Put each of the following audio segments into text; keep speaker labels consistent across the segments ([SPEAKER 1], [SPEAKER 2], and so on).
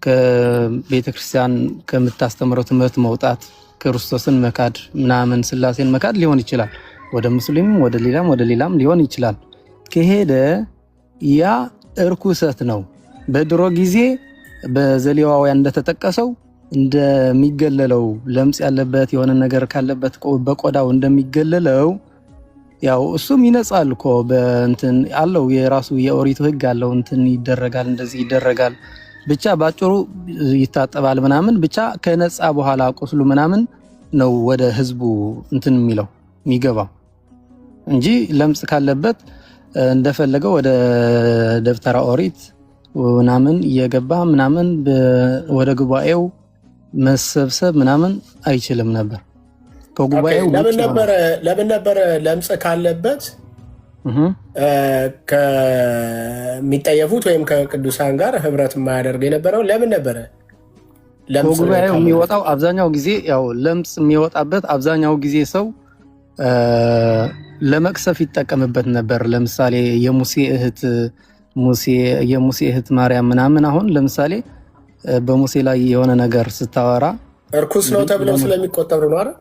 [SPEAKER 1] ከቤተክርስቲያን ከምታስተምረው ትምህርት መውጣት ክርስቶስን መካድ ምናምን ስላሴን መካድ ሊሆን ይችላል። ወደ ሙስሊም ወደ ሌላም ሊሆን ይችላል። ከሄደ ያ እርኩሰት ነው። በድሮ ጊዜ በዘሌዋውያን እንደተጠቀሰው እንደሚገለለው ለምጽ ያለበት የሆነ ነገር ካለበት በቆዳው እንደሚገለለው ያው እሱም ይነጻል እኮ በእንትን አለው የራሱ የኦሪት ህግ አለው። እንትን ይደረጋል፣ እንደዚህ ይደረጋል። ብቻ ባጭሩ ይታጠባል ምናምን። ብቻ ከነጻ በኋላ ቁስሉ ምናምን ነው ወደ ህዝቡ እንትን የሚገባው እንጂ ለምጽ ካለበት እንደፈለገው ወደ ደብተራ ኦሪት ምናምን እየገባ ምናምን ወደ ጉባኤው መሰብሰብ ምናምን አይችልም ነበር። ከጉባኤው
[SPEAKER 2] ለምን ነበር ለምጽ ካለበት ከሚጠየፉት ወይም ከቅዱሳን ጋር ህብረት የማያደርግ የነበረው? ለምን ነበረ?
[SPEAKER 1] ከጉባኤው የሚወጣው አብዛኛው ጊዜ ያው ለምጽ የሚወጣበት አብዛኛው ጊዜ ሰው ለመቅሰፍ ይጠቀምበት ነበር። ለምሳሌ የሙሴ እህት ማርያም ምናምን አሁን ለምሳሌ በሙሴ ላይ የሆነ ነገር ስታወራ
[SPEAKER 2] እርኩስ ነው ተብለው ስለሚቆጠሩ ነው አይደል?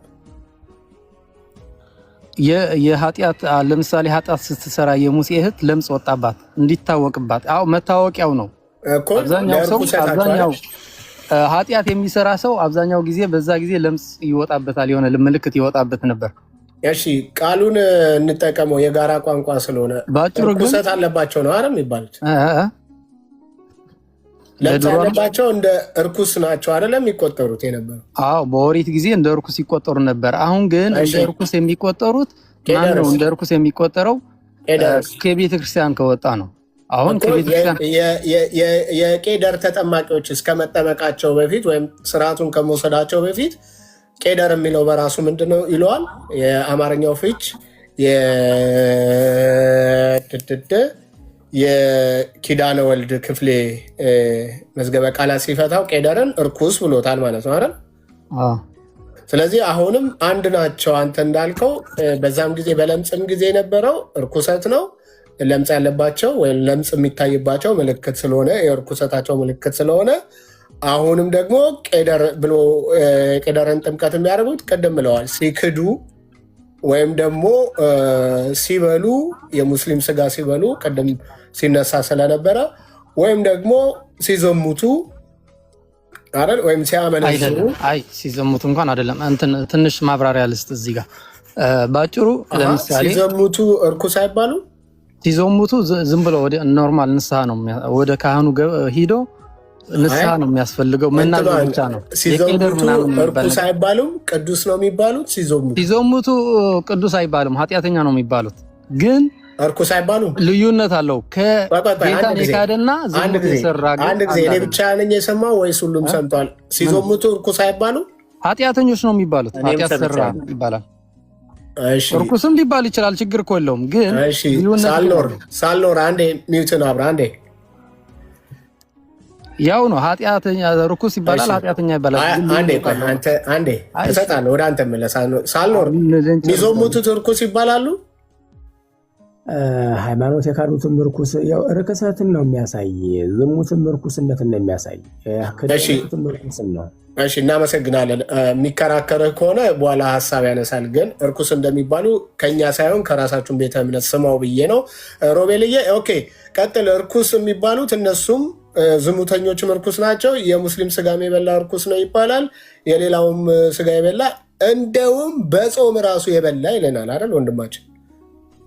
[SPEAKER 1] የኃጢአት ለምሳሌ ኃጢአት ስትሰራ የሙሴ እህት ለምጽ ወጣባት እንዲታወቅባት። አዎ መታወቂያው ነው። አብዛኛው ኃጢአት የሚሰራ ሰው አብዛኛው ጊዜ በዛ ጊዜ ለምጽ ይወጣበታል፣ የሆነ ምልክት ይወጣበት ነበር።
[SPEAKER 2] እሺ ቃሉን እንጠቀመው የጋራ ቋንቋ ስለሆነ እርኩሰት አለባቸው ነው አይደል የሚባሉት? ለምጽ ያለባቸው እንደ እርኩስ ናቸው አይደለም የሚቆጠሩት የነበረው?
[SPEAKER 1] አዎ በኦሪት ጊዜ እንደ እርኩስ ይቆጠሩ ነበር። አሁን ግን እንደ እርኩስ የሚቆጠሩት ማን ነው? እንደ እርኩስ የሚቆጠረው ከቤተ ክርስቲያን ከወጣ ነው። አሁን ከቤተክርስቲያን
[SPEAKER 2] የቄደር ተጠማቂዎች እስከመጠመቃቸው በፊት ወይም ስርዓቱን ከመውሰዳቸው በፊት ቄደር የሚለው በራሱ ምንድነው ይለዋል? የአማርኛው ፍች የኪዳነ ወልድ ክፍሌ መዝገበ ቃላት ሲፈታው ቄደርን እርኩስ ብሎታል ማለት ነው አይደል? ስለዚህ አሁንም አንድ ናቸው። አንተ እንዳልከው በዛም ጊዜ በለምጽም ጊዜ የነበረው እርኩሰት ነው። ለምጽ ያለባቸው ወይም ለምጽ የሚታይባቸው ምልክት ስለሆነ የእርኩሰታቸው ምልክት ስለሆነ አሁንም ደግሞ ቄደር ብሎ ቄደርን ጥምቀት የሚያደርጉት ቅድም ብለዋል ሲክዱ ወይም ደግሞ ሲበሉ የሙስሊም ስጋ ሲበሉ ቅድም ሲነሳ ስለነበረ ወይም ደግሞ ሲዘሙቱ አይደል? ወይም ሲያመነዝሩ።
[SPEAKER 1] አይ ሲዘሙቱ እንኳን አይደለም። ትንሽ ማብራሪያ ልስጥ እዚህ ጋር ባጭሩ። ለምሳሌ
[SPEAKER 2] ሲዘሙቱ እርኩስ አይባሉ።
[SPEAKER 1] ሲዘሙቱ ዝም ብሎ ወደ ኖርማል ንስሐ ነው ወደ ካህኑ ሂዶ ንስሐ ነው የሚያስፈልገው። መናገር ብቻ ነው።
[SPEAKER 2] ሲዘሙቱ እርኩስ አይባሉም፣ ቅዱስ ነው የሚባሉት።
[SPEAKER 1] ሲዘሙቱ ቅዱስ አይባሉም፣ ኃጢአተኛ ነው የሚባሉት። ግን
[SPEAKER 2] እርኩስ አይባሉም።
[SPEAKER 1] ልዩነት አለው። ከጌታን የካደና ዝሙት የሰራ
[SPEAKER 2] አንድ ጊዜ እኔ ብቻ ነኝ የሰማው ወይስ ሁሉም ሰምቷል? ሲዘሙቱ እርኩስ አይባሉም፣
[SPEAKER 1] ኃጢአተኞች ነው የሚባሉት። ኃጢአት ሰራ ይባላል። እርኩስም ሊባል ይችላል። ችግር እኮ የለውም። ግን
[SPEAKER 2] ሳልኖር አንዴ ሚውትን አብራ አንዴ
[SPEAKER 1] ያው ነው። ኃጢአተኛ ርኩስ ይባላል፣ ኃጢአተኛ ይባላል።
[SPEAKER 2] አንዴ እሰጣለሁ ወደ አንተ መለስ። ሳልኖር የሚዘሙቱት ርኩስ ይባላሉ።
[SPEAKER 3] ሃይማኖት የካዱትም ርኩስ ያው ርክሰትን ነው የሚያሳይ፣ ዝሙትም ርኩስነትን ነው የሚያሳይ።
[SPEAKER 2] እሺ እናመሰግናለን። የሚከራከርህ ከሆነ በኋላ ሀሳብ ያነሳል። ግን እርኩስ እንደሚባሉ ከኛ ሳይሆን ከራሳችሁን ቤተ እምነት ስማው ብዬ ነው። ሮቤልዬ ኦኬ ቀጥል። እርኩስ የሚባሉት እነሱም ዝሙተኞችም እርኩስ ናቸው። የሙስሊም ስጋም የበላ እርኩስ ነው ይባላል። የሌላውም ስጋ የበላ እንደውም በጾም ራሱ የበላ ይለናል አይደል ወንድማችን?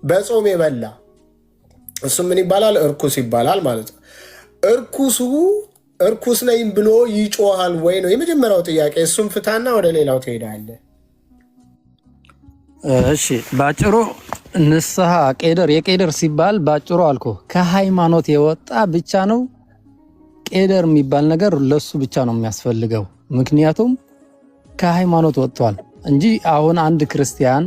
[SPEAKER 2] በጾም የበላ እሱ ምን ይባላል? እርኩስ ይባላል ማለት ነው። እርኩስ ነኝ ብሎ ይጮሃል ወይ ነው የመጀመሪያው ጥያቄ። እሱም ፍታና ወደ ሌላው ትሄዳለህ።
[SPEAKER 1] እሺ ባጭሩ ንስሐ የቄደር ሲባል ባጭሩ አልኩ ከሃይማኖት የወጣ ብቻ ነው። ቄደር የሚባል ነገር ለሱ ብቻ ነው የሚያስፈልገው። ምክንያቱም ከሃይማኖት ወጥቷል እንጂ አሁን አንድ ክርስቲያን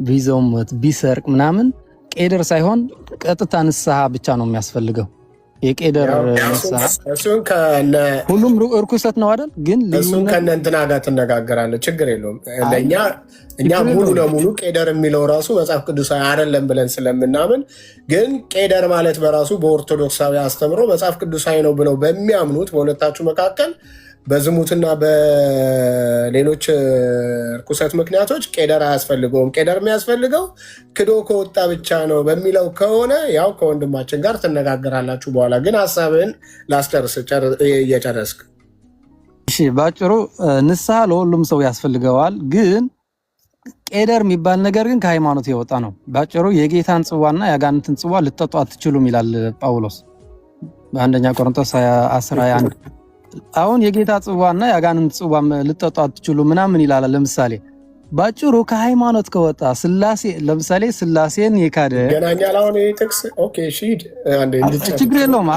[SPEAKER 1] ቢዘሙት ቢሰርቅ ምናምን ቄደር ሳይሆን ቀጥታ ንስሐ ብቻ ነው የሚያስፈልገው። የቄደር ንስሐ
[SPEAKER 2] እሱን ከነ
[SPEAKER 1] ሁሉም ርኩሰት ነው አይደል? ግን
[SPEAKER 2] እሱን ከነ እንትና ጋር ትነጋገራለህ፣ ችግር የለውም። እኛ ሙሉ ለሙሉ ቄደር የሚለው ራሱ መጽሐፍ ቅዱሳዊ አይደለም ብለን ስለምናምን፣ ግን ቄደር ማለት በራሱ በኦርቶዶክሳዊ አስተምሮ መጽሐፍ ቅዱሳዊ ነው ብለው በሚያምኑት በሁለታችሁ መካከል በዝሙትና በሌሎች ርኩሰት ምክንያቶች ቄደር አያስፈልገውም። ቄደር የሚያስፈልገው ክዶ ከወጣ ብቻ ነው በሚለው ከሆነ ያው ከወንድማችን ጋር ትነጋገራላችሁ። በኋላ ግን ሀሳብህን ላስጨርስ እየጨረስክ።
[SPEAKER 1] እሺ፣ ባጭሩ ንስሐ ለሁሉም ሰው ያስፈልገዋል። ግን ቄደር የሚባል ነገር ግን ከሃይማኖት የወጣ ነው። ባጭሩ የጌታን ጽዋና የአጋንንትን ጽዋ ልትጠጡ አትችሉም ይላል ጳውሎስ በአንደኛ ቆሮንቶስ 10:21 አሁን የጌታ ጽዋና የአጋንንት ጽዋ ልትጠጡ አትችሉ ምናምን ይላል። ለምሳሌ ባጭሩ ከሃይማኖት ከወጣ ስላሴ ለምሳሌ ስላሴን የካደ
[SPEAKER 2] ገናኛል። አሁን ጥቅስ ኦኬ ሺድ
[SPEAKER 1] ችግር የለውም፣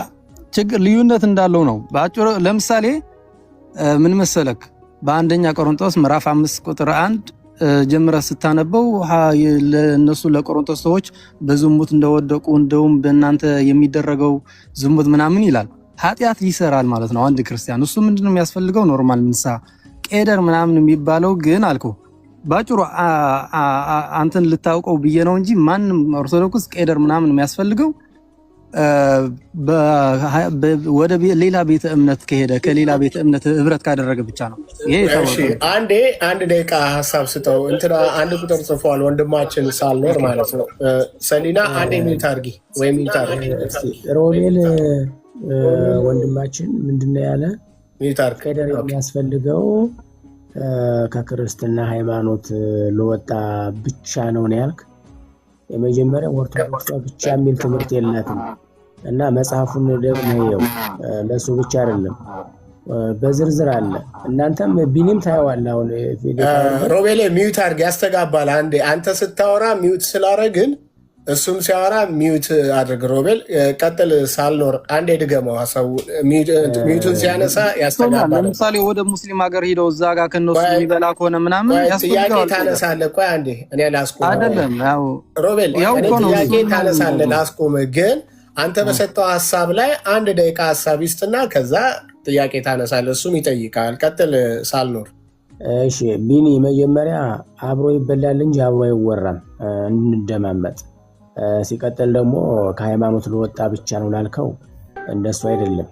[SPEAKER 1] ችግር ልዩነት እንዳለው ነው። ባጭሩ ለምሳሌ ምን መሰለክ በአንደኛ ቆሮንቶስ ምዕራፍ 5 ቁጥር 1 ጀምረ ስታነበው ለነሱ ለቆሮንቶስ ሰዎች በዝሙት እንደወደቁ እንደውም በእናንተ የሚደረገው ዝሙት ምናምን ይላል። ኃጢአት ይሰራል ማለት ነው አንድ ክርስቲያን። እሱ ምንድነው የሚያስፈልገው? ኖርማል ንስሐ። ቄደር ምናምን የሚባለው ግን አልኩ ባጭሩ አንተን ልታውቀው ብዬ ነው እንጂ ማንም ኦርቶዶክስ ቄደር ምናምን የሚያስፈልገው ወደ ሌላ ቤተ እምነት ከሄደ ከሌላ ቤተ እምነት ህብረት ካደረገ ብቻ ነው። ይሄ
[SPEAKER 2] አንድ ደቂቃ ሀሳብ ስጠው። እንትና አንድ ቁጥር ጽፏል ወንድማችን ሳልኖር ማለት ነው። ሰሊና አንዴ ሚዩት አድርጊ ወይም ሚዩት አድርጊ።
[SPEAKER 3] ሮቤል ወንድማችን ምንድነው ያለ? ቄደር የሚያስፈልገው ከክርስትና ሃይማኖት ለወጣ ብቻ ነው ያልክ። የመጀመሪያ ኦርቶዶክስ ብቻ የሚል ትምህርት የላትም እና መጽሐፉን ደግሞ ይኸው ለሱ ብቻ አይደለም በዝርዝር አለ። እናንተም ቢኒም ታየዋለህ። አሁን
[SPEAKER 2] ሮቤሌ ሚዩት አድርግ፣ ያስተጋባል። አንዴ አንተ ስታወራ ሚዩት ስላረግን እሱም ሲያወራ ሚዩት አድርግ። ሮቤል ቀጥል። ሳልኖር አንዴ ድገመው ሀሳቡ። ሚዩቱን ሲያነሳ ያስተጋባል።
[SPEAKER 1] ለምሳሌ ወደ ሙስሊም ሀገር ሄደው እዛ ጋር ከነሱ የሚበላ ከሆነ ምናምን
[SPEAKER 2] ጥያቄ ታነሳለህ። ቆይ አንዴ እኔ ላስቆም
[SPEAKER 1] አይደለም ያው
[SPEAKER 2] ሮቤል ጥያቄ ታነሳለህ፣ ላስቆም። ግን አንተ በሰጠው ሀሳብ ላይ አንድ ደቂቃ ሀሳብ ይስጥና ከዛ ጥያቄ ታነሳለህ፣ እሱም ይጠይቃል። ቀጥል ሳልኖር።
[SPEAKER 3] እሺ ቢኒ፣ መጀመሪያ አብሮ ይበላል እንጂ አብሮ አይወራም፣ እንደማመጥ። ሲቀጥል ደግሞ ከሃይማኖት ለወጣ ብቻ ነው ላልከው እንደሱ አይደለም።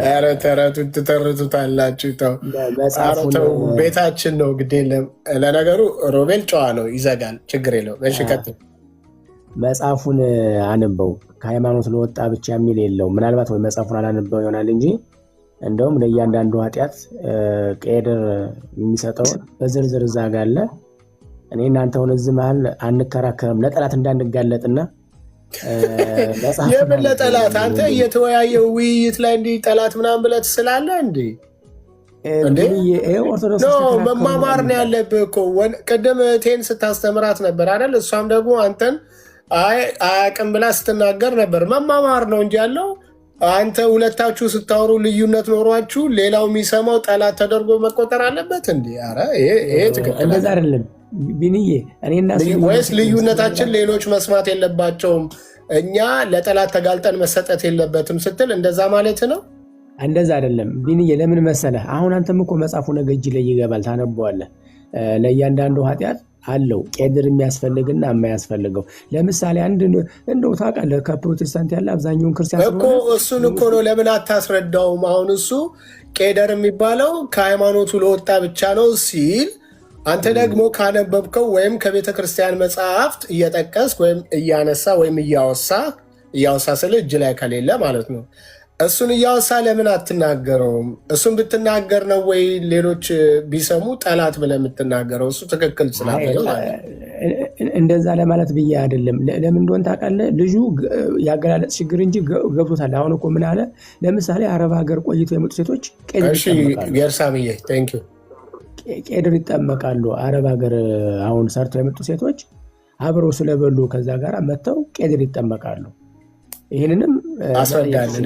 [SPEAKER 2] ኧረ ተረቱን ትተርቱታላችሁ። ተው ቤታችን ነው ግድ የለም። ለነገሩ ሮቤል ጨዋ ነው፣ ይዘጋል፣ ችግር የለውም። እሺ ቀጥል።
[SPEAKER 3] መጽሐፉን አንበው። ከሃይማኖት ለወጣ ብቻ የሚል የለው። ምናልባት ወይ መጽሐፉን አላነበው ይሆናል እንጂ እንደውም ለእያንዳንዱ ኃጢአት ቄደር የሚሰጠውን በዝርዝር እዛ ጋር አለ። እኔ እናንተ ሆነ እዚህ መሀል አንከራከርም ለጠላት እንዳንጋለጥና
[SPEAKER 2] የምን ለጠላት? አንተ እየተወያየው ውይይት ላይ እንዲህ ጠላት ምናምን ብለህ ትስላለህ እንዴ? መማማር ነው ያለብህ እኮ። ቅድም እህቴን ስታስተምራት ነበር አይደል? እሷም ደግሞ አንተን አያውቅም ብላ ስትናገር ነበር። መማማር ነው እንጂ ያለው አንተ ሁለታችሁ ስታወሩ ልዩነት ኖሯችሁ ሌላው የሚሰማው ጠላት ተደርጎ መቆጠር አለበት እንዴ? ኧረ ይሄ ትክክል
[SPEAKER 3] አይደለም ቢኒዬ።
[SPEAKER 2] ወይስ ልዩነታችን ሌሎች መስማት የለባቸውም እኛ ለጠላት ተጋልጠን መሰጠት የለበትም ስትል እንደዛ ማለት ነው?
[SPEAKER 3] እንደዛ አይደለም ቢኒዬ። ለምን መሰለህ? አሁን አንተም እኮ መጽሐፉ ነገ እጅ ላይ ይገባል፣ ታነበዋለህ። ለእያንዳንዱ ኃጢአት አለው ቄደር የሚያስፈልግና የማያስፈልገው። ለምሳሌ አንድ እንደው ታውቃለህ ከፕሮቴስታንት ያለ አብዛኛውን ክርስቲያን
[SPEAKER 2] እኮ እሱን እኮ ነው ለምን አታስረዳውም? አሁን እሱ ቄደር የሚባለው ከሃይማኖቱ ለወጣ ብቻ ነው ሲል አንተ ደግሞ ካነበብከው ወይም ከቤተ ክርስቲያን መጽሐፍት እየጠቀስክ ወይም እያነሳ ወይም እያወሳ ስለ እጅ ላይ ከሌለ ማለት ነው። እሱን እያወሳ ለምን አትናገረውም? እሱን ብትናገር ነው ወይ ሌሎች ቢሰሙ ጠላት ብለህ የምትናገረው? እሱ ትክክል ስላለ
[SPEAKER 3] እንደዛ ለማለት ብዬ አይደለም። ለምን እንደሆነ ታውቃለህ? ልጁ ያገላለጥ ችግር እንጂ ገብቶታል። አሁን እኮ ምን አለ? ለምሳሌ አረብ ሀገር ቆይተው የመጡ ሴቶች
[SPEAKER 2] ገርሳምዬ
[SPEAKER 3] ቄደር ይጠመቃሉ። አረብ ሀገር አሁን ሰርተው የመጡ ሴቶች አብረው ስለበሉ ከዛ ጋር መጥተው ቄደር ይጠመቃሉ። ይህንንም
[SPEAKER 2] አስረዳለን።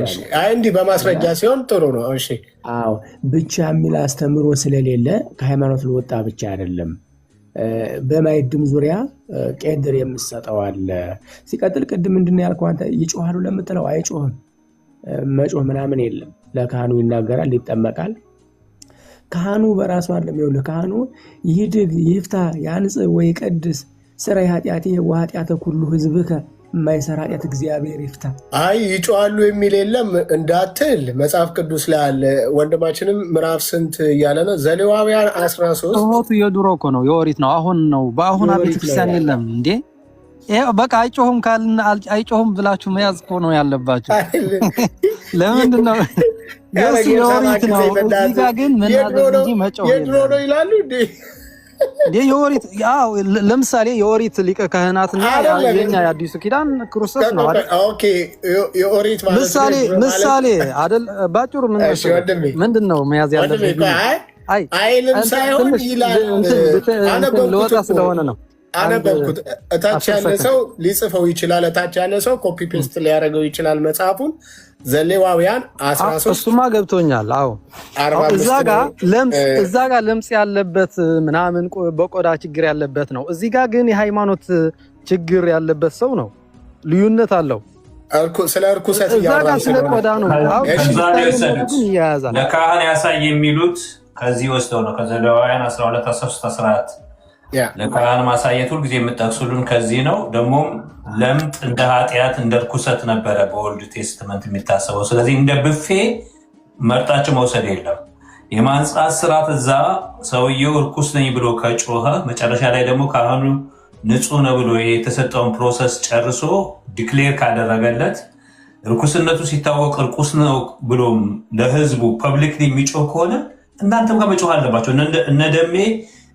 [SPEAKER 2] እንዲህ በማስረጃ ሲሆን ጥሩ ነው። እሺ
[SPEAKER 3] አዎ፣ ብቻ የሚል አስተምሮ ስለሌለ ከሃይማኖት ለወጣ ብቻ አይደለም። በማይድም ዙሪያ ቄደር የምሰጠው አለ። ሲቀጥል ቅድም ምንድን ነው ያልከው አንተ? ይጮሃሉ ለምትለው አይጮህም። መጮህ ምናምን የለም። ለካህኑ ይናገራል፣ ይጠመቃል። ካህኑ በራሱ አይደለም። ይኸውልህ ካህኑ ይድግ ይፍታ ያንጽ ወይ ቀድስ ስራ ኃጢአቴ ወኃጢአተ ኩሉ ህዝብከ የማይሰራ ኃጢአት እግዚአብሔር ይፍታ።
[SPEAKER 2] አይ ይጮሃሉ የሚል የለም እንዳትል መጽሐፍ ቅዱስ ላይ አለ። ወንድማችንም ምዕራፍ ስንት እያለ ነው? ዘሌዋውያን 13
[SPEAKER 1] ሞቱ የድሮ እኮ ነው የኦሪት ነው። አሁን ነው በአሁን ቤተክርስቲያን የለም እንዴ? በቃ አይጮሁም ካልን አይጮሁም ብላችሁ መያዝ እኮ ነው ያለባችሁ። ለምንድን ነው የኦሪት ነው? እዚህ ጋር ግን መናዘዝ እንጂ መጮህ
[SPEAKER 2] የድሮ ነው ይላሉ እንዴ?
[SPEAKER 1] የኦሪት ያው ለምሳሌ የኦሪት ሊቀ ካህናትና የኛ የአዲሱ ኪዳን ክርስቶስ ነው አይደል?
[SPEAKER 2] ኦኬ የኦሪት ማለት
[SPEAKER 1] ምሳሌ አይደል? ባጭሩ ምንድነው መያዝ ያለበት?
[SPEAKER 2] አይልም ሳይሆን ይላል።
[SPEAKER 1] ለወጣ ስለሆነ ነው
[SPEAKER 2] አነበብኩት። እታች ያለ ሰው ሊጽፈው ይችላል። እታች ያለ ሰው ኮፒ ፔስት ሊያደርገው ይችላል መጽሐፉን። ዘሌዋውያን 13
[SPEAKER 1] እሱማ ገብቶኛል። አዎ እዛ ጋር ለምጽ ያለበት ምናምን በቆዳ ችግር ያለበት ነው። እዚህ ጋር ግን የሃይማኖት ችግር ያለበት ሰው ነው። ልዩነት አለው።
[SPEAKER 2] ስለ እርኩሰት
[SPEAKER 1] ስለ ቆዳ ነው።
[SPEAKER 4] ለካህን ያሳይ የሚሉት ከዚህ ወስደው ነው። ከዘሌዋውያን 12 13 14 ለካህን ማሳየት ሁልጊዜ የምጠቅሱልን ከዚህ ነው። ደግሞም ለምጥ እንደ ኃጢአት እንደ ርኩሰት ነበረ በኦልድ ቴስትመንት የሚታሰበው። ስለዚህ እንደ ብፌ መርጣቸው መውሰድ የለም። የማንጻት ስርዓት እዛ ሰውየው እርኩስ ነኝ ብሎ ከጮኸ መጨረሻ ላይ ደግሞ ካህኑ ንጹህ ነው ብሎ የተሰጠውን ፕሮሰስ ጨርሶ ዲክሌር ካደረገለት እርኩስነቱ ሲታወቅ እርኩስ ነው ብሎም ለህዝቡ ፐብሊክሊ የሚጮህ ከሆነ እናንተም ጋር መጮህ አለባቸው። እነ ደሜ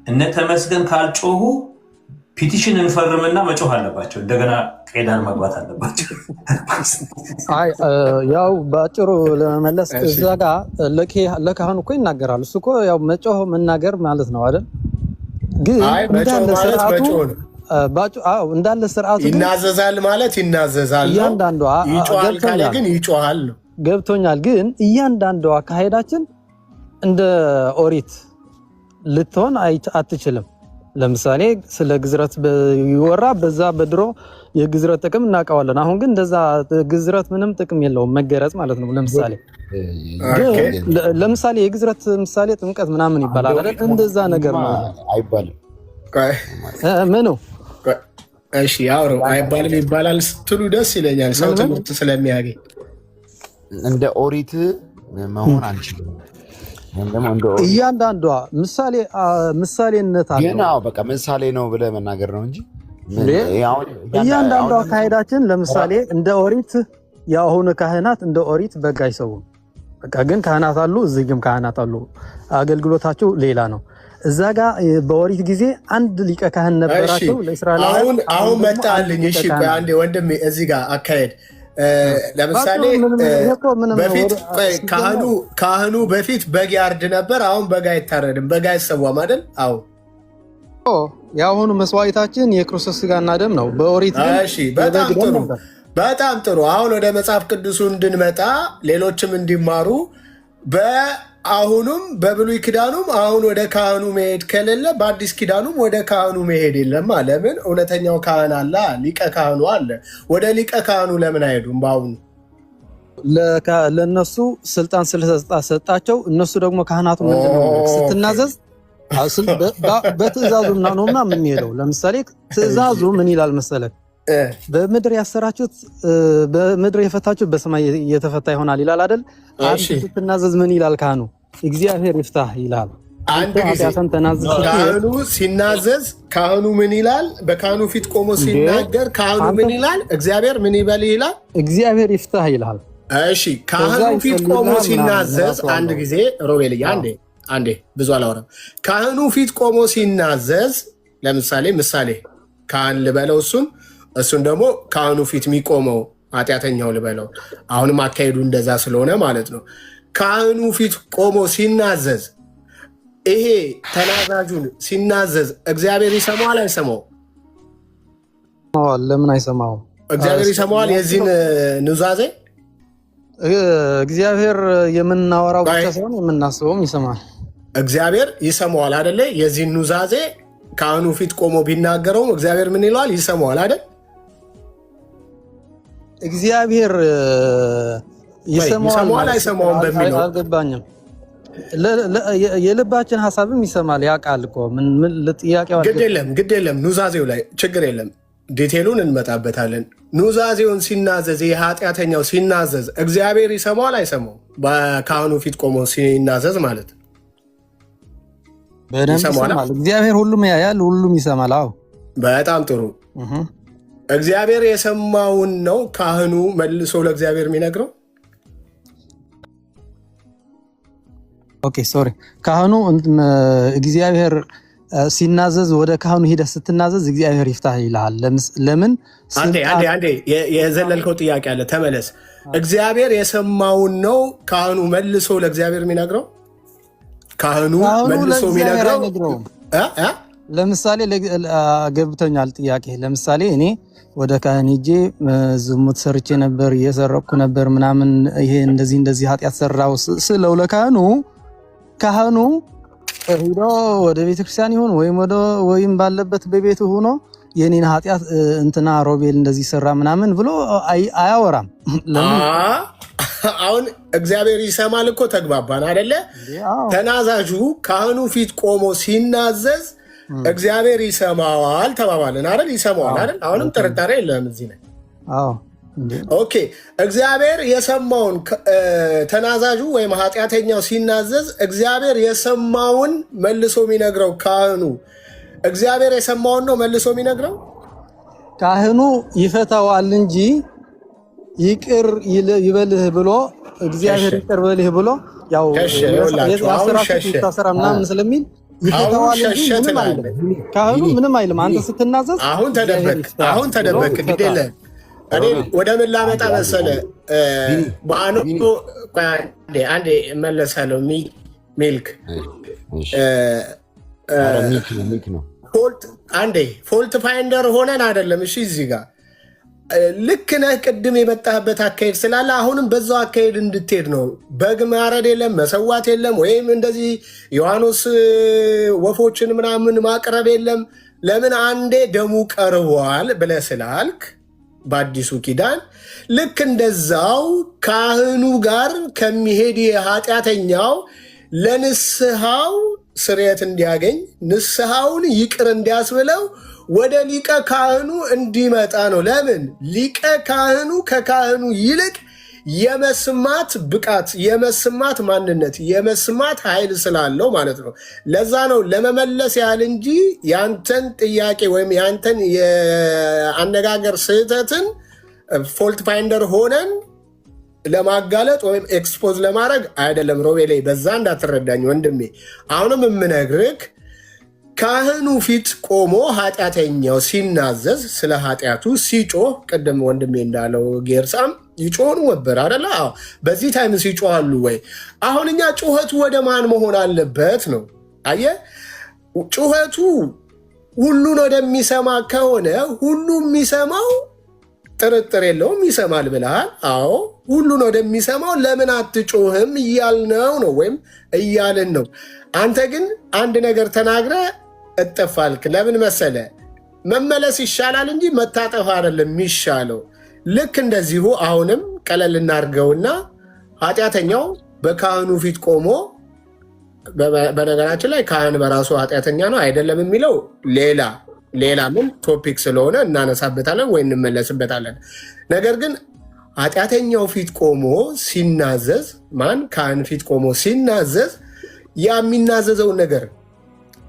[SPEAKER 4] እነ ተመስገን ካልጮሁ ፒቲሽን እንፈርምና መጮህ አለባቸው። እንደገና ቄዳር መግባት አለባቸው።
[SPEAKER 1] ያው በአጭሩ ለመመለስ እዛ ጋር ለካህኑ እኮ ይናገራል። እሱ እኮ ያው መጮህ መናገር ማለት ነው አይደል? ግን እንዳለ ስርዓቱ
[SPEAKER 2] ይናዘዛል ማለት ይናዘዛል ነው።
[SPEAKER 1] እያንዳንዷ
[SPEAKER 2] ይጮሃል ካለ ግን ይጮሃል ነው።
[SPEAKER 1] ገብቶኛል። ግን እያንዳንዷ አካሄዳችን እንደ ኦሪት ልትሆን አትችልም። ለምሳሌ ስለ ግዝረት ይወራ በዛ በድሮ የግዝረት ጥቅም እናውቀዋለን። አሁን ግን እንደዛ ግዝረት ምንም ጥቅም የለውም መገረጽ ማለት ነው። ለምሳሌ የግዝረት ምሳሌ ጥምቀት ምናምን ይባላል አይደል? እንደዛ ነገር ነው
[SPEAKER 5] አይባልም።
[SPEAKER 1] ምኑ
[SPEAKER 2] እሺ አውሮ አይባልም ይባላል ስትሉ ደስ ይለኛል። ሰው ትምህርት ስለሚያገኝ
[SPEAKER 5] እንደ ኦሪት መሆን አንችልም።
[SPEAKER 1] እያንዳንዷ ምሳሌነት አለ።
[SPEAKER 5] ግን በቃ ምሳሌ ነው ብለህ መናገር ነው እንጂ
[SPEAKER 1] እያንዳንዷ አካሄዳችን ለምሳሌ እንደ ኦሪት የአሁኑ ካህናት እንደ ኦሪት በግ አይሰውም። በቃ ግን ካህናት አሉ፣ እዚህም ካህናት አሉ። አገልግሎታቸው ሌላ ነው። እዛ ጋር በኦሪት ጊዜ አንድ ሊቀ ካህን ነበራቸው ለእስራኤላውያን።
[SPEAKER 2] አሁን መጣልኝ። እሺ አንዴ ወንድሜ እዚህ ጋር አካሄድ ለምሳሌ በፊት ካህኑ በፊት በግ ያርድ ነበር። አሁን በግ አይታረድም፣ በግ አይሰዋም አይደል? አዎ
[SPEAKER 1] የአሁኑ መስዋዕታችን የክርስቶስ ስጋና ደም ነው። በኦሪት
[SPEAKER 2] በጣም ጥሩ። አሁን ወደ መጽሐፍ ቅዱሱ እንድንመጣ ሌሎችም እንዲማሩ አሁኑም በብሉይ ኪዳኑም አሁን ወደ ካህኑ መሄድ ከሌለ በአዲስ ኪዳኑም ወደ ካህኑ መሄድ የለም። ለምን? እውነተኛው ካህን አለ፣ ሊቀ ካህኑ አለ። ወደ ሊቀ ካህኑ ለምን አይሄዱም? በአሁኑ
[SPEAKER 1] ለእነሱ ስልጣን ስለሰጣቸው እነሱ ደግሞ ካህናቱ ምንድነው ስትናዘዝ በትእዛዙ ነውና የምንሄደው። ለምሳሌ ትእዛዙ ምን ይላል መሰለህ? በምድር ያሰራችሁት በምድር የፈታችሁት በሰማይ የተፈታ ይሆናል ይላል አይደል? ስትናዘዝ ምን ይላል ካህኑ? እግዚአብሔር ይፍታህ ይላል።
[SPEAKER 2] አንድ ጊዜ ካህኑ ሲናዘዝ ካህኑ ምን ይላል? በካህኑ ፊት ቆሞ ሲናገር ካህኑ ምን ይላል? እግዚአብሔር ምን ይበል ይላል?
[SPEAKER 1] እግዚአብሔር ይፍታህ ይላል።
[SPEAKER 2] እሺ ካህኑ ፊት ቆሞ ሲናዘዝ አንድ ጊዜ ሮቤልያ አንዴ ብዙ አላወራም። ካህኑ ፊት ቆሞ ሲናዘዝ ለምሳሌ ምሳሌ ካህን ልበለው እሱን ደግሞ ካህኑ ፊት የሚቆመው ኃጢአተኛው ልበለው። አሁንም አካሄዱ እንደዛ ስለሆነ ማለት ነው። ካህኑ ፊት ቆሞ ሲናዘዝ ይሄ ተናዛዡን ሲናዘዝ እግዚአብሔር ይሰማዋል አይሰማው?
[SPEAKER 1] ለምን አይሰማው?
[SPEAKER 2] እግዚአብሔር ይሰማዋል። የዚህን ኑዛዜ
[SPEAKER 1] እግዚአብሔር የምናወራው ብቻ ሳይሆን የምናስበውም ይሰማል።
[SPEAKER 2] እግዚአብሔር ይሰማዋል አይደለ? የዚህን ኑዛዜ ካህኑ ፊት ቆሞ ቢናገረውም እግዚአብሔር ምን ይለዋል? ይሰማዋል አይደል?
[SPEAKER 1] እግዚአብሔር
[SPEAKER 2] ይሰማዋል አይሰማውም በሚለው
[SPEAKER 1] አልገባኝም። የልባችን ሐሳብም ይሰማል ያውቃል እኮ ምን ለጥያቄው
[SPEAKER 2] ግድ የለም ኑዛዜው ላይ ችግር የለም። ዲቴሉን እንመጣበታለን። ኑዛዜውን ሲናዘዝ የኃጢአተኛው ሲናዘዝ እግዚአብሔር ይሰማዋል አይሰማው? በካህኑ ፊት ቆሞ ሲናዘዝ ማለት
[SPEAKER 1] በደንብ ይሰማል። እግዚአብሔር ሁሉም ያያል፣ ሁሉም ይሰማል። አዎ
[SPEAKER 2] በጣም ጥሩ። እግዚአብሔር የሰማውን ነው ካህኑ መልሶ ለእግዚአብሔር የሚነግረው።
[SPEAKER 1] ኦኬ ሶሪ። ካህኑ እግዚአብሔር ሲናዘዝ ወደ ካህኑ ሂደህ ስትናዘዝ እግዚአብሔር ይፍታህ ይልሃል። ለምን?
[SPEAKER 2] አንዴ የዘለልከው ጥያቄ አለ፣ ተመለስ። እግዚአብሔር የሰማውን ነው ካህኑ መልሶ ለእግዚአብሔር የሚነግረው። ካህኑ መልሶ የሚነግረው
[SPEAKER 1] ለምሳሌ ገብቶኛል ጥያቄ። ለምሳሌ እኔ ወደ ካህን ሂጄ ዝሙት ሰርቼ ነበር፣ እየሰረቅኩ ነበር ምናምን፣ ይሄ እንደዚህ ኃጢአት ሰራው ስለው ለካህኑ ካህኑ ሄዶ ወደ ቤተክርስቲያን ይሁን ወይም ባለበት በቤቱ ሆኖ የኔን ኃጢአት እንትና ሮቤል እንደዚህ ሰራ ምናምን ብሎ አያወራም።
[SPEAKER 2] አሁን እግዚአብሔር ይሰማል እኮ ተግባባን አይደለ? ተናዛዡ ካህኑ ፊት ቆሞ ሲናዘዝ እግዚአብሔር ይሰማዋል ተባባልን አይደል? ይሰማዋል አይደል? አሁንም ጥርጣሬ የለም እዚህ ላይ። ኦኬ እግዚአብሔር የሰማውን ተናዛዡ ወይም ኃጢአተኛው ሲናዘዝ እግዚአብሔር የሰማውን መልሶ የሚነግረው ካህኑ እግዚአብሔር የሰማውን ነው መልሶ የሚነግረው።
[SPEAKER 1] ካህኑ ይፈታዋል እንጂ ይቅር ይበልህ ብሎ እግዚአብሔር ይቅር በልህ ብሎ ያው የአስራ ምናምን ስለሚል ይፈታዋል እንጂ ምንም አይልም። ካህኑ ምንም አይልም። አንተ ስትናዘዝ
[SPEAKER 2] አሁን ተደበቅ ግድ የለም። እኔ ወደ ምን ላመጣ መሰለ አንዴ እመለሳለሁ። ሚልክ ፎልት ፋይንደር ሆነን አይደለም። እሺ እዚህ ጋር ልክ ነህ። ቅድም የመጣህበት አካሄድ ስላለ አሁንም በዛው አካሄድ እንድትሄድ ነው። በግ ማረድ የለም መሰዋት የለም ወይም እንደዚህ ዮሐንስ ወፎችን ምናምን ማቅረብ የለም። ለምን አንዴ ደሙ ቀርቧል ብለህ ስላልክ በአዲሱ ኪዳን ልክ እንደዛው ካህኑ ጋር ከሚሄድ የኃጢአተኛው ለንስሐው ስርየት እንዲያገኝ ንስሐውን ይቅር እንዲያስብለው ወደ ሊቀ ካህኑ እንዲመጣ ነው። ለምን? ሊቀ ካህኑ ከካህኑ ይልቅ የመስማት ብቃት፣ የመስማት ማንነት፣ የመስማት ኃይል ስላለው ማለት ነው። ለዛ ነው ለመመለስ ያህል እንጂ ያንተን ጥያቄ ወይም ያንተን የአነጋገር ስህተትን ፎልት ፋይንደር ሆነን ለማጋለጥ ወይም ኤክስፖዝ ለማድረግ አይደለም። ሮቤሌ በዛ እንዳትረዳኝ ወንድሜ። አሁንም የምነግርህ ካህኑ ፊት ቆሞ ኃጢአተኛው ሲናዘዝ ስለ ኃጢአቱ ሲጮህ፣ ቅድም ወንድሜ እንዳለው ጌርሳም ይጮህኑ ነበር አደለ? በዚህ ታይም ሲጮሃሉ ወይ? አሁን እኛ ጩኸቱ ወደ ማን መሆን አለበት ነው? አየህ፣ ጩኸቱ ሁሉን ወደሚሰማ ከሆነ ሁሉ የሚሰማው ጥርጥር የለውም ይሰማል ብለሃል። አዎ ሁሉን ወደሚሰማው ለምን አትጮህም እያልነው ነው ወይም እያልን ነው። አንተ ግን አንድ ነገር ተናግረ እጠፋልክ። ለምን መሰለ? መመለስ ይሻላል እንጂ መታጠፍ አይደለም የሚሻለው። ልክ እንደዚሁ አሁንም ቀለል እናድርገውና ኃጢአተኛው በካህኑ ፊት ቆሞ፣ በነገራችን ላይ ካህን በራሱ ኃጢአተኛ ነው አይደለም የሚለው ሌላ ምን ቶፒክ ስለሆነ እናነሳበታለን ወይ እንመለስበታለን። ነገር ግን ኃጢአተኛው ፊት ቆሞ ሲናዘዝ፣ ካህን ፊት ቆሞ ሲናዘዝ ያ የሚናዘዘውን ነገር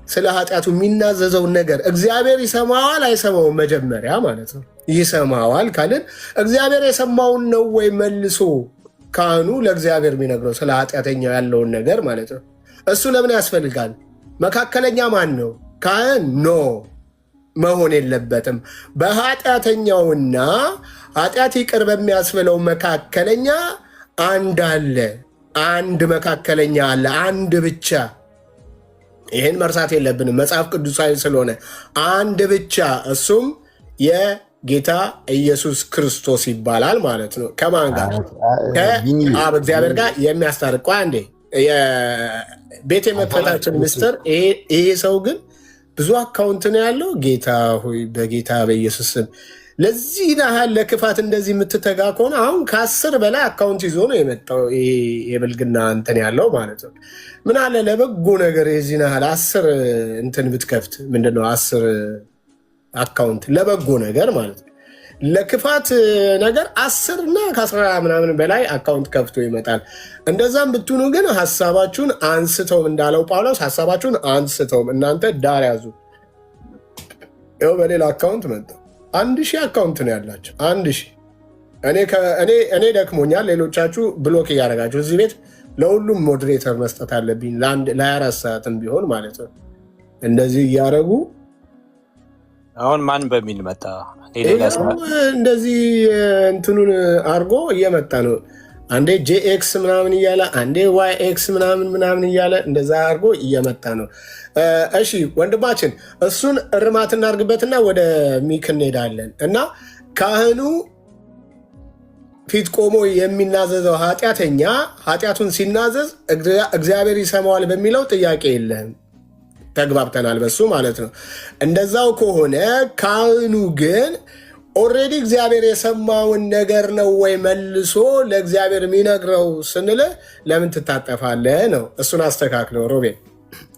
[SPEAKER 2] ስለ ኃጢአቱ የሚናዘዘውን ነገር እግዚአብሔር ይሰማዋል አይሰማውም? መጀመሪያ ማለት ነው። ይሰማዋል ካልን እግዚአብሔር የሰማውን ነው ወይ መልሶ ካህኑ ለእግዚአብሔር የሚነግረው ስለ ኃጢአተኛው ያለውን ነገር ማለት ነው። እሱ ለምን ያስፈልጋል? መካከለኛ ማን ነው? ካህን ኖ መሆን የለበትም። በኃጢአተኛውና ኃጢአት ይቅር በሚያስብለው መካከለኛ አንድ አለ። አንድ መካከለኛ አለ፣ አንድ ብቻ። ይህን መርሳት የለብንም መጽሐፍ ቅዱሳዊ ስለሆነ አንድ ብቻ፣ እሱም የጌታ ኢየሱስ ክርስቶስ ይባላል ማለት ነው። ከማን ጋር? ከአብ እግዚአብሔር ጋር የሚያስታርቅ። አንዴ የቤት የመክፈታችን ምስጢር ይሄ ሰው ግን ብዙ አካውንት ነው ያለው። ጌታ ሆይ በጌታ በኢየሱስ ስም ለዚህ ያህል ለክፋት እንደዚህ የምትተጋ ከሆነ አሁን ከ10 በላይ አካውንት ይዞ ነው የመጣው የብልግና እንትን ያለው ማለት ነው። ምን አለ ለበጎ ነገር የዚህ ያህል 10 እንትን ብትከፍት ምንድነው 10 አካውንት ለበጎ ነገር ማለት ነው። ለክፋት ነገር 10 እና ከ10 ምናምን በላይ አካውንት ከፍቶ ይመጣል። እንደዛም ብትሆኑ ግን ሐሳባችሁን አንስተውም እንዳለው ጳውሎስ ሐሳባችሁን አንስተውም እናንተ ዳር ያዙ። ይኸው በሌላ አካውንት መጣ። 1000 አካውንት ነው ያላቸው 1000። እኔ ደክሞኛል። ሌሎቻችሁ ብሎክ እያደረጋችሁ እዚህ ቤት ለሁሉም ሞዴሬተር መስጠት አለብኝ ለ24 ሰዓትም ቢሆን ማለት ነው። እንደዚህ እያደረጉ
[SPEAKER 4] አሁን ማን በሚል መጣ
[SPEAKER 2] እንደዚህ እንትኑን አርጎ እየመጣ ነው። አንዴ ጄኤክስ ምናምን እያለ አንዴ ዋይ ኤክስ ምናምን እያለ እንደዛ አርጎ እየመጣ ነው። እሺ ወንድማችን እሱን እርማት እናርግበትና ወደ ሚክ እንሄዳለን። እና ካህኑ ፊት ቆሞ የሚናዘዘው ኃጢአተኛ ኃጢአቱን ሲናዘዝ እግዚአብሔር ይሰማዋል በሚለው ጥያቄ የለህም። ተግባብተናል በሱ ማለት ነው። እንደዛው ከሆነ ካህኑ ግን ኦልሬዲ እግዚአብሔር የሰማውን ነገር ነው ወይ መልሶ ለእግዚአብሔር የሚነግረው ስንል ለምን ትታጠፋለህ ነው። እሱን አስተካክለው ሮቤ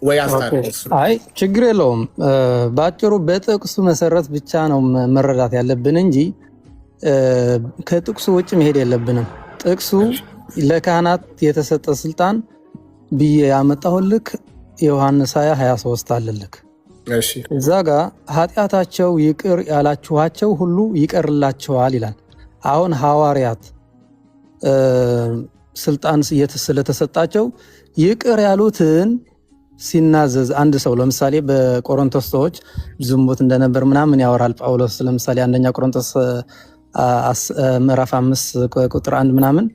[SPEAKER 2] ወይ አስታርቅ።
[SPEAKER 1] አይ ችግር የለውም። በአጭሩ በጥቅሱ መሰረት ብቻ ነው መረዳት ያለብን እንጂ ከጥቅሱ ውጭ መሄድ የለብንም። ጥቅሱ ለካህናት የተሰጠ ስልጣን ብዬ ያመጣሁልክ ዮሐንስ 20:23 አለልክ። እዛ ጋር ኃጢአታቸው ይቅር ያላችኋቸው ሁሉ ይቀርላቸዋል ይላል። አሁን ሐዋርያት ስልጣን ስለተሰጣቸው ይቅር ያሉትን ሲናዘዝ አንድ ሰው ለምሳሌ በቆሮንቶስ ሰዎች ዝሙት እንደነበር ምናምን ያወራል ጳውሎስ። ለምሳሌ አንደኛ ቆሮንቶስ ምዕራፍ 5 ቁጥር 1 ምናምን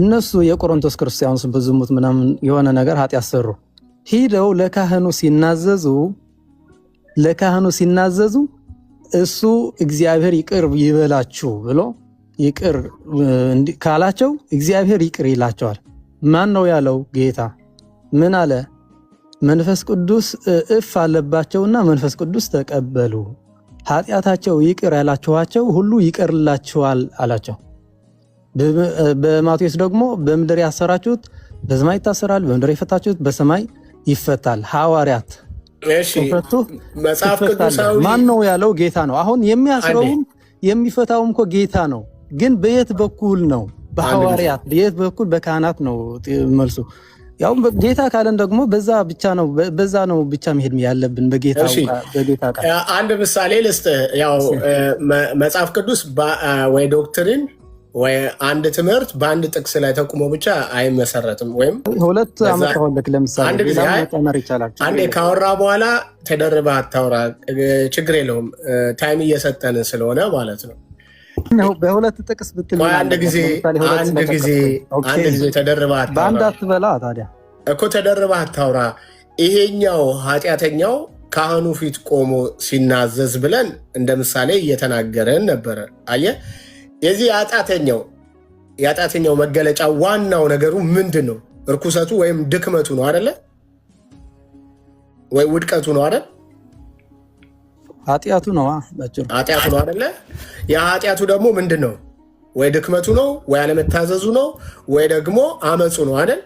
[SPEAKER 1] እነሱ የቆሮንቶስ ክርስቲያኖች በዝሙት ምናምን የሆነ ነገር ኃጢአት ሰሩ። ሂደው ለካህኑ ሲናዘዙ እሱ እግዚአብሔር ይቅር ይበላችሁ ብሎ ይቅር ካላቸው እግዚአብሔር ይቅር ይላቸዋል። ማን ነው ያለው? ጌታ። ምን አለ? መንፈስ ቅዱስ እፍ አለባቸውና መንፈስ ቅዱስ ተቀበሉ። ኃጢአታቸው ይቅር ያላችኋቸው ሁሉ ይቀርላችኋል አላቸው። በማቴዎስ ደግሞ በምድር ያሰራችሁት በሰማይ ይታሰራል፣ በምድር የፈታችሁት በሰማይ ይፈታል። ሐዋርያት
[SPEAKER 2] መጽሐፍ ቅዱሳዊ
[SPEAKER 1] ማን ነው ያለው? ጌታ ነው። አሁን የሚያስረውም የሚፈታውም እኮ ጌታ ነው። ግን በየት በኩል ነው? በሐዋርያት። በየት በኩል? በካህናት ነው መልሱ። ያው ጌታ ካለን ደግሞ በዛ ነው ብቻ መሄድ ያለብን በጌታ ቃል።
[SPEAKER 2] አንድ ምሳሌ ልስጥ። ያው መጽሐፍ ቅዱስ ወይ ዶክትሪን ወይ አንድ ትምህርት በአንድ ጥቅስ ላይ ተቁሞ ብቻ አይመሰረትም። ወይም
[SPEAKER 1] ሁለት ዓመት ሆነክ ለምሳሌ
[SPEAKER 2] አንዴ ካወራ በኋላ ተደርበህ አታውራ። ችግር የለውም ታይም እየሰጠን ስለሆነ ማለት ነው።
[SPEAKER 1] በሁለት ጥቅስ ብትል
[SPEAKER 2] አንድ ጊዜ ተደርበህ አታውራ።
[SPEAKER 1] በአንድ አትበላ ታዲያ
[SPEAKER 2] እኮ ተደርበህ አታውራ። ይሄኛው ኃጢአተኛው ካህኑ ፊት ቆሞ ሲናዘዝ ብለን እንደ ምሳሌ እየተናገረን ነበረ። አየህ የዚህ የኃጢአተኛው መገለጫ ዋናው ነገሩ ምንድን ነው? እርኩሰቱ ወይም ድክመቱ ነው አይደለ? ወይ ውድቀቱ ነው አይደል?
[SPEAKER 1] ኃጢአቱ ነው
[SPEAKER 2] አይደለ? የኃጢአቱ ደግሞ ምንድን ነው? ወይ ድክመቱ ነው፣ ወይ አለመታዘዙ ነው፣ ወይ ደግሞ አመፁ ነው አይደል?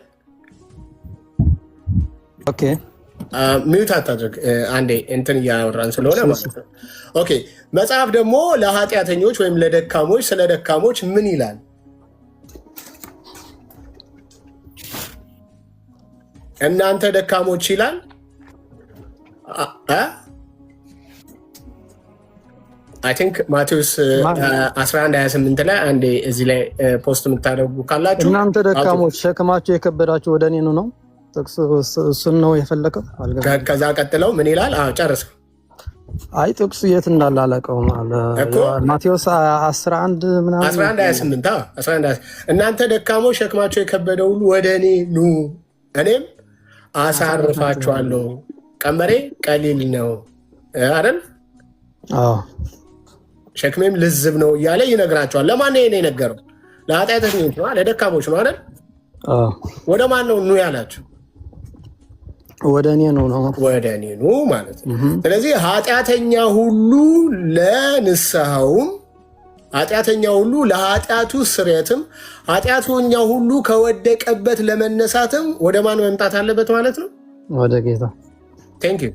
[SPEAKER 1] ኦኬ
[SPEAKER 2] ሚዩት አታድርግ አንዴ እንትን እያወራን ስለሆነ ማለት ነው። ኦኬ መጽሐፍ ደግሞ ለኃጢአተኞች ወይም ለደካሞች ስለ ደካሞች ምን ይላል? እናንተ ደካሞች ይላል። አይ ቲንክ ማቴዎስ 11:28 ላይ አንዴ እዚህ ላይ ፖስት የምታደርጉ ካላችሁ
[SPEAKER 1] እናንተ ደካሞች ሸክማችሁ የከበዳችሁ ወደ እኔ ነው። እሱን ነው የፈለከው።
[SPEAKER 2] ከዛ ቀጥለው ምን ይላል? ጨርስ።
[SPEAKER 1] አይ ጥቅሱ የት እንዳለ አላውቀውም። ማቴዎስ
[SPEAKER 2] 11:28 እናንተ ደካሞች ሸክማቸው የከበደ ሁሉ ወደ እኔ ኑ እኔም አሳርፋችኋለሁ፣ ቀንበሬ ቀሊል ነው አይደል? ሸክሜም ልዝብ ነው እያለ ይነግራቸዋል። ለማን ነው የነገረው? ለኃጢአተኞች ነው፣ ለደካሞች ነው አይደል? ወደ ማን ነው ኑ ያላቸው?
[SPEAKER 1] ወደ እኔ ነው
[SPEAKER 2] ወደ እኔ ኑ ማለት ነው። ስለዚህ ኃጢአተኛ ሁሉ ለንስሐውም ኃጢአተኛው ሁሉ ለኃጢአቱ ስርየትም ኃጢአተኛው ሁሉ ከወደቀበት ለመነሳትም ወደ ማን መምጣት አለበት ማለት ነው?
[SPEAKER 1] ወደ ጌታ።
[SPEAKER 2] ቴንክ ዩ።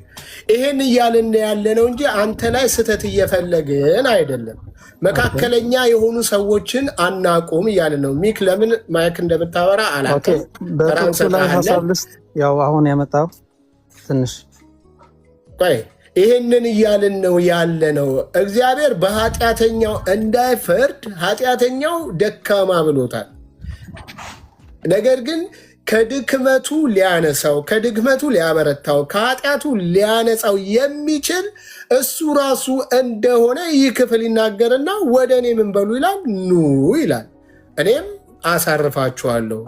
[SPEAKER 2] ይሄን እያልን ያለ ነው እንጂ አንተ ላይ ስህተት እየፈለግን አይደለም። መካከለኛ የሆኑ ሰዎችን አናቁም እያልን ነው። ሚክ ለምን ማይክ እንደምታወራ አላውቅም።
[SPEAKER 1] በጥቅሱ ላይ ሀሳብ ልስጥ። ያው አሁን ያመጣው ትንሽ
[SPEAKER 2] ቆይ፣ ይሄንን እያልን ነው ያለ ነው። እግዚአብሔር በኃጢአተኛው እንዳይፈርድ ኃጢአተኛው ደካማ ብሎታል። ነገር ግን ከድክመቱ ሊያነሳው፣ ከድክመቱ ሊያበረታው፣ ከኃጢአቱ ሊያነጻው የሚችል እሱ ራሱ እንደሆነ ይህ ክፍል ይናገርና ወደ እኔ ምን በሉ ይላል? ኑ ይላል፣ እኔም አሳርፋችኋለሁ።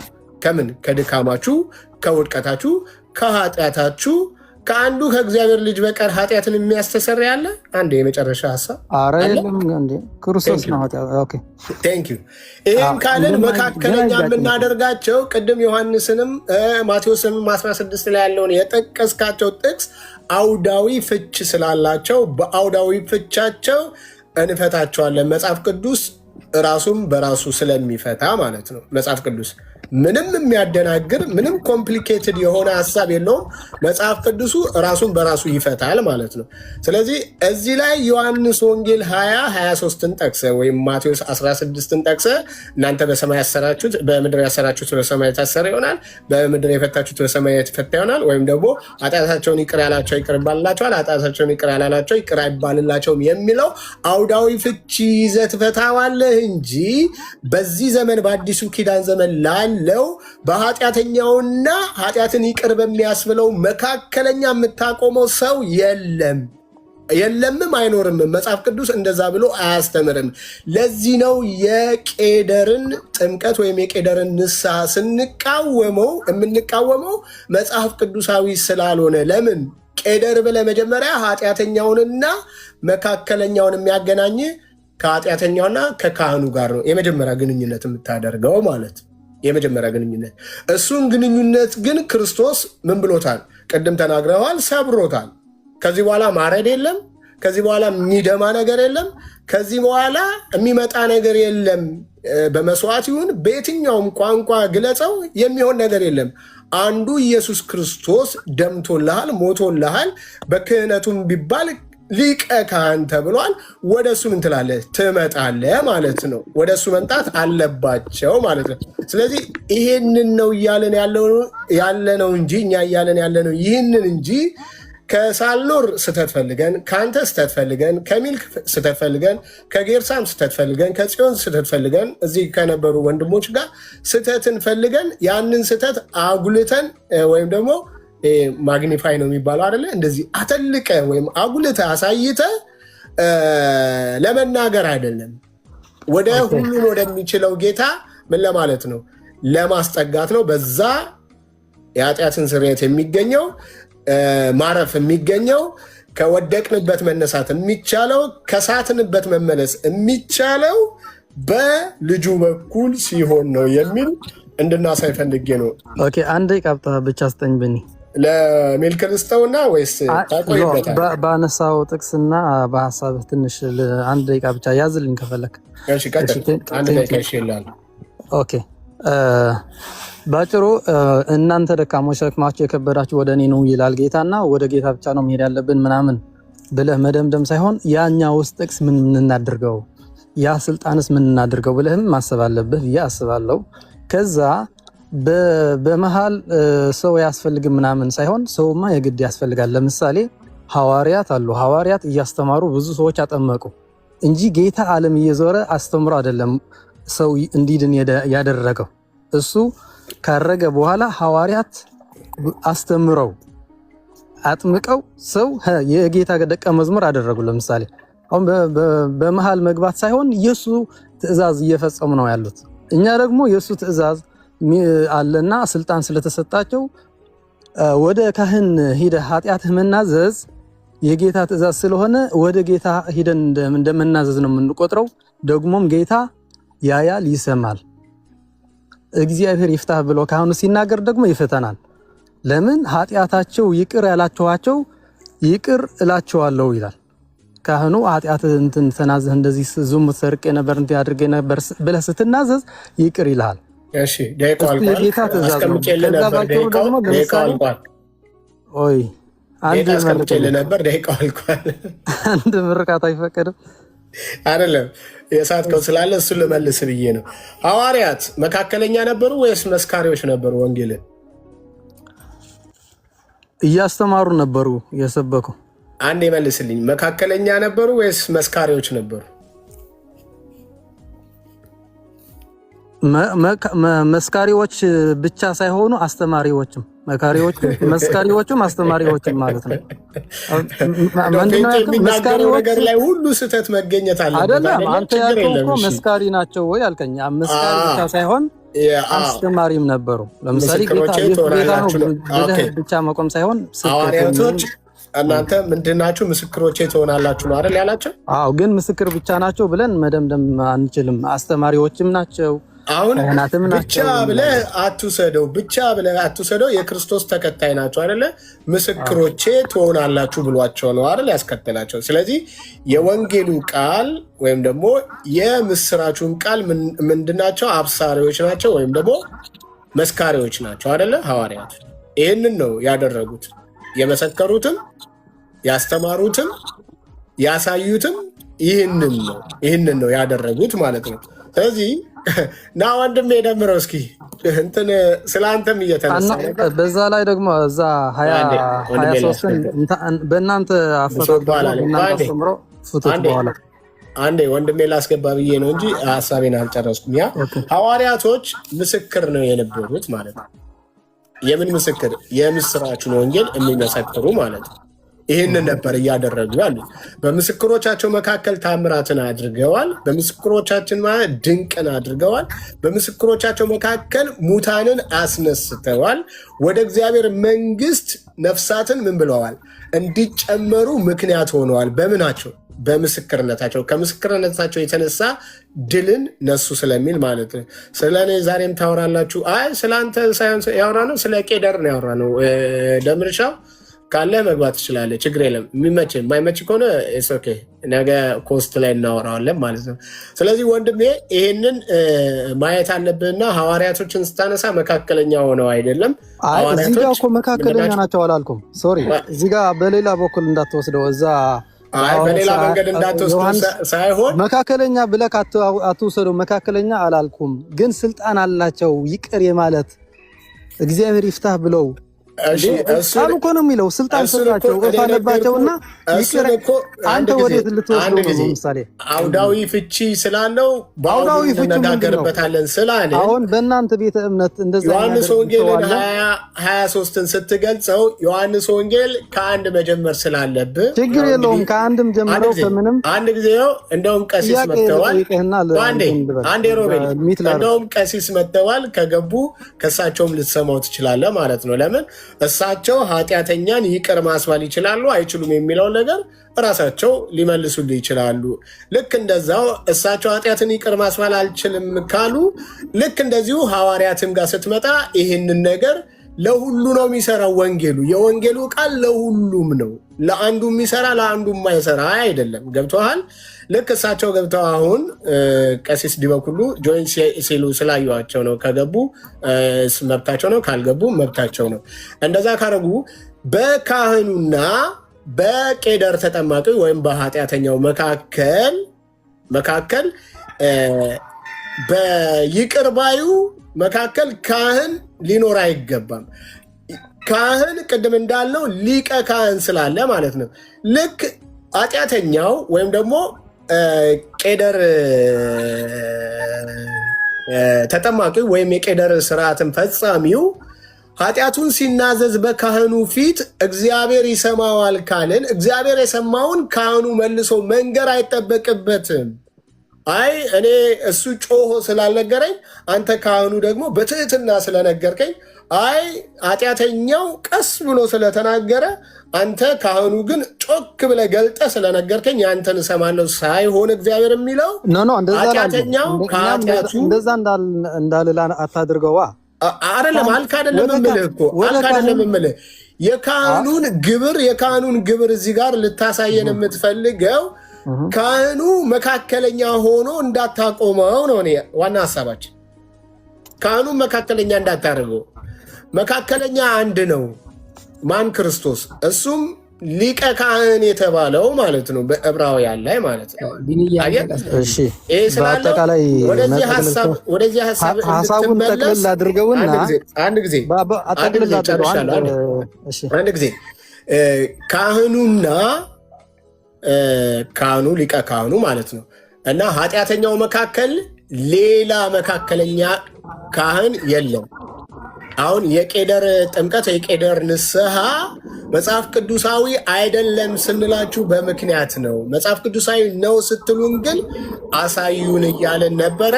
[SPEAKER 2] ከምን? ከድካማችሁ፣ ከውድቀታችሁ፣ ከኃጢአታችሁ ከአንዱ ከእግዚአብሔር ልጅ በቀር ኃጢአትን የሚያስተሰርይ ያለ? አንድ የመጨረሻ ሀሳብ
[SPEAKER 1] ክርስቶስ ነው ኃጢአት።
[SPEAKER 2] ይህም ካልን መካከለኛ የምናደርጋቸው ቅድም ዮሐንስንም ማቴዎስም 16 ላይ ያለውን የጠቀስካቸው ጥቅስ አውዳዊ ፍች ስላላቸው በአውዳዊ ፍቻቸው እንፈታቸዋለን። መጽሐፍ ቅዱስ ራሱም በራሱ ስለሚፈታ ማለት ነው። መጽሐፍ ቅዱስ ምንም የሚያደናግር ምንም ኮምፕሊኬትድ የሆነ ሀሳብ የለውም። መጽሐፍ ቅዱሱ ራሱን በራሱ ይፈታል ማለት ነው። ስለዚህ እዚህ ላይ ዮሐንስ ወንጌል 20:23ን ጠቅሰ ወይም ማቴዎስ 16ን ጠቅሰ እናንተ በሰማይ ያሰራችሁት በምድር ያሰራችሁት በሰማይ የታሰረ ይሆናል፣ በምድር የፈታችሁት በሰማይ የተፈታ ይሆናል። ወይም ደግሞ ኃጢአታቸውን ይቅር ያላቸው ይቅር ይባልላቸዋል፣ ኃጢአታቸውን ይቅር ያላላቸው ይቅር አይባልላቸውም የሚለው አውዳዊ ፍቺ ይዘህ ትፈታዋለህ እንጂ በዚህ ዘመን በአዲሱ ኪዳን ዘመን ላለው በኃጢአተኛውና ኃጢአትን ይቅር በሚያስብለው መካከለኛ የምታቆመው ሰው የለምም፣ አይኖርም። መጽሐፍ ቅዱስ እንደዛ ብሎ አያስተምርም። ለዚህ ነው የቄደርን ጥምቀት ወይም የቄደርን ንስሐ የምንቃወመው መጽሐፍ ቅዱሳዊ ስላልሆነ። ለምን? ቄደር ብለህ መጀመሪያ ኃጢአተኛውንና መካከለኛውን የሚያገናኝ ከኃጢአተኛውና ከካህኑ ጋር ነው የመጀመሪያ ግንኙነት የምታደርገው ማለት የመጀመሪያ ግንኙነት። እሱን ግንኙነት ግን ክርስቶስ ምን ብሎታል? ቅድም ተናግረዋል፣ ሰብሮታል። ከዚህ በኋላ ማረድ የለም፣ ከዚህ በኋላ የሚደማ ነገር የለም፣ ከዚህ በኋላ የሚመጣ ነገር የለም። በመስዋዕት ይሁን በየትኛውም ቋንቋ ግለጸው የሚሆን ነገር የለም። አንዱ ኢየሱስ ክርስቶስ ደምቶልሃል፣ ሞቶልሃል። በክህነቱም ቢባል ሊቀ ካህን ተብሏል። ወደ እሱ ምን ትላለህ? ትመጣለህ ማለት ነው። ወደ እሱ መምጣት አለባቸው ማለት ነው። ስለዚህ ይህንን ነው እያለን ያለ ነው እንጂ እኛ እያለን ያለ ነው ይህንን እንጂ ከሳልኖር ስተት ፈልገን፣ ከአንተ ስተት ፈልገን፣ ከሚልክ ስተት ፈልገን፣ ከጌርሳም ስተት ፈልገን፣ ከጽዮን ስተት ፈልገን፣ እዚህ ከነበሩ ወንድሞች ጋር ስተትን ፈልገን ያንን ስተት አጉልተን ወይም ደግሞ ማግኒፋይ ነው የሚባለው አይደለ? እንደዚህ አተልቀ ወይም አጉልተ አሳይተ ለመናገር አይደለም። ወደ ሁሉን ወደሚችለው ጌታ ምን ለማለት ነው? ለማስጠጋት ነው። በዛ የኃጢአትን ስርየት የሚገኘው ማረፍ የሚገኘው ከወደቅንበት መነሳት የሚቻለው ከሳትንበት መመለስ የሚቻለው በልጁ በኩል ሲሆን ነው የሚል እንድናሳይ ፈልጌ ነው።
[SPEAKER 1] ኦኬ፣ አንድ ቀብጣ ብቻ ስጠኝ ብኒ
[SPEAKER 2] ለሚልክ ልስጠውና ወይስ ታቆይበታል?
[SPEAKER 1] ባነሳው ጥቅስና በሀሳብህ ትንሽ አንድ ደቂቃ ብቻ ያዝልኝ ከፈለክ።
[SPEAKER 2] አንድ ደቂቃ ይሻላል።
[SPEAKER 1] ኦኬ፣ ባጭሩ እናንተ ደካሞች ሸክማችሁ የከበዳችሁ ወደ እኔ ነው ይላል ጌታና ወደ ጌታ ብቻ ነው መሄድ ያለብን ምናምን ብለህ መደምደም ሳይሆን ያኛ ውስጥ ጥቅስ ምን እናድርገው፣ ያ ስልጣንስ ምን እናድርገው ብለህም ማሰብ አለብህ ብዬ አስባለሁ። ከዛ በመሃል ሰው ያስፈልግም ምናምን ሳይሆን ሰውማ የግድ ያስፈልጋል። ለምሳሌ ሐዋርያት አሉ። ሐዋርያት እያስተማሩ ብዙ ሰዎች አጠመቁ እንጂ ጌታ ዓለም እየዞረ አስተምሮ አይደለም ሰው እንዲድን ያደረገው። እሱ ካረገ በኋላ ሐዋርያት አስተምረው አጥምቀው ሰው የጌታ ደቀ መዝሙር አደረጉ። ለምሳሌ አሁን በመሃል መግባት ሳይሆን የሱ ትእዛዝ እየፈጸሙ ነው ያሉት። እኛ ደግሞ የሱ ትእዛዝ አለና ስልጣን ስለተሰጣቸው ወደ ካህን ሂደህ ኃጢአትህ መናዘዝ የጌታ ትእዛዝ ስለሆነ ወደ ጌታ ሂደን እንደመናዘዝ ነው የምንቆጥረው። ደግሞም ጌታ ያያል፣ ይሰማል። እግዚአብሔር ይፍታህ ብሎ ካህኑ ሲናገር ደግሞ ይፈተናል። ለምን ኃጢአታቸው ይቅር ያላችኋቸው ይቅር እላቸዋለሁ ይላል። ካህኑ ኃጢአት እንትን ተናዘህ እንደዚህ ዝሙት ሰርቄ ነበር እንት ያድርጌ ነበር ብለህ ስትናዘዝ ይቅር ይልሃል።
[SPEAKER 2] እሺ ደቂቃው አልቋል። አስቀምጬልህ ነበር ደቂቃው አልቋል።
[SPEAKER 1] ኦይ
[SPEAKER 2] አንድ አስቀምጬልህ ነበር ደቂቃው አልቋል።
[SPEAKER 1] አንድ ምርቃት አይፈቀድም
[SPEAKER 2] አይደለም የሳትከው ስላለ እሱን ልመልስ ብዬ ነው። ሐዋርያት መካከለኛ ነበሩ ወይስ መስካሪዎች ነበሩ? ወንጌልን
[SPEAKER 1] እያስተማሩ ነበሩ የሰበኩ?
[SPEAKER 2] አንድ ይመልስልኝ። መካከለኛ ነበሩ ወይስ መስካሪዎች ነበሩ?
[SPEAKER 1] መስካሪዎች ብቻ ሳይሆኑ አስተማሪዎችም፣ መስካሪዎችም አስተማሪዎችም ማለት ነው።
[SPEAKER 2] መስካሪዎች ነገር ላይ ሁሉ ስህተት መገኘት አለ
[SPEAKER 1] አይደለም። አንተ ያልከው እኮ መስካሪ ናቸው ወይ አልከኝ። መስካሪ ብቻ ሳይሆን አስተማሪም ነበሩ። ለምሳሌ ብቻ መቆም ሳይሆን
[SPEAKER 2] ሐዋርያቶች እናንተ ምንድናችሁ ምስክሮቼ ትሆናላችሁ ነው አይደል ያላቸው?
[SPEAKER 1] አዎ፣ ግን ምስክር ብቻ ናቸው ብለን መደምደም አንችልም። አስተማሪዎችም ናቸው።
[SPEAKER 2] አሁን ብቻ ብለህ አትውሰደው። የክርስቶስ ተከታይ ናቸው አይደለ? ምስክሮቼ ትሆናላችሁ ብሏቸው ነው አይደል ያስከተላቸው። ስለዚህ የወንጌሉ ቃል ወይም ደግሞ የምስራቹን ቃል ምንድናቸው? አብሳሪዎች ናቸው ወይም ደግሞ መስካሪዎች ናቸው አይደለ? ሐዋርያት ይህንን ነው ያደረጉት። የመሰከሩትም ያስተማሩትም ያሳዩትም ይህንን ነው ያደረጉት ማለት ነው። ስለዚህ ና ወንድሜ ደምረው እስኪ እንትን ስለአንተም እየተነሳ
[SPEAKER 1] በዛ ላይ ደግሞ እዛ 23 በእናንተ አፈታተምሮ
[SPEAKER 2] አንዴ ወንድሜ ላስገባ ብዬ ነው እንጂ ሀሳቤን አልጨረስኩም። ያ ሐዋርያቶች ምስክር ነው የነበሩት ማለት ነው። የምን ምስክር? የምስራቹን ወንጌል የሚመሰክሩ ማለት ነው። ይህንን ነበር እያደረጉ ያሉት። በምስክሮቻቸው መካከል ታምራትን አድርገዋል። በምስክሮቻችን ማለት ድንቅን አድርገዋል። በምስክሮቻቸው መካከል ሙታንን አስነስተዋል። ወደ እግዚአብሔር መንግስት ነፍሳትን ምን ብለዋል? እንዲጨመሩ ምክንያት ሆነዋል። በምናቸው? በምስክርነታቸው። ከምስክርነታቸው የተነሳ ድልን ነሱ ስለሚል ማለት ነው። ስለ እኔ ዛሬም ታወራላችሁ። አይ ስለ አንተ ሳይሆን ያወራ ነው፣ ስለ ቄደር ነው ያወራ ነው። ደምርሻው ካለ መግባት ትችላለህ፣ ችግር የለም። የሚመች የማይመች ከሆነ ኦኬ፣ ነገ ኮስት ላይ እናወራዋለን ማለት ነው። ስለዚህ ወንድሜ ይሄንን ማየት አለብህና ሐዋርያቶችን ስታነሳ መካከለኛ ሆነው አይደለም።
[SPEAKER 1] እዚህ ጋር እኮ መካከለኛ ናቸው አላልኩም። ሶሪ፣ እዚህ ጋር በሌላ በኩል እንዳትወስደው እዛ
[SPEAKER 2] በሌላ መንገድ እንዳትወስደው ሳይሆን
[SPEAKER 1] መካከለኛ ብለህ አትውሰደው። መካከለኛ አላልኩም፣ ግን ስልጣን አላቸው ይቅር የማለት እግዚአብሔር ይፍታህ ብለው ቃሉ እኮ ነው የሚለው። ስልጣን ሰጣቸው እፋለባቸውና ይቅር። አንተ ወዴት ልትወስደው ነው? ምሳሌ
[SPEAKER 2] አውዳዊ ፍቺ ስላለው በአውዳዊ ፍቺ እንነጋገርበታለን ስላለ አሁን
[SPEAKER 1] በእናንተ ቤተ እምነት እንደዛ
[SPEAKER 2] ዮሐንስ ወንጌልን 23ን ስትገልጸው ዮሐንስ ወንጌል ከአንድ መጀመር ስላለብህ
[SPEAKER 1] ችግር የለውም። ከአንድም ጀምረው ከምንም
[SPEAKER 2] አንድ ጊዜ እንደውም ቀሲስ መጥተዋል። አንዴ ሮቤል እንደውም ቀሲስ መጥተዋል። ከገቡ ከእሳቸውም ልትሰማው ትችላለህ ማለት ነው። ለምን እሳቸው ኃጢአተኛን ይቅር ማስባል ይችላሉ አይችሉም የሚለውን ነገር እራሳቸው ሊመልሱልህ ይችላሉ። ልክ እንደዛው እሳቸው ኃጢአትን ይቅር ማስባል አልችልም ካሉ ልክ እንደዚሁ ሐዋርያትም ጋር ስትመጣ ይህንን ነገር ለሁሉ ነው የሚሰራው። ወንጌሉ የወንጌሉ ቃል ለሁሉም ነው። ለአንዱ የሚሰራ ለአንዱ የማይሰራ አይደለም። ገብቶሃል? ልክ እሳቸው ገብተው አሁን ቀሲስ ዲበኩሉ ጆይን ሲሉ ስላዩዋቸው ነው። ከገቡ መብታቸው ነው፣ ካልገቡ መብታቸው ነው። እንደዛ ካረጉ በካህኑና በቄደር ተጠማቂ ወይም በኃጢአተኛው መካከል በይቅር ባዩ መካከል ካህን ሊኖር አይገባም። ካህን ቅድም እንዳለው ሊቀ ካህን ስላለ ማለት ነው። ልክ ኃጢአተኛው ወይም ደግሞ ቄደር ተጠማቂ ወይም የቄደር ስርዓትን ፈጻሚው ኃጢአቱን ሲናዘዝ በካህኑ ፊት እግዚአብሔር ይሰማዋል ካልን እግዚአብሔር የሰማውን ካህኑ መልሶ መንገር አይጠበቅበትም። አይ እኔ እሱ ጮሆ ስላልነገረኝ አንተ ካህኑ ደግሞ በትህትና ስለነገርከኝ፣ አይ ኃጢአተኛው ቀስ ብሎ ስለተናገረ አንተ ካህኑ ግን ጮክ ብለህ ገልጠህ ስለነገርከኝ ያንተን እሰማለሁ ሳይሆን እግዚአብሔር የሚለው ኃጢአተኛው ከኃጢአቱ
[SPEAKER 1] እንደዛ እንዳልላ አታድርገዋ።
[SPEAKER 2] አይደለም አልክ አይደለም እምልህ እኮ አልክ አይደለም እምልህ የካህኑን ግብር እዚህ ጋር ልታሳየን የምትፈልገው ካህኑ መካከለኛ ሆኖ እንዳታቆመው ነው ዋና ሐሳባችን። ካህኑ መካከለኛ እንዳታደርገው። መካከለኛ አንድ ነው፣ ማን? ክርስቶስ። እሱም ሊቀ ካህን የተባለው ማለት ነው በዕብራውያን ላይ ማለት ነው።
[SPEAKER 1] በአጠቃላይ ሀሳቡን ጠቅልል አድርገውና
[SPEAKER 2] አንድ ጊዜ ካህኑ ሊቀ ካህኑ ማለት ነው እና ኃጢአተኛው መካከል ሌላ መካከለኛ ካህን የለም። አሁን የቄደር ጥምቀት የቄደር ንስሐ መጽሐፍ ቅዱሳዊ አይደለም ስንላችሁ በምክንያት ነው። መጽሐፍ ቅዱሳዊ ነው ስትሉን ግን አሳዩን እያለን ነበረ።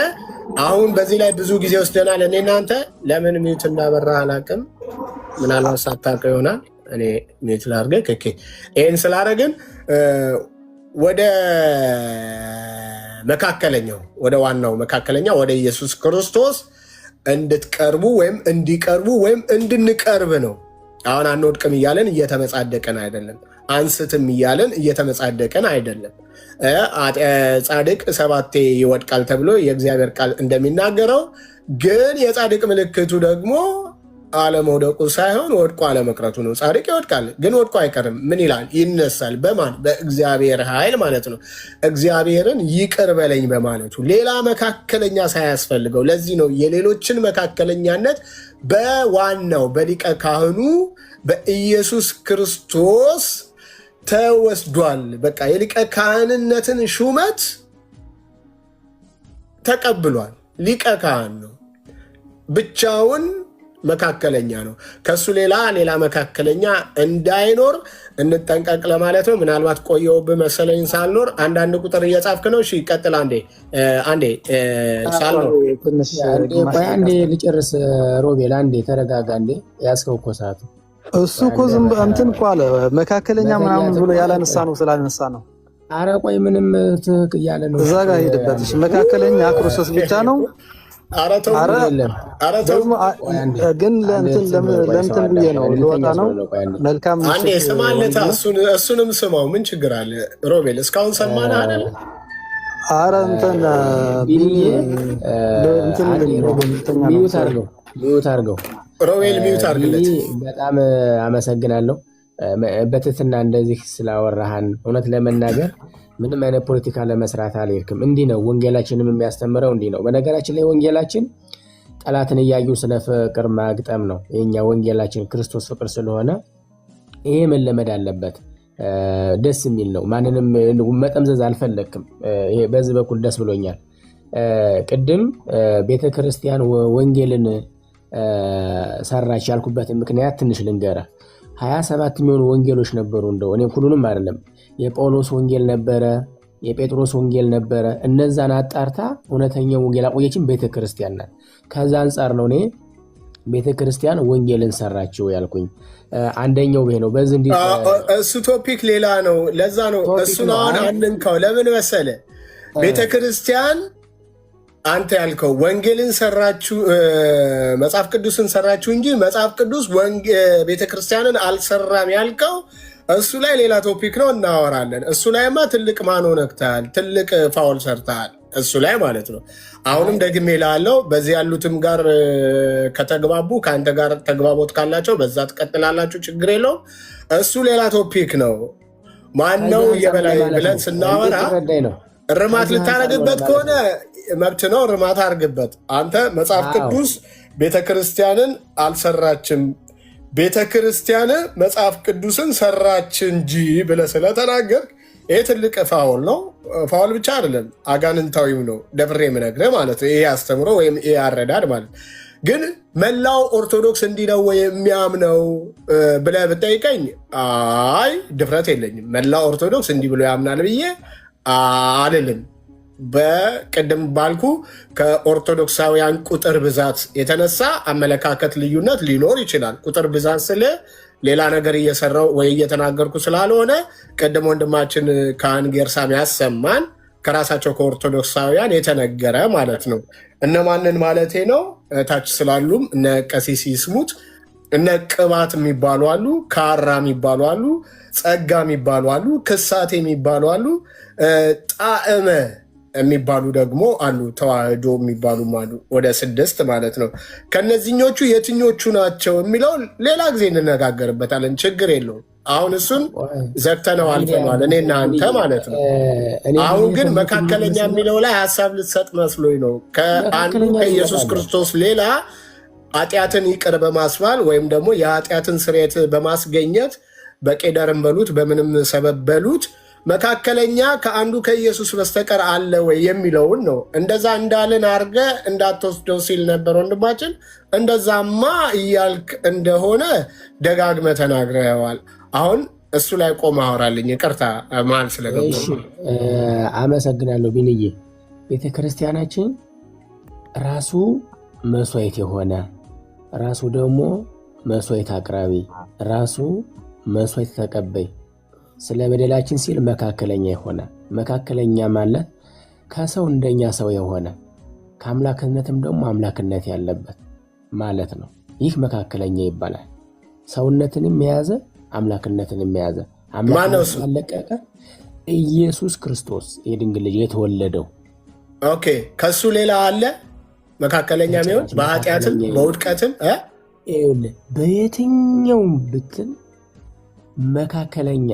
[SPEAKER 2] አሁን በዚህ ላይ ብዙ ጊዜ ወስደናል። እኔ እናንተ ለምን ሚዩት እንዳበራ አላውቅም። ምናልባት ሳታውቀው ይሆናል። እኔ ሚዩት ላድርገህ። ይህን ስላደረግን ወደ መካከለኛው ወደ ዋናው መካከለኛ ወደ ኢየሱስ ክርስቶስ እንድትቀርቡ ወይም እንዲቀርቡ ወይም እንድንቀርብ ነው። አሁን አንወድቅም እያለን እየተመጻደቀን አይደለም። አንስትም እያለን እየተመጻደቀን አይደለም። ጻድቅ 7 ይወድቃል ተብሎ የእግዚአብሔር ቃል እንደሚናገረው ግን የጻድቅ ምልክቱ ደግሞ አለመውደቁ ሳይሆን ወድቆ አለመቅረቱ ነው። ጻድቅ ይወድቃል ግን ወድቆ አይቀርም። ምን ይላል? ይነሳል። በማን? በእግዚአብሔር ኃይል ማለት ነው። እግዚአብሔርን ይቅር በለኝ በማለቱ ሌላ መካከለኛ ሳያስፈልገው። ለዚህ ነው የሌሎችን መካከለኛነት በዋናው በሊቀ ካህኑ በኢየሱስ ክርስቶስ ተወስዷል። በቃ የሊቀ ካህንነትን ሹመት ተቀብሏል። ሊቀ ካህን ነው፣ ብቻውን መካከለኛ ነው። ከሱ ሌላ መካከለኛ እንዳይኖር እንጠንቀቅ ለማለት ነው። ምናልባት ቆየውብህ መሰለኝ ሳልኖር። አንዳንድ ቁጥር እየጻፍክ ነው። እሺ ቀጥል። አንዴ ሳልኖር
[SPEAKER 3] አንዴ ልጨርስ። ሮቤል አንዴ ተረጋጋ። አንዴ ያስከው እኮ ሰዓቱ
[SPEAKER 1] እሱ እኮ ዝም እንትን እኮ አለ መካከለኛ ምናምን ብሎ ያላነሳ ነው ስላልነሳ ነው።
[SPEAKER 3] አረ ቆይ ምንም ትክ እያለ ነው።
[SPEAKER 1] እዛ ጋር ሄድበት። እሺ መካከለኛ ክርስቶስ ብቻ ነው። ግን ለእንትን ብዬ ነው ልወጣ ነው። መልካም
[SPEAKER 2] አንዴ ስማለታ እሱንም ስማው። ምን ችግር አለ? ሮቤል እስካሁን ሰማን አይደል?
[SPEAKER 1] አረ እንትን
[SPEAKER 3] ሚዩት አድርገው።
[SPEAKER 2] ሮቤል ሚዩት አድርግለት።
[SPEAKER 3] በጣም አመሰግናለሁ በትትና እንደዚህ ስላወራሃን። እውነት ለመናገር ምንም አይነት ፖለቲካ ለመስራት አልሄድክም። እንዲህ ነው ወንጌላችንም የሚያስተምረው፣ እንዲህ ነው። በነገራችን ላይ ወንጌላችን ጠላትን እያዩ ስለ ፍቅር ማግጠም ነው። የኛ ወንጌላችን ክርስቶስ ፍቅር ስለሆነ ይሄ መለመድ አለበት። ደስ የሚል ነው። ማንንም መጠምዘዝ አልፈለግክም። በዚህ በኩል ደስ ብሎኛል። ቅድም ቤተክርስቲያን ወንጌልን ሰራች ያልኩበትን ምክንያት ትንሽ ልንገራ። 27 የሚሆኑ ወንጌሎች ነበሩ። እንደው እኔ ሁሉንም አይደለም፣ የጳውሎስ ወንጌል ነበረ፣ የጴጥሮስ ወንጌል ነበረ። እነዛን አጣርታ እውነተኛው ወንጌል አቆየችን ቤተክርስቲያን ናት። ከዛ አንጻር ነው እኔ ቤተክርስቲያን ወንጌልን ሰራችው ያልኩኝ። አንደኛው ይሄ ነው። በዚህ እንዲ
[SPEAKER 2] እሱ ቶፒክ ሌላ ነው። ለዛ ነው እሱን አሁን አንንካው። ለምን መሰለ? ቤተክርስቲያን አንተ ያልከው ወንጌልን ሰራችሁ፣ መጽሐፍ ቅዱስን ሰራችሁ እንጂ መጽሐፍ ቅዱስ ቤተክርስቲያንን አልሰራም ያልከው እሱ ላይ ሌላ ቶፒክ ነው፣ እናወራለን። እሱ ላይማ ትልቅ ማኖ ነክተሃል፣ ትልቅ ፋውል ሰርተሃል፣ እሱ ላይ ማለት ነው። አሁንም ደግሜ ላለው በዚህ ያሉትም ጋር ከተግባቡ ከአንተ ጋር ተግባቦት ካላቸው በዛ ትቀጥላላችሁ፣ ችግር የለውም። እሱ ሌላ ቶፒክ ነው። ማነው የበላይ ብለን ስናወራ እርማት ልታረግበት ከሆነ መብት ነው፣ እርማት አርግበት። አንተ መጽሐፍ ቅዱስ ቤተክርስቲያንን አልሰራችም፣ ቤተክርስቲያን መጽሐፍ ቅዱስን ሰራች እንጂ ብለህ ስለተናገር ይሄ ትልቅ ፋውል ነው። ፋውል ብቻ አይደለም አጋንንታዊም ነው፣ ደፍሬ የምነግርህ ማለት ነው። ይሄ አስተምሮ ወይም ይሄ አረዳድ ማለት ግን መላው ኦርቶዶክስ እንዲህ ነው የሚያምነው ብለህ ብጠይቀኝ አይ ድፍረት የለኝም። መላው ኦርቶዶክስ እንዲህ ብሎ ያምናል ብዬ አልልም። በቅድም ባልኩ ከኦርቶዶክሳውያን ቁጥር ብዛት የተነሳ አመለካከት ልዩነት ሊኖር ይችላል። ቁጥር ብዛት ስለ ሌላ ነገር እየሰራው ወይ እየተናገርኩ ስላልሆነ ቅድም ወንድማችን ካህን ጌርሳም ያሰማን ከራሳቸው ከኦርቶዶክሳውያን የተነገረ ማለት ነው። እነማንን ማለቴ ነው? ታች ስላሉም እነ ቀሲስ ይስሙት እነ ቅባት የሚባሉ አሉ፣ ካራ የሚባሉ አሉ፣ ጸጋ የሚባሉ አሉ፣ ክሳቴ የሚባሉ አሉ፣ ጣዕመ የሚባሉ ደግሞ አሉ፣ ተዋህዶ የሚባሉ አሉ። ወደ 6 ማለት ነው። ከነዚህኞቹ የትኞቹ ናቸው የሚለው ሌላ ጊዜ እንነጋገርበታለን። ችግር የለውም። አሁን እሱን ዘግተነው አልፈነዋል፣ እኔና አንተ ማለት ነው። አሁን ግን መካከለኛ የሚለው ላይ ሀሳብ ልትሰጥ መስሎኝ ነው። ከአንዱ ከኢየሱስ ክርስቶስ ሌላ ኃጢአትን ይቅር በማስባል ወይም ደግሞ የኃጢአትን ስርየት በማስገኘት በቄደርም በሉት በምንም ሰበብ በሉት መካከለኛ ከአንዱ ከኢየሱስ በስተቀር አለ ወይ የሚለውን ነው። እንደዛ እንዳልን አድርገ እንዳትወስደው ሲል ነበር ወንድማችን። እንደዛማ እያልክ እንደሆነ ደጋግመ ተናግረዋል። አሁን እሱ ላይ ቆመ አወራልኝ። ይቅርታ መሀል ስለገባ
[SPEAKER 3] አመሰግናለሁ ቢንዬ። ቤተክርስቲያናችን ራሱ መስዋዕት የሆነ ራሱ ደግሞ መስዋዕት አቅራቢ ራሱ መስዋዕት ተቀባይ ስለ በደላችን ሲል መካከለኛ የሆነ መካከለኛ ማለት ከሰው እንደኛ ሰው የሆነ ከአምላክነትም ደግሞ አምላክነት ያለበት ማለት ነው። ይህ መካከለኛ ይባላል። ሰውነትንም የያዘ አምላክነትንም የያዘ አምላክነት ያለቀቀ ኢየሱስ ክርስቶስ የድንግል ልጅ የተወለደው።
[SPEAKER 2] ኦኬ፣ ከሱ ሌላ አለ መካከለኛ የሚሆን በኃጢአትም በውድቀትም
[SPEAKER 3] በየትኛውም ብትል መካከለኛ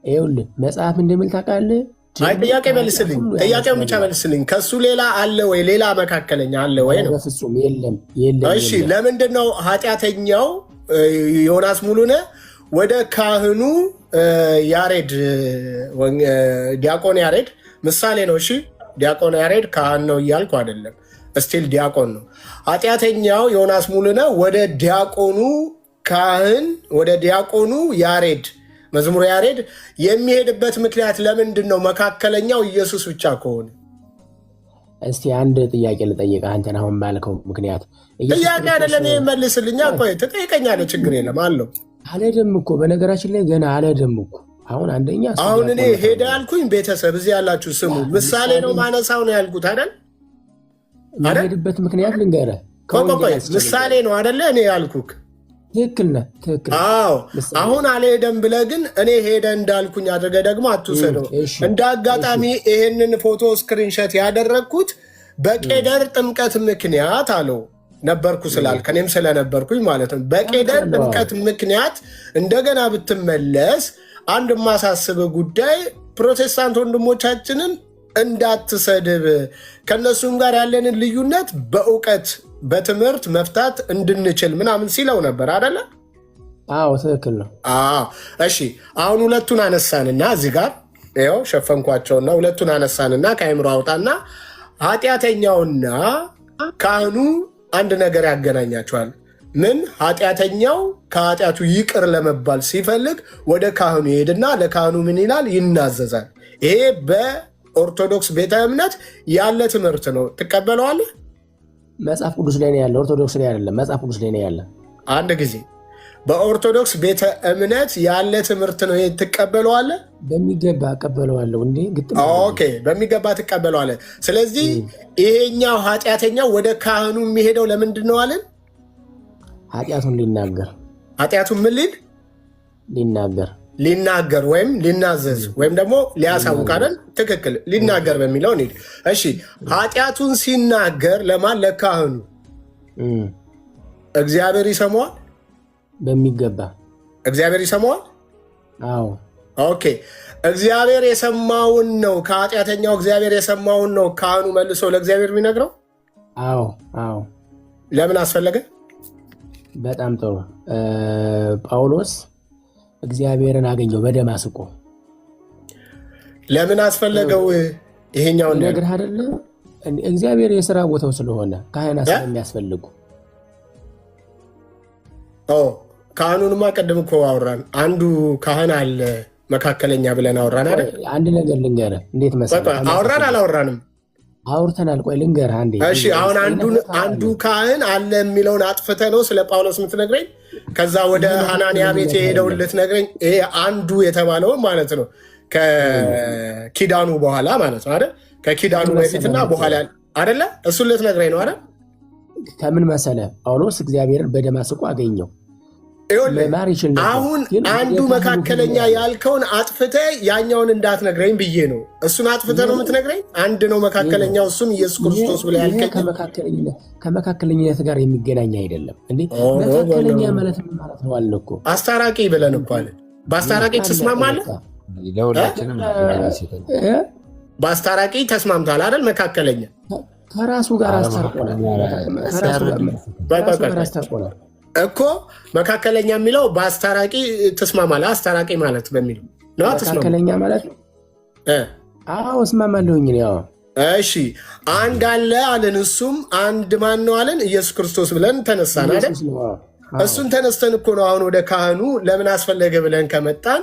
[SPEAKER 3] ይኸውልህ መጽሐፍ እንደሚል ታውቃለህ።
[SPEAKER 2] አይ ጥያቄ መልስልኝ፣ ጥያቄውን ብቻ መልስልኝ። ከሱ ሌላ አለ ወይ? ሌላ መካከለኛ አለ ወይ ነው?
[SPEAKER 3] በፍጹም የለም፣ የለም።
[SPEAKER 2] እሺ ለምንድን ነው ኃጢአተኛው ዮናስ ሙሉነህ ወደ ካህኑ ያሬድ ዲያቆን ያሬድ ምሳሌ ነው? እሺ ዲያቆን ያሬድ ካህን ነው እያልኩ አይደለም፣ እስቲል ዲያቆን ነው። ኃጢአተኛው ዮናስ ሙሉነህ ወደ ዲያቆኑ ካህን ወደ ዲያቆኑ ያሬድ መዝሙር ያሬድ የሚሄድበት ምክንያት ለምንድን ነው? መካከለኛው ኢየሱስ ብቻ ከሆነ
[SPEAKER 3] እስቲ አንድ ጥያቄ ልጠይቅህ። አንተን አሁን ባልከው ምክንያት
[SPEAKER 2] ጥያቄ አይደለም መልስልኛ። ቆይ ትጠይቀኛለህ፣ ችግር የለም አለው።
[SPEAKER 3] አልሄድም እኮ በነገራችን ላይ ገና አልሄድም እኮ። አሁን አንደኛ
[SPEAKER 2] አሁን እኔ ሄደ ያልኩኝ ቤተሰብ እዚህ ያላችሁ ስሙ፣ ምሳሌ ነው ማነሳው ነው ያልኩት አይደል?
[SPEAKER 3] የሄድበት ምክንያት ልንገርህ።
[SPEAKER 2] ቆይ ምሳሌ ነው አይደለ? እኔ ያልኩክ
[SPEAKER 3] ትክክል ነህ፣ ትክክል።
[SPEAKER 2] አዎ አሁን አልሄደም ብለህ ግን እኔ ሄደ እንዳልኩኝ አድርገህ ደግሞ አትውሰደው። እንደ አጋጣሚ ይሄንን ፎቶ ስክሪንሸት ያደረግኩት በቄደር ጥምቀት ምክንያት አለው ነበርኩ ስላልክ እኔም ስለነበርኩኝ ማለት ነው። በቄደር ጥምቀት ምክንያት እንደገና ብትመለስ አንድ የማሳስብ ጉዳይ ፕሮቴስታንት ወንድሞቻችንን እንዳትሰድብ፣ ከነሱም ጋር ያለንን ልዩነት በእውቀት በትምህርት መፍታት እንድንችል ምናምን ሲለው ነበር አደለ?
[SPEAKER 3] አዎ ትክክል ነው።
[SPEAKER 2] እሺ አሁን ሁለቱን አነሳንና እዚህ ጋር ይኸው ሸፈንኳቸውና ሁለቱን አነሳንና ከአይምሮ አውጣና ኃጢአተኛውና ካህኑ አንድ ነገር ያገናኛቸዋል። ምን? ኃጢአተኛው ከኃጢአቱ ይቅር ለመባል ሲፈልግ ወደ ካህኑ ይሄድና ለካህኑ ምን ይላል? ይናዘዛል። ይሄ በኦርቶዶክስ ቤተ እምነት ያለ ትምህርት ነው። ትቀበለዋለህ?
[SPEAKER 3] መጽሐፍ ቅዱስ ላይ ነው ያለ፣ ኦርቶዶክስ ላይ አይደለም። መጽሐፍ ቅዱስ ላይ ነው ያለ።
[SPEAKER 2] አንድ ጊዜ በኦርቶዶክስ ቤተ እምነት ያለ ትምህርት ነው። ትቀበለዋለህ?
[SPEAKER 3] በሚገባ እቀበለዋለሁ። እንዴ ግጥም።
[SPEAKER 2] ኦኬ፣ በሚገባ ትቀበለዋለህ። ስለዚህ ይሄኛው ኃጢአተኛው ወደ ካህኑ የሚሄደው ለምንድን ነው አለን?
[SPEAKER 3] ኃጢአቱን ሊናገር።
[SPEAKER 2] ኃጢአቱን ምን ሊል? ሊናገር ወይም ሊናዘዝ ወይም ደግሞ ሊያሳውቅ አይደል? ትክክል። ሊናገር በሚለው እንሂድ። እሺ ኃጢአቱን ሲናገር ለማን? ለካህኑ። እግዚአብሔር ይሰማዋል?
[SPEAKER 3] በሚገባ
[SPEAKER 2] እግዚአብሔር ይሰማዋል።
[SPEAKER 3] አዎ
[SPEAKER 2] ኦኬ። እግዚአብሔር የሰማውን ነው ከኃጢአተኛው እግዚአብሔር የሰማውን ነው ካህኑ መልሶ ለእግዚአብሔር የሚነግረው።
[SPEAKER 3] አዎ
[SPEAKER 2] ለምን አስፈለገ?
[SPEAKER 3] በጣም ጥሩ። ጳውሎስ እግዚአብሔርን አገኘው በደማስቆ።
[SPEAKER 2] ለምን አስፈለገው? ይሄኛውን
[SPEAKER 3] ነገር አይደለ? እግዚአብሔር የሥራ ቦታው ስለሆነ ካህናት ስለሚያስፈልጉ።
[SPEAKER 2] ካህኑንማ ቅድም እኮ አወራን። አንዱ ካህን አለ መካከለኛ ብለን አወራን አይደል?
[SPEAKER 3] አንድ ነገር ልንገርህ። እንዴት መሰለህ?
[SPEAKER 2] አወራን አላወራንም?
[SPEAKER 3] አውርተናል። ቆይ ልንገርህ አንዴ።
[SPEAKER 2] እሺ አሁን አንዱ ካህን አለ የሚለውን አጥፍተህ ነው ስለ ጳውሎስ የምትነግረኝ? ከዛ ወደ ሐናንያ ቤት የሄደውን ልትነግረኝ? ይሄ አንዱ የተባለውን ማለት ነው ከኪዳኑ በኋላ ማለት ነው አይደል? ከኪዳኑ በፊትና በኋላ አይደለ? እሱን ልትነግረኝ ነው አይደል?
[SPEAKER 3] ከምን መሰለህ? ጳውሎስ እግዚአብሔርን በደማስቆ አገኘው።
[SPEAKER 2] አሁን አንዱ መካከለኛ ያልከውን አጥፍተህ ያኛውን እንዳትነግረኝ ብዬ ነው። እሱን አጥፍተህ ነው የምትነግረኝ? አንድ ነው መካከለኛው፣ እሱም ኢየሱስ ክርስቶስ ብለህ ያልከኝ
[SPEAKER 3] ከመካከለኝነት ጋር የሚገናኝ አይደለም እንዴ? መካከለኛ ማለት ምን ማለት ነው አለ እኮ።
[SPEAKER 2] አስታራቂ ብለን እኮ አለ። በአስታራቂ ትስማማለህ?
[SPEAKER 5] ለሁላችንም
[SPEAKER 2] በአስታራቂ ተስማምታል አይደል? መካከለኛ
[SPEAKER 3] ከራሱ ጋር አስታርቆናል
[SPEAKER 2] እኮ። መካከለኛ የሚለው በአስታራቂ ትስማማለህ? አስታራቂ ማለት በሚለው ነው
[SPEAKER 3] መካከለኛ ማለት ነው። አዎ እስማማለሁኝ። ያው
[SPEAKER 2] እሺ፣ አንድ አለ አለን። እሱም አንድ ማን ነው አለን? ኢየሱስ ክርስቶስ ብለን ተነሳን አይደል? እሱን ተነስተን እኮ ነው አሁን ወደ ካህኑ ለምን አስፈለገ ብለን ከመጣን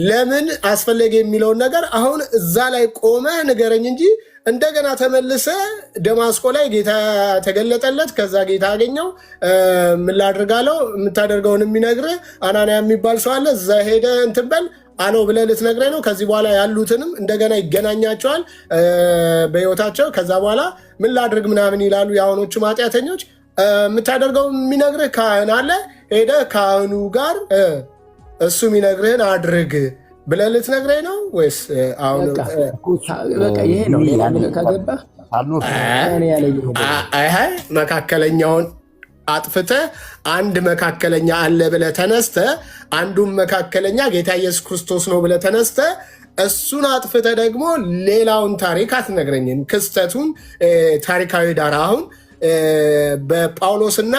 [SPEAKER 2] ለምን አስፈለገ የሚለውን ነገር አሁን እዛ ላይ ቆመ ንገረኝ እንጂ እንደገና ተመልሰ ደማስቆ ላይ ጌታ ተገለጠለት። ከዛ ጌታ አገኘው። ምን ላድርጋለው የምታደርገውን የሚነግርህ አናንያ የሚባል ሰው አለ። እዛ ሄደ እንትን በል አለው ብለህ ልትነግረኝ ነው። ከዚህ በኋላ ያሉትንም እንደገና ይገናኛቸዋል በሕይወታቸው። ከዛ በኋላ ምን ላድርግ ምናምን ይላሉ የአሁኖቹ ኃጢአተኞች። የምታደርገው የሚነግርህ ካህን አለ። ሄደ ካህኑ ጋር እሱ የሚነግርህን አድርግ ብለህ ልትነግረኝ ነው ወይስ? አሁን
[SPEAKER 3] ይሄ ነው ከገባህ
[SPEAKER 2] መካከለኛውን አጥፍተህ አንድ መካከለኛ አለ ብለህ ተነስተህ አንዱን መካከለኛ ጌታ ኢየሱስ ክርስቶስ ነው ብለህ ተነስተህ እሱን አጥፍተህ ደግሞ ሌላውን ታሪክ አትነግረኝም። ክስተቱን ታሪካዊ ዳራ አሁን በጳውሎስና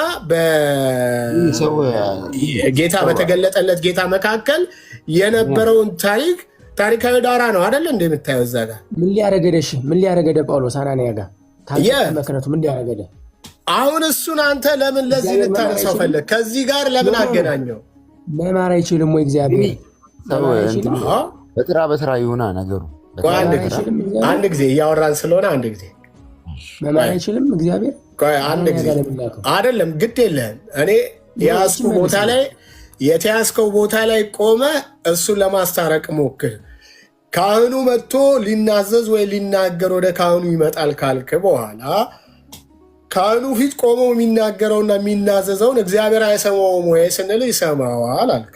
[SPEAKER 2] በጌታ በተገለጠለት ጌታ መካከል የነበረውን ታሪካዊ ዳራ ነው አይደለ? እንደምታየው እዛ ጋር
[SPEAKER 3] ምን ሊያረገደ ጳውሎስ አናንያ ጋር መክነቱ ምን ሊያረገደ?
[SPEAKER 2] አሁን እሱን አንተ ለምን ለዚህ ልታነሳው ፈለግ? ከዚህ ጋር ለምን አገናኘው?
[SPEAKER 3] መማር አይችልም ወይ እግዚአብሔር?
[SPEAKER 5] በስራ ይሁና ነገሩ።
[SPEAKER 2] አንድ ጊዜ እያወራን ስለሆነ አንድ ጊዜ
[SPEAKER 3] መማር አይችልም እግዚአብሔር?
[SPEAKER 2] አንድ ጊዜ አይደለም፣ ግድ የለህም። እኔ የያዝኩ ቦታ ላይ የተያዝከው ቦታ ላይ ቆመ እሱን ለማስታረቅ ሞክር። ካህኑ መጥቶ ሊናዘዝ ወይ ሊናገር ወደ ካህኑ ይመጣል ካልክ በኋላ ካህኑ ፊት ቆሞ የሚናገረውና የሚናዘዘውን እግዚአብሔር አይሰማውም ወይ ስንል ይሰማዋል አልክ።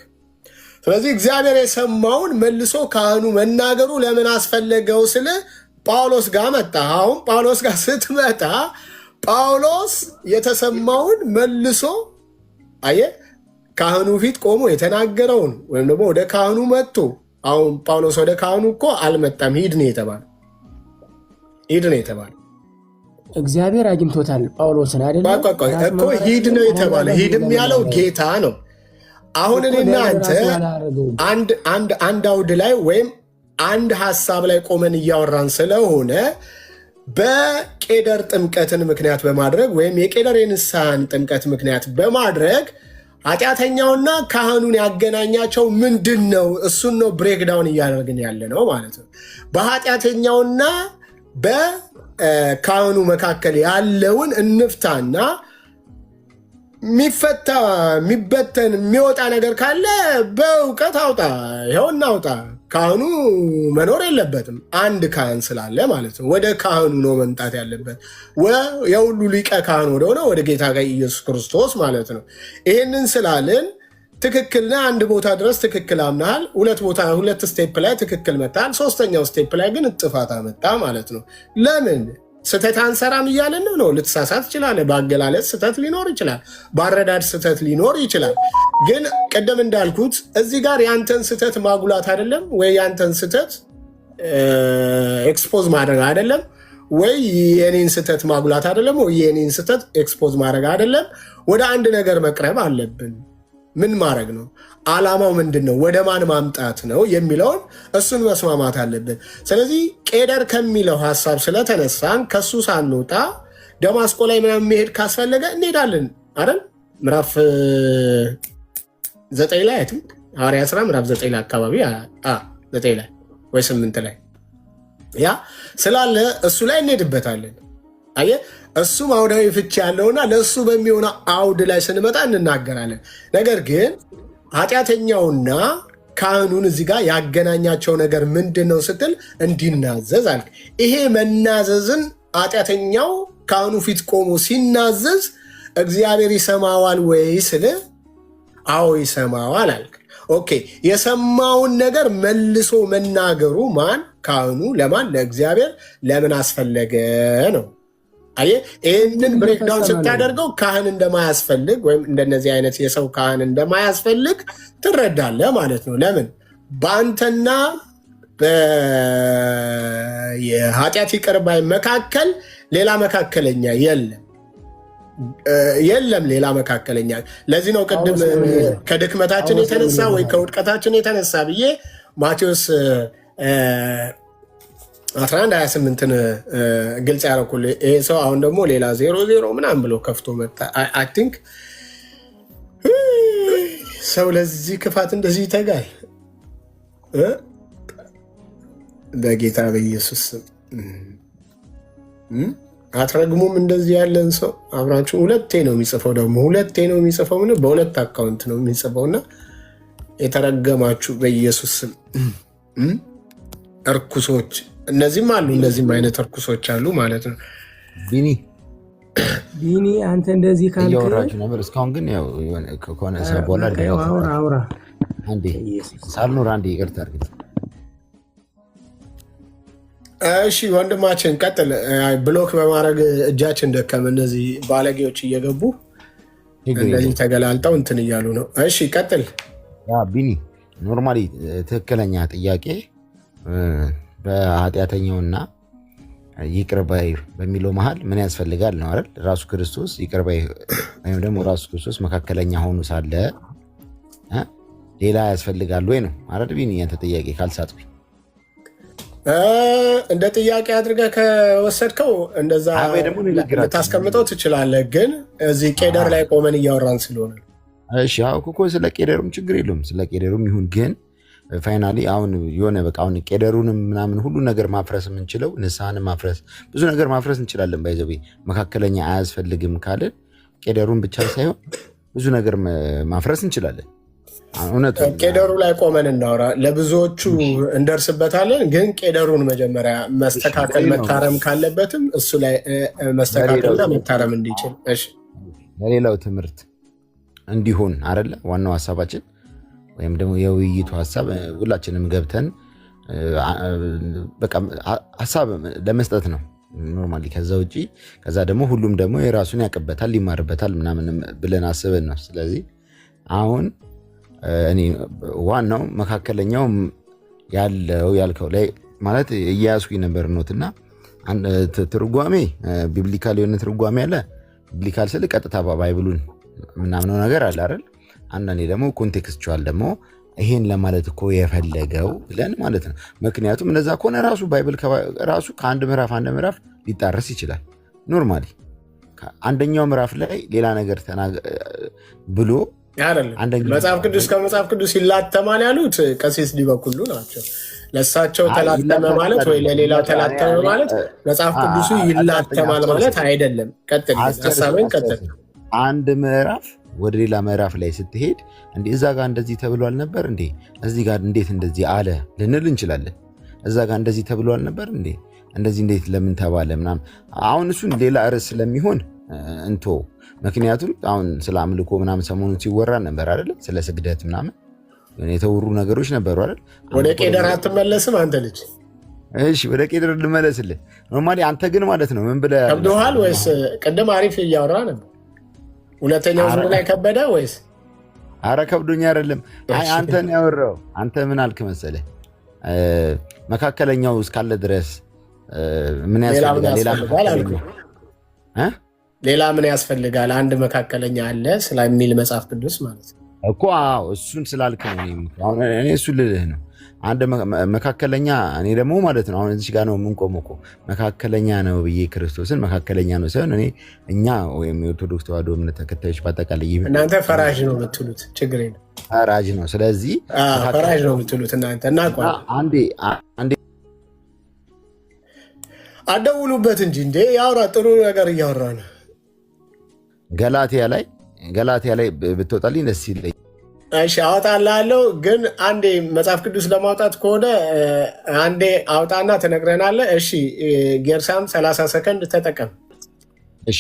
[SPEAKER 2] ስለዚህ እግዚአብሔር የሰማውን መልሶ ካህኑ መናገሩ ለምን አስፈለገው ስል ጳውሎስ ጋር መጣ። አሁን ጳውሎስ ጋር ስትመጣ ጳውሎስ የተሰማውን መልሶ አየህ፣ ካህኑ ፊት ቆሞ የተናገረውን ወይም ደግሞ ወደ ካህኑ መጥቶ አሁን ጳውሎስ ወደ ካህኑ እኮ አልመጣም፣ ሂድ ነው የተባለው።
[SPEAKER 3] እግዚአብሔር አግኝቶታል ጳውሎስን አይደለም
[SPEAKER 2] እኮ ሂድ ነው የተባለ። ሂድም ያለው ጌታ ነው። አሁን እኔና አንተ አንድ አውድ ላይ ወይም አንድ ሀሳብ ላይ ቆመን እያወራን ስለሆነ በቄደር ጥምቀትን ምክንያት በማድረግ ወይም የቄደር የንስሐን ጥምቀት ምክንያት በማድረግ ኃጢአተኛውና ካህኑን ያገናኛቸው ምንድን ነው? እሱን ነው ብሬክዳውን እያደረግን ያለ ነው ማለት ነው። በኃጢአተኛውና በካህኑ መካከል ያለውን እንፍታና የሚፈታ የሚበተን የሚወጣ ነገር ካለ በእውቀት አውጣ። ይኸው እናውጣ። ካህኑ መኖር የለበትም አንድ ካህን ስላለ ማለት ነው። ወደ ካህኑ ነው መምጣት ያለበት፣ የሁሉ ሊቀ ካህን ወደሆነ ወደ ጌታ ጋር ኢየሱስ ክርስቶስ ማለት ነው። ይህንን ስላልን ትክክል ነህ። አንድ ቦታ ድረስ ትክክል አምናሃል። ሁለት ስቴፕ ላይ ትክክል መጣል፣ ሶስተኛው ስቴፕ ላይ ግን ጥፋት አመጣ ማለት ነው። ለምን ስህተት አንሰራም እያለን ነው? ልትሳሳት ይችላል። በአገላለጽ ስህተት ሊኖር ይችላል። በአረዳድ ስህተት ሊኖር ይችላል። ግን ቅድም እንዳልኩት እዚህ ጋር ያንተን ስህተት ማጉላት አይደለም ወይ ያንተን ስህተት ኤክስፖዝ ማድረግ አይደለም ወይ የኔን ስህተት ማጉላት አይደለም ወይ የኔን ስህተት ኤክስፖዝ ማድረግ አይደለም። ወደ አንድ ነገር መቅረብ አለብን። ምን ማድረግ ነው? ዓላማው ምንድን ነው? ወደ ማን ማምጣት ነው የሚለውን እሱን መስማማት አለብን። ስለዚህ ቄደር ከሚለው ሀሳብ ስለተነሳን ከሱ ሳንወጣ ደማስቆ ላይ ምናምን መሄድ ካስፈለገ እንሄዳለን አይደል? ምዕራፍ 9 ላይ ሐዋርያት ሥራ ምዕራፍ 9 ላይ አካባቢ 9 ላይ ወይ 8 ላይ ያ ስላለ እሱ ላይ እንሄድበታለን። አየህ፣ እሱም አውዳዊ ፍቺ ያለውና ለእሱ በሚሆነ አውድ ላይ ስንመጣ እንናገራለን። ነገር ግን ኃጢአተኛውና ካህኑን እዚህ ጋር ያገናኛቸው ነገር ምንድን ነው ስትል እንዲናዘዝ አልክ። ይሄ መናዘዝን ኃጢአተኛው ካህኑ ፊት ቆሞ ሲናዘዝ እግዚአብሔር ይሰማዋል ወይ ስል አዎ ይሰማዋል አልክ። ኦኬ የሰማውን ነገር መልሶ መናገሩ ማን? ካህኑ። ለማን? ለእግዚአብሔር። ለምን አስፈለገ ነው። አየህ፣ ይህንን ብሬክዳውን ስታደርገው ካህን እንደማያስፈልግ ወይም እንደነዚህ አይነት የሰው ካህን እንደማያስፈልግ ትረዳለህ ማለት ነው። ለምን? በአንተና የኃጢአት ይቅር ባይ መካከል ሌላ መካከለኛ የለም ሌላ መካከለኛ። ለዚህ ነው ቅድም ከድክመታችን የተነሳ ወይ ከውድቀታችን የተነሳ ብዬ ማቴዎስ 11:28 ግልጽ ያደረኩልህ። ይሄ ሰው አሁን ደግሞ ሌላ 00 ምናምን ብሎ ከፍቶ መጣ። አይ ቲንክ ሰው ለዚህ ክፋት እንደዚህ ይተጋል? በጌታ በኢየሱስ ስም አትረግሙም? እንደዚህ ያለን ሰው አብራችሁ ሁለቴ ነው የሚጽፈው፣ ደግሞ ሁለቴ ነው የሚጽፈው፣ በሁለት አካውንት ነው የሚጽፈው። እና የተረገማችሁ በኢየሱስ ስም እርኩሶች፣ እነዚህም አሉ፣ እነዚህም አይነት እርኩሶች አሉ ማለት ነው።
[SPEAKER 3] ቢኒ አንተ እንደዚህ
[SPEAKER 5] እያወራችሁ ነበር እስካሁን፣ ግን ከሆነ ሰው በኋላ
[SPEAKER 3] አውራ
[SPEAKER 5] አንዴ ሳልኖር አንዴ ይቅርታ አድርግ።
[SPEAKER 2] እሺ ወንድማችን ቀጥል። ብሎክ በማድረግ እጃችን ደከመ። እነዚህ ባለጌዎች እየገቡ እንደዚህ ተገላልጠው እንትን እያሉ ነው። እሺ ቀጥል።
[SPEAKER 5] ቢኒ ኖርማሊ ትክክለኛ ጥያቄ በኃጢአተኛውና ይቅር ባይ በሚለው መሀል ምን ያስፈልጋል ነው አይደል? ራሱ ክርስቶስ ይቅር ባይ ወይም ደግሞ ራሱ ክርስቶስ መካከለኛ ሆኑ ሳለ ሌላ ያስፈልጋል ወይ ነው አይደል? ቢኒ ያንተ ጥያቄ ካልሳትኩኝ
[SPEAKER 2] እንደ ጥያቄ አድርገህ ከወሰድከው እንደዛ ልታስቀምጠው ትችላለህ። ግን እዚህ ቄደር ላይ ቆመን እያወራን ስለሆነ
[SPEAKER 5] እሺ እኮ ስለ ቄደሩም ችግር የለውም። ስለ ቄደሩም ይሁን፣ ግን ፋይናሊ አሁን የሆነ በቃ አሁን ቄደሩንም ምናምን ሁሉ ነገር ማፍረስ የምንችለው ንስሐን ማፍረስ ብዙ ነገር ማፍረስ እንችላለን። ባይዘዌ መካከለኛ አያስፈልግም ካልን ቄደሩን ብቻ ሳይሆን ብዙ ነገር ማፍረስ እንችላለን።
[SPEAKER 2] ቄደሩ ላይ ቆመን እናወራ። ለብዙዎቹ እንደርስበታለን፣ ግን ቄደሩን መጀመሪያ መስተካከል መታረም ካለበትም እሱ ላይ መስተካከልና መታረም እንዲችል
[SPEAKER 5] ለሌላው ትምህርት እንዲሆን አይደለ ዋናው ሀሳባችን፣ ወይም ደግሞ የውይይቱ ሀሳብ ሁላችንም ገብተን በቃ ሀሳብ ለመስጠት ነው ኖርማሊ። ከዛ ውጭ ከዛ ደግሞ ሁሉም ደግሞ የራሱን ያውቅበታል ይማርበታል ምናምን ብለን አስበን ነው። ስለዚህ አሁን እኔ ዋናው መካከለኛው ያለው ያልከው ላይ ማለት እያያዝኩኝ ነበር ኖትና ትርጓሜ ቢብሊካል የሆነ ትርጓሜ አለ። ቢብሊካል ስል ቀጥታ ባይብሉን ምናምነው ነገር አለ አይደል? አንዳንዴ ደግሞ ኮንቴክስቹዋል ደግሞ ይሄን ለማለት እኮ የፈለገው ብለን ማለት ነው። ምክንያቱም እነዛ ከሆነ ራሱ ባይብል ራሱ ከአንድ ምዕራፍ አንድ ምዕራፍ ሊጣረስ ይችላል። ኖርማሊ አንደኛው ምዕራፍ ላይ ሌላ ነገር ብሎ
[SPEAKER 2] መጽሐፍ ቅዱስ ከመጽሐፍ ቅዱስ ይላተማል ያሉት ቀሲስ ዲበኩሉ ናቸው። ለእሳቸው ተላተመ ማለት ወይ ለሌላው ተላተመ ማለት መጽሐፍ ቅዱሱ ይላተማል ማለት አይደለም። ቀጥል፣ ሀሳብን ቀጥል።
[SPEAKER 5] አንድ ምዕራፍ ወደ ሌላ ምዕራፍ ላይ ስትሄድ እንዴ እዛ ጋር እንደዚህ ተብሏል ነበር እንዴ እዚህ ጋር እንዴት እንደዚህ አለ ልንል እንችላለን። እዛ ጋር እንደዚህ ተብሏል ነበር እንዴ እንደዚህ እንዴት ለምን ተባለ ምናምን። አሁን እሱን ሌላ ርዕስ ስለሚሆን እንቶ ምክንያቱም አሁን ስለ አምልኮ ምናምን ሰሞኑን ሲወራ ነበር አይደል? ስለ ስግደት ምናምን የተወሩ ነገሮች ነበሩ አይደል?
[SPEAKER 2] ወደ ቄደር አትመለስም አንተ ልጅ?
[SPEAKER 5] እሺ ወደ ቄደር ልመለስልህ። ኖርማሊ አንተ ግን ማለት ነው ምን ብለህ
[SPEAKER 2] ከብዶሃል ወይስ ቅድም አሪፍ እያወራ ነበር? ሁለተኛው ዙር ላይ ከበደ ወይስ?
[SPEAKER 5] አረ ከብዶኛ አይደለም። አይ አንተ ነው ያወራው። አንተ ምን አልክ መሰለህ? መካከለኛው እስካለ ድረስ ምን ያስፈልጋል?
[SPEAKER 2] ሌላ ምን ያስፈልጋል? አንድ መካከለኛ አለ ስለሚል መጽሐፍ ቅዱስ ማለት ነው
[SPEAKER 5] እኮ። እሱን ስላልክ ነው እኔ እሱ ልልህ ነው። አንድ መካከለኛ እኔ ደግሞ ማለት ነው አሁን እዚህ ጋር ነው የምንቆመው እኮ መካከለኛ ነው ብዬ ክርስቶስን መካከለኛ ነው ሳይሆን እኛ ወይም የኦርቶዶክስ ተዋሕዶ እምነት ተከታዮች በአጠቃላይ
[SPEAKER 2] እናንተ ፈራጅ ነው የምትሉት፣ ችግር የለም
[SPEAKER 5] ፈራጅ ነው። ስለዚህ
[SPEAKER 2] ፈራጅ ነው የምትሉት እናንተ እና
[SPEAKER 5] አንዴ
[SPEAKER 2] አደውሉበት እንጂ እንዴ ያውራ። ጥሩ ነገር እያወራ ነው።
[SPEAKER 5] ገላትያ ላይ ብትወጣልኝ ደስ ይለኝ።
[SPEAKER 2] እሺ አወጣልሃለሁ፣ ግን አንዴ መጽሐፍ ቅዱስ ለማውጣት ከሆነ አንዴ አውጣና ትነግረናለህ። እሺ ጌርሳም 30 ሰከንድ ተጠቀም።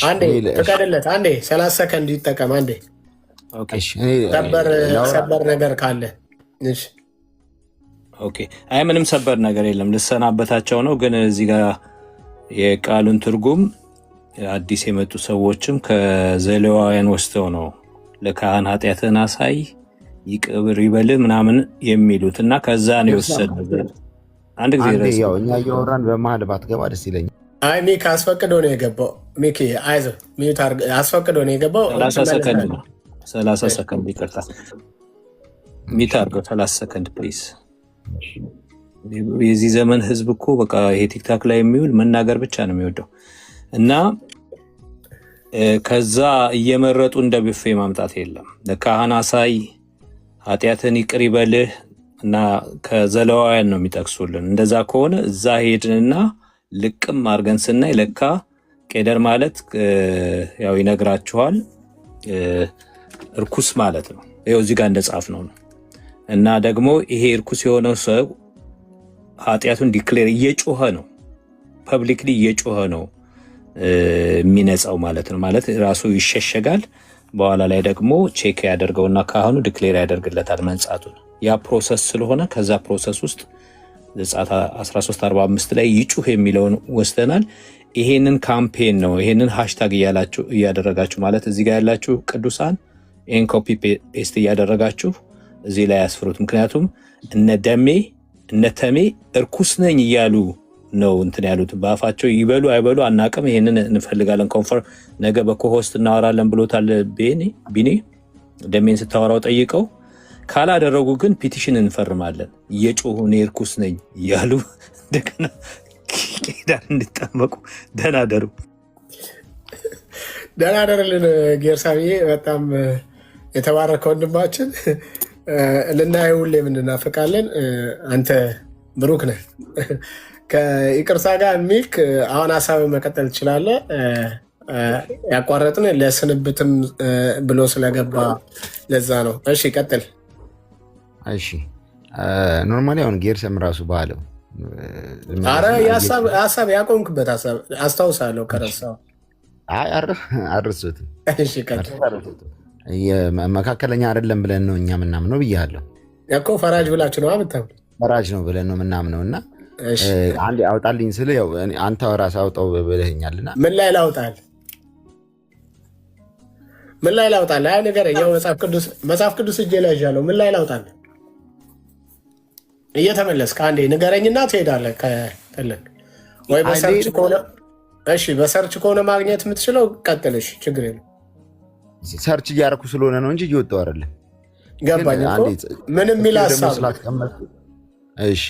[SPEAKER 2] አንዴ ፍቀድለት። አንዴ 30 ሰከንድ ይጠቀም። አንዴ ሰበር ነገር ካለ
[SPEAKER 4] አይ ምንም ሰበር ነገር የለም፣ ልሰናበታቸው ነው። ግን እዚህ ጋር የቃሉን ትርጉም አዲስ የመጡ ሰዎችም ከዘሌዋውያን ወስደው ነው ለካህን ኃጢአትን አሳይ ይቅር ይበልህ ምናምን የሚሉት እና ከዛ ነው የወሰደው። አንድ ጊዜ
[SPEAKER 5] እኛ እያወራን በመሀል ባትገባ ደስ ይለኛል።
[SPEAKER 2] አይ ሚኪ አስፈቅዶ ነው የገባው። ሚኪ አይዞህ ሚዩት አስፈቅዶ ነው የገባው።
[SPEAKER 4] 30 ሰከንድ ይቅርታ፣ ሚዩት አድርገው 30 ሰከንድ ፕሊዝ። የዚህ ዘመን ህዝብ እኮ በቃ ይሄ ቲክታክ ላይ የሚውል መናገር ብቻ ነው የሚወደው እና ከዛ እየመረጡ እንደ ብፌ ማምጣት የለም። ለካህን አሳይ ኃጢአትን ይቅር ይበልህ እና ከዘሌዋውያን ነው የሚጠቅሱልን። እንደዛ ከሆነ እዛ ሄድንና ልቅም አድርገን ስናይ ለካ ቄደር ማለት ያው ይነግራችኋል እርኩስ ማለት ነው። ይኸው እዚህ ጋር እንደጻፍ ነው እና ደግሞ ይሄ እርኩስ የሆነው ሰው ኃጢአቱን ዲክሌር እየጮኸ ነው፣ ፐብሊክሊ እየጮኸ ነው የሚነጻው ማለት ነው። ማለት ራሱ ይሸሸጋል፣ በኋላ ላይ ደግሞ ቼክ ያደርገውና ካህኑ ዲክሌር ያደርግለታል መንጻቱን። ያ ፕሮሰስ ስለሆነ ከዛ ፕሮሰስ ውስጥ ዘጸአት 13:45 ላይ ይጩህ የሚለውን ወስደናል። ይሄንን ካምፔን ነው፣ ይሄንን ሃሽታግ እያደረጋችሁ ማለት እዚህ ጋር ያላችሁ ቅዱሳን ይሄን ኮፒ ፔስት እያደረጋችሁ እዚህ ላይ ያስፍሩት። ምክንያቱም እነ ደሜ እነ ተሜ እርኩስ ነኝ እያሉ ነው እንትን ያሉት። በአፋቸው ይበሉ አይበሉ አናቅም፣ ይሄንን እንፈልጋለን። ኮንፈርም ነገ በኮሆስት እናወራለን ብሎታል ቢኔ። ደሜን ስታወራው ጠይቀው ካላደረጉ ግን ፒቲሽን እንፈርማለን እየጮሁ እኔ እርኩስ ነኝ እያሉ እንደገና ቄዳር እንዲጠመቁ። ደህና ደሩ።
[SPEAKER 2] ደህና ደርልን ጌርሳዬ፣ በጣም የተባረከ ወንድማችን፣ ልናየው ሁሌ የምንናፍቃለን። አንተ ብሩክ ነህ። ከይቅርታ ጋር ሚክ አሁን ሀሳብ መቀጠል ትችላለህ። ያቋረጥን ለስንብትም ብሎ ስለገባ ለዛ ነው። እሺ ቀጥል።
[SPEAKER 5] እሺ ኖርማሊ አሁን ጌርሰም ራሱ ባለው
[SPEAKER 2] አረ ሀሳብ ያቆምክበት ሀሳብ አስታውሳለሁ ከረሳው።
[SPEAKER 5] አርሱትም
[SPEAKER 2] መካከለኛ
[SPEAKER 5] አይደለም ብለን ነው እኛ ምናምነው ብያለሁ
[SPEAKER 2] እኮ። ፈራጅ ብላችሁ ነው አምታም
[SPEAKER 5] ፈራጅ ነው ብለን ነው ምናምነው እና አንዴ አውጣልኝ ስለ ያው አንተ ራስህ አውጣው ብለኸኛልና
[SPEAKER 2] ምን ላይ ላውጣል? ምን ላይ ላውጣል? አይ ነገር ያው መጽሐፍ ቅዱስ እጄ ላይ ይዣለሁ። ምን ላይ ላውጣል? እየተመለስክ አንዴ ንገረኝና ትሄዳለህ። ከፈለግ ወይ በሰርች ከሆነ እሺ፣ በሰርች ከሆነ ማግኘት የምትችለው ቀጥልሽ፣ ችግር የለም።
[SPEAKER 5] ሰርች እያደረኩ ስለሆነ ነው እንጂ እየወጣሁ አይደለም።
[SPEAKER 2] ገባኝ እኮ ምንም የሚል ሀሳብ።
[SPEAKER 5] እሺ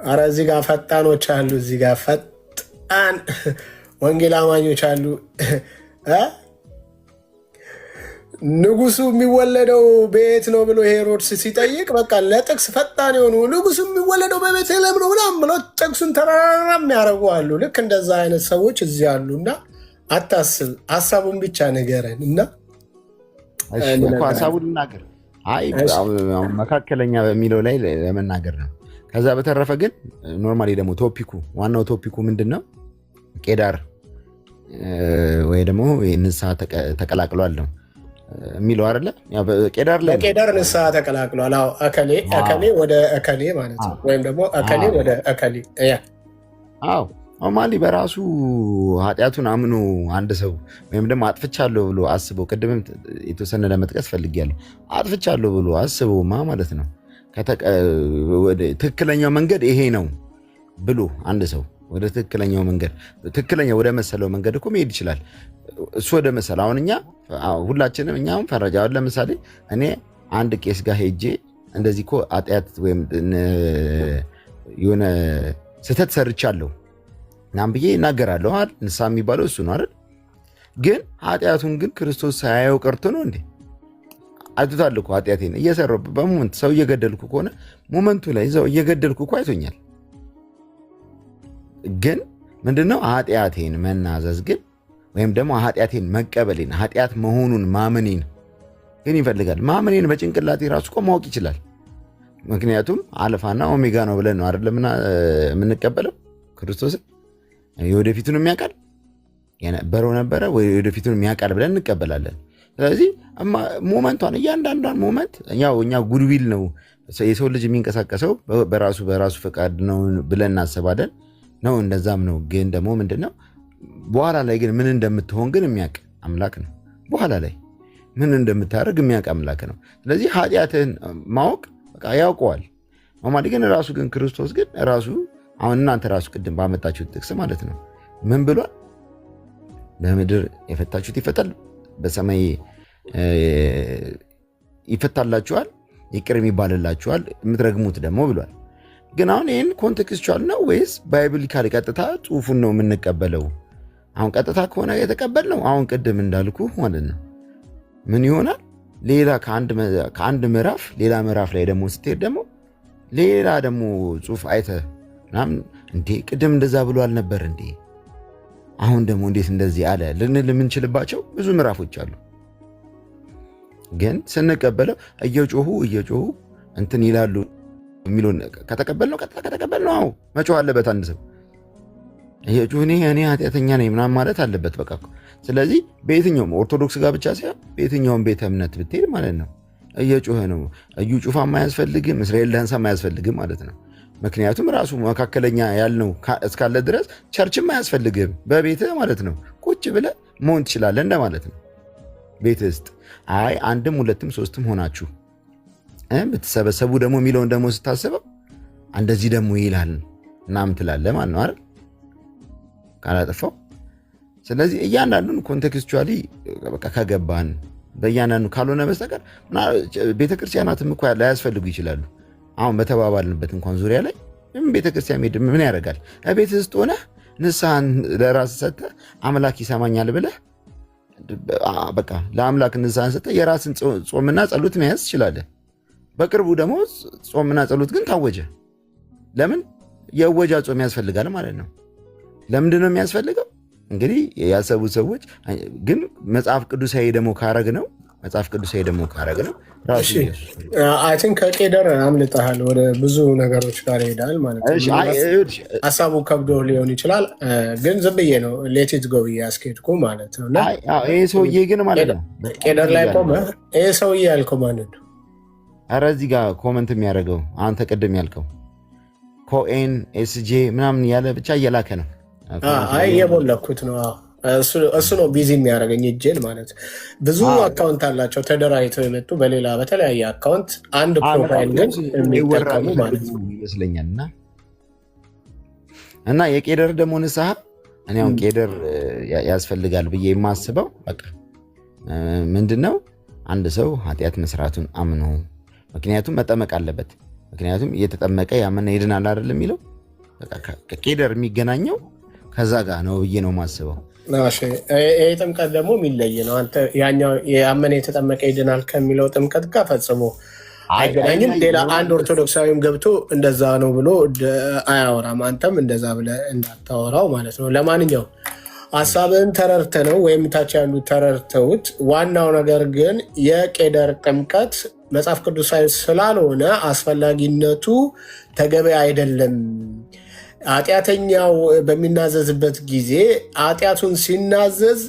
[SPEAKER 2] አረ እዚህ ጋር ፈጣኖች አሉ፣ እዚህ ጋር ፈጣን ወንጌል አማኞች አሉ። ንጉሱ የሚወለደው ቤት ነው ብሎ ሄሮድስ ሲጠይቅ በቃ ለጥቅስ ፈጣን የሆኑ ንጉሱ የሚወለደው በቤተልሔም ነው ምናምን ብሎ ጥቅሱን ተራራ የሚያደርጉ አሉ። ልክ እንደዛ አይነት ሰዎች እዚህ አሉ እና አታስብ፣ ሀሳቡን ብቻ ንገረን እና
[SPEAKER 5] ሀሳቡን ልናገር። አይ መካከለኛ በሚለው ላይ ለመናገር ነው። ከዛ በተረፈ ግን ኖርማሊ ደግሞ ዋናው ቶፒኩ ምንድን ነው? ቄዳር ወይ ደግሞ ንስሐ ተቀላቅሏል ነው የሚለው አይደለ? ቄዳር ላይ
[SPEAKER 2] ቄዳር ንስሐ ተቀላቅሏል። አዎ እከሌ ወደ እከሌ ማለት ነው፣ ወይም ደግሞ እከሌ ወደ እከሌ።
[SPEAKER 5] አዎ ኖርማሊ በራሱ ኃጢአቱን አምኖ አንድ ሰው ወይም ደግሞ አጥፍቻለሁ ብሎ አስበው፣ ቅድምም የተወሰነ ለመጥቀስ ፈልጊያለሁ። አጥፍቻለሁ ብሎ አስበውማ ማለት ነው ትክክለኛው መንገድ ይሄ ነው ብሎ አንድ ሰው ወደ ትክክለኛው መንገድ ወደ መሰለው መንገድ እኮ መሄድ ይችላል። እሱ ወደ መሰለው አሁን ሁላችንም እኛም ፈረጃ አሁን ለምሳሌ እኔ አንድ ቄስ ጋር ሄጄ እንደዚህ እኮ ኃጢአት ወይም የሆነ ስህተት ሰርቻለሁ ናም ብዬ እናገራለሁ አይደል? ንስሐ የሚባለው እሱ ነው አይደል? ግን ኃጢአቱን ግን ክርስቶስ ሳያየው ቀርቶ ነው እንዴ? አይቶታል እኮ ኃጢአቴን እየሰራሁ በሞመንት ሰው እየገደልኩ ከሆነ ሞመንቱ ላይ ሰው እየገደልኩ እኮ አይቶኛል። ግን ምንድነው ኃጢአቴን መናዘዝ ግን ወይም ደግሞ ኃጢአቴን መቀበሌን ኃጢአት መሆኑን ማመኔን ግን ይፈልጋል። ማመኔን በጭንቅላቴ ራሱ እኮ ማወቅ ይችላል። ምክንያቱም አልፋና ኦሜጋ ነው ብለን ነው አይደለም የምንቀበለው ክርስቶስን የወደፊቱን የሚያውቃል። የነበረው ነበረ ወይ ወደፊቱን የሚያውቃል ብለን እንቀበላለን። ስለዚህ ሞመንቷን እያንዳንዷን ሞመንት እኛ ጉድዊል ነው የሰው ልጅ የሚንቀሳቀሰው በራሱ ፈቃድ ነው ብለን እናስባለን ነው። እንደዛም ነው። ግን ደግሞ ምንድነው በኋላ ላይ ግን ምን እንደምትሆን ግን የሚያውቅ አምላክ ነው። በኋላ ላይ ምን እንደምታደርግ የሚያውቅ አምላክ ነው። ስለዚህ ኃጢአትህን ማወቅ በቃ ያውቀዋል። ማማዲ ግን ራሱ ግን ክርስቶስ ግን ራሱ አሁን እናንተ ራሱ ቅድም ባመጣችሁት ጥቅስ ማለት ነው ምን ብሏል? በምድር የፈታችሁት ይፈታል፣ በሰማይ ይፈታላችኋል፣ ይቅር የሚባልላችኋል፣ የምትረግሙት ደግሞ ብሏል። ግን አሁን ይህን ኮንቴክስቹዋል ነው ወይስ ባይብሊካሊ ቀጥታ ጽሑፉን ነው የምንቀበለው? አሁን ቀጥታ ከሆነ የተቀበልነው አሁን ቅድም እንዳልኩ ማለት ነው ምን ይሆናል? ሌላ ከአንድ ምዕራፍ ሌላ ምዕራፍ ላይ ደግሞ ስትሄድ ደግሞ ሌላ ደግሞ ጽሑፍ አይተህ ምናምን እንዴ ቅድም እንደዛ ብሎ አልነበር እንዴ አሁን ደግሞ እንዴት እንደዚህ አለ ልንል የምንችልባቸው ብዙ ምዕራፎች አሉ። ግን ስንቀበለው እየጮሁ እንትን ይላሉ የሚሉን ከተቀበልነው ቀጥታ ከተቀበልነው አዎ መጮህ አለበት። አንድ ሰው እየጮህ እኔ ኃጢአተኛ ነኝ ምናምን ማለት አለበት በቃ። ስለዚህ በየትኛውም ኦርቶዶክስ ጋር ብቻ ሳይሆን በየትኛውም ቤተ እምነት ብትሄድ ማለት ነው እየጮህ ነው። እዩ ጩፋም አያስፈልግም፣ እስራኤል ዳንሳም አያስፈልግም ማለት ነው። ምክንያቱም ራሱ መካከለኛ ያልነው እስካለ ድረስ ቸርችም አያስፈልግም። በቤትህ ማለት ነው ቁጭ ብለህ መሆን ትችላለህ እንደማለት ነው። ቤት ውስጥ አይ አንድም ሁለትም ሶስትም ሆናችሁ ብትሰበሰቡ ደግሞ የሚለውን ደግሞ ስታስበው እንደዚህ ደግሞ ይላል እናም ትላለህ ማለት ነው አይደል ካላጠፋው። ስለዚህ እያንዳንዱን ኮንቴክስቹዋሊ በቃ ከገባን በእያንዳንዱ ካልሆነ በስተቀር ቤተክርስቲያናትም እኮ ላያስፈልጉ ይችላሉ። አሁን በተባባልንበት እንኳን ዙሪያ ላይ ቤተክርስቲያን ሄድ ምን ያደርጋል? ቤት ውስጥ ሆነህ ንስሐን ለራስ ሰጥተህ አምላክ ይሰማኛል ብለህ በቃ ለአምላክ ንስሐን ሰጥተህ የራስን ጾምና ጸሎት መያዝ ትችላለህ። በቅርቡ ደግሞ ጾምና ጸሎት ግን ታወጀ። ለምን የወጃ ጾም ያስፈልጋል ማለት ነው። ለምንድን ነው የሚያስፈልገው? እንግዲህ ያሰቡ ሰዎች ግን መጽሐፍ ቅዱሳዊ ደግሞ ካረግ ነው ራሱ
[SPEAKER 2] አይ ቲንክ ከቄደር አምልጠሃል፣ ወደ ብዙ ነገሮች ጋር ይሄዳል ማለት ነው። ሀሳቡ ከብዶ ሊሆን ይችላል፣ ግን ዝም ብዬ ነው ሌቲት ጎ ብዬ አስኬድኩ ማለት ነው።
[SPEAKER 5] ይሄ ሰውዬ ግን ማለት ነው
[SPEAKER 2] ቄደር ላይ ቆመ። ይሄ ሰውዬ ያልከው ማለት ነው።
[SPEAKER 5] ኧረ እዚህ ጋር ኮመንት የሚያደርገው አንተ ቅድም ያልከው ኮኤን ኤስጄ ምናምን ያለ ብቻ እየላከ ነው።
[SPEAKER 2] አይ የቦለኩት ነው እሱ ነው ቢዚ የሚያደርገኝ እጄን ማለት ብዙ አካውንት አላቸው ተደራጅተው የመጡ በተለያየ አካውንት አንድ ፕሮፋይል ግን የሚጠቀሙ ማለት ነው
[SPEAKER 5] ይመስለኛል። እና የቄደር ደግሞ ንስሐ እኔ አሁን ቄደር ያስፈልጋል ብዬ የማስበው በቃ ምንድነው አንድ ሰው ኃጢአት መስራቱን አምኖ ምክንያቱም መጠመቅ አለበት። ምክንያቱም እየተጠመቀ ያመነ ይድናል አይደል የሚለው በቃ ከቄደር የሚገናኘው ከዛ ጋር ነው ብዬ ነው የማስበው።
[SPEAKER 2] ይህ ጥምቀት ደግሞ የሚለይ ነው። አንተ ያኛው ያመነ የተጠመቀ ይድናል ከሚለው ጥምቀት ጋር ፈጽሞ አይገናኝም። ሌላ አንድ ኦርቶዶክሳዊም ገብቶ እንደዛ ነው ብሎ አያወራም። አንተም እንደዛ ብለህ እንዳታወራው ማለት ነው። ለማንኛውም ሀሳብህን ተረድተ ነው ወይም ታች ያሉት ተረድተውት፣ ዋናው ነገር ግን የቄደር ጥምቀት መጽሐፍ ቅዱሳዊ ስላልሆነ አስፈላጊነቱ ተገቢ አይደለም። ኃጢአተኛው በሚናዘዝበት ጊዜ ኃጢአቱን ሲናዘዝ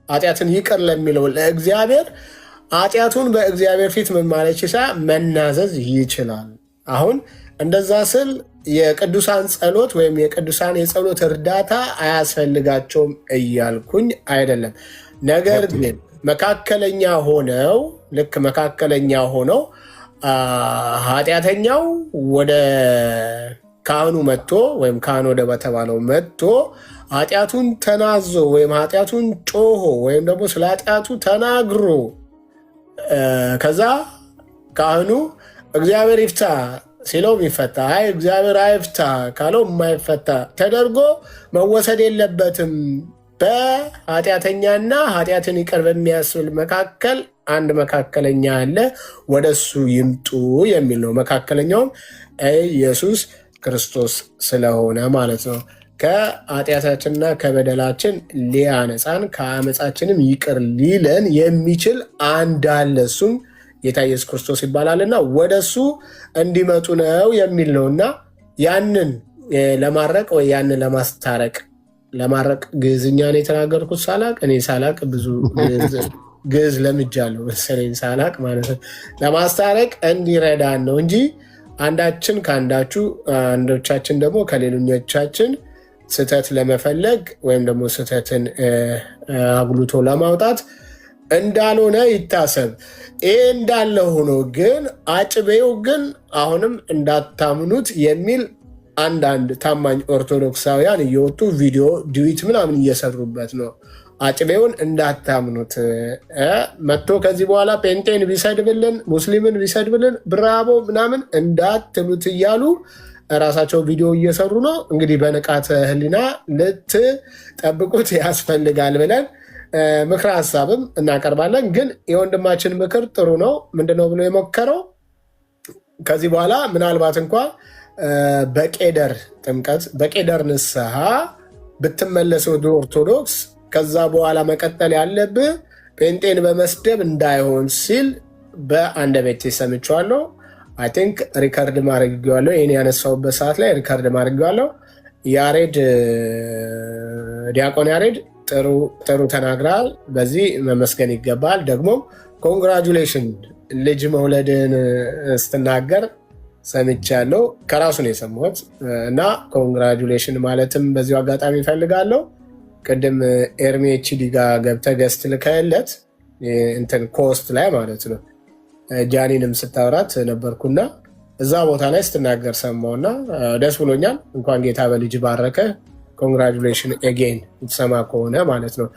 [SPEAKER 2] ኃጢአትን ይቅር ለሚለው ለእግዚአብሔር ኃጢአቱን በእግዚአብሔር ፊት ምን ማለት መናዘዝ ይችላል። አሁን እንደዛ ስል የቅዱሳን ጸሎት ወይም የቅዱሳን የጸሎት እርዳታ አያስፈልጋቸውም እያልኩኝ አይደለም። ነገር ግን መካከለኛ ሆነው ኃጢአተኛው ወደ ካህኑ መጥቶ ወይም ካህኑ ወደ በተባለው መጥቶ ኃጢአቱን ተናዞ ወይም ኃጢአቱን ጮሆ ወይም ደግሞ ስለ ኃጢአቱ ተናግሮ ከዛ ካህኑ እግዚአብሔር ይፍታ ሲለው የሚፈታ እግዚአብሔር አይፍታ ካለው የማይፈታ ተደርጎ መወሰድ የለበትም። በኃጢአተኛና ኃጢአትን ይቅር በሚያስብል መካከል አንድ መካከለኛ አለ፣ ወደሱ ይምጡ የሚል ነው። መካከለኛውም ኢየሱስ ክርስቶስ ስለሆነ ማለት ነው። ከኃጢአታችንና ከበደላችን ሊያነጻን ከአመፃችንም ይቅር ሊለን የሚችል አንድ አለ፣ እሱም ጌታ ኢየሱስ ክርስቶስ ይባላልና ወደሱ እንዲመጡ ነው የሚል ነውና ያንን ለማረቅ ወይ ያን ለማስታረቅ ለማረቅ ግዕዝኛ ነው የተናገርኩት ሳላቅ እኔ ሳላቅ ብዙ ግዕዝ ለምጃለሁ መሰለኝ ሳላቅ ማለት ነው። ለማስታረቅ እንዲረዳን ነው እንጂ አንዳችን ከአንዳችሁ አንዶቻችን ደግሞ ከሌሎኞቻችን ስህተት ለመፈለግ ወይም ደግሞ ስህተትን አጉልቶ ለማውጣት እንዳልሆነ ይታሰብ። ይህ እንዳለ ሆኖ ግን አጭቤው ግን አሁንም እንዳታምኑት የሚል አንዳንድ ታማኝ ኦርቶዶክሳውያን እየወጡ ቪዲዮ ዲዊት ምናምን እየሰሩበት ነው። አጭቤውን እንዳታምኑት መጥቶ ከዚህ በኋላ ጴንጤን ቢሰድብልን ሙስሊምን ቢሰድብልን ብራቦ ምናምን እንዳትሉት እያሉ ራሳቸው ቪዲዮ እየሰሩ ነው። እንግዲህ በንቃተ ህሊና ልትጠብቁት ያስፈልጋል ብለን ምክረ ሀሳብም እናቀርባለን። ግን የወንድማችን ምክር ጥሩ ነው። ምንድነው ብሎ የሞከረው ከዚህ በኋላ ምናልባት እንኳ በቄደር ጥምቀት በቄደር ንስሐ ብትመለስ ወደ ኦርቶዶክስ ከዛ በኋላ መቀጠል ያለብህ ጴንጤን በመስደብ እንዳይሆን ሲል በአንደበቴ ሰምቼዋለሁ። አይ ቲንክ ሪከርድ ማድረግዋለሁ። ይህን ያነሳውበት ሰዓት ላይ ሪከርድ ማድረግዋለሁ። ያሬድ ዲያቆን ያሬድ ጥሩ ተናግራል። በዚህ መመስገን ይገባል። ደግሞ ኮንግራጁሌሽን ልጅ መውለድን ስትናገር ሰምቻለሁ። ከራሱ ነው የሰማሁት እና ኮንግራጁሌሽን ማለትም በዚሁ አጋጣሚ ይፈልጋለሁ። ቅድም ኤርሚ ኤችዲ ጋር ገብተህ ገስት ልከለት እንትን ኮስት ላይ ማለት ነው ጃኒንም ስታወራት ነበርኩና እዛ ቦታ ላይ ስትናገር ሰማውና ደስ ብሎኛል። እንኳን ጌታ በልጅ ባረከ። ኮንግራጁሌሽን ኤጌን ትሰማ ከሆነ ማለት ነው።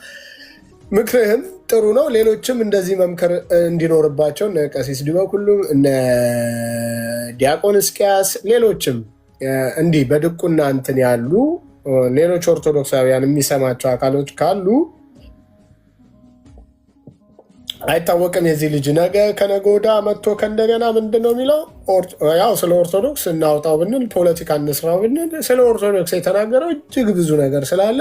[SPEAKER 2] ምክርህም ጥሩ ነው። ሌሎችም እንደዚህ መምከር እንዲኖርባቸው እነ ቀሲስ ዲበኩሉ እነ ዲያቆን እስቅያስ ሌሎችም እንዲህ በድቁና እንትን ያሉ ሌሎች ኦርቶዶክሳውያን የሚሰማቸው አካሎች ካሉ አይታወቅም። የዚህ ልጅ ነገ ከነገ ወዲያ መጥቶ ከእንደገና ምንድን ነው የሚለው ያው ስለ ኦርቶዶክስ እናውጣው ብንል ፖለቲካ እንስራው ብንል ስለ ኦርቶዶክስ የተናገረው እጅግ ብዙ ነገር ስላለ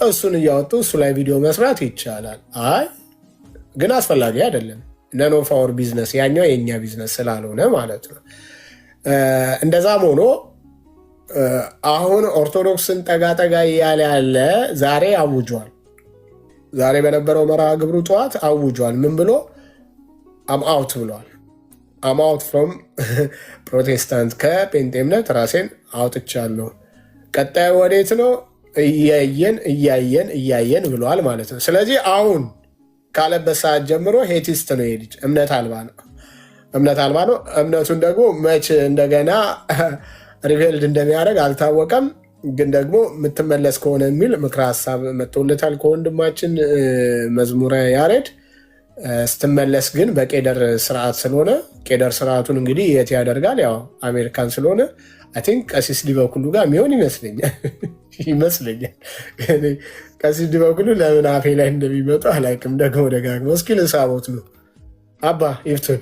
[SPEAKER 2] እሱን እያወጡ እሱ ላይ ቪዲዮ መስራት ይቻላል። አይ ግን አስፈላጊ አይደለም። ነን ኦፍ አወር ቢዝነስ ያኛው የእኛ ቢዝነስ ስላልሆነ ማለት ነው። እንደዛም ሆኖ አሁን ኦርቶዶክስን ጠጋጠጋ እያለ ያለ ዛሬ አውጇል። ዛሬ በነበረው መርሃ ግብሩ ጠዋት አውጇል። ምን ብሎ አምአውት ብሏል። አምአውት ፍሮም ፕሮቴስታንት ከጴንጤ እምነት ራሴን አውጥቻለሁ። ቀጣዩ ወዴት ነው? እያየን ብለዋል ማለት ነው። ስለዚህ አሁን ካለበት ሰዓት ጀምሮ ሄቲስት ነው። ይሄ ልጅ እምነት አልባ ነው። እምነቱን ደግሞ መች እንደገና ሪቬልድ እንደሚያደርግ አልታወቀም። ግን ደግሞ የምትመለስ ከሆነ የሚል ምክረ ሀሳብ መጥቶለታል ከወንድማችን መዝሙረ ያሬድ። ስትመለስ ግን በቄደር ስርዓት ስለሆነ ቄደር ስርዓቱን እንግዲህ የት ያደርጋል? ያው አሜሪካን ስለሆነ አይ ቲንክ ቀሲስ ዲበኩሉ ጋር የሚሆን ይመስለኛል። ቀሲስ ዲበኩሉ ለምን አፌ ላይ እንደሚመጡ አላውቅም። ደግሞ ደጋግመው እስኪ ልሳቦት ነው አባ ይፍቱን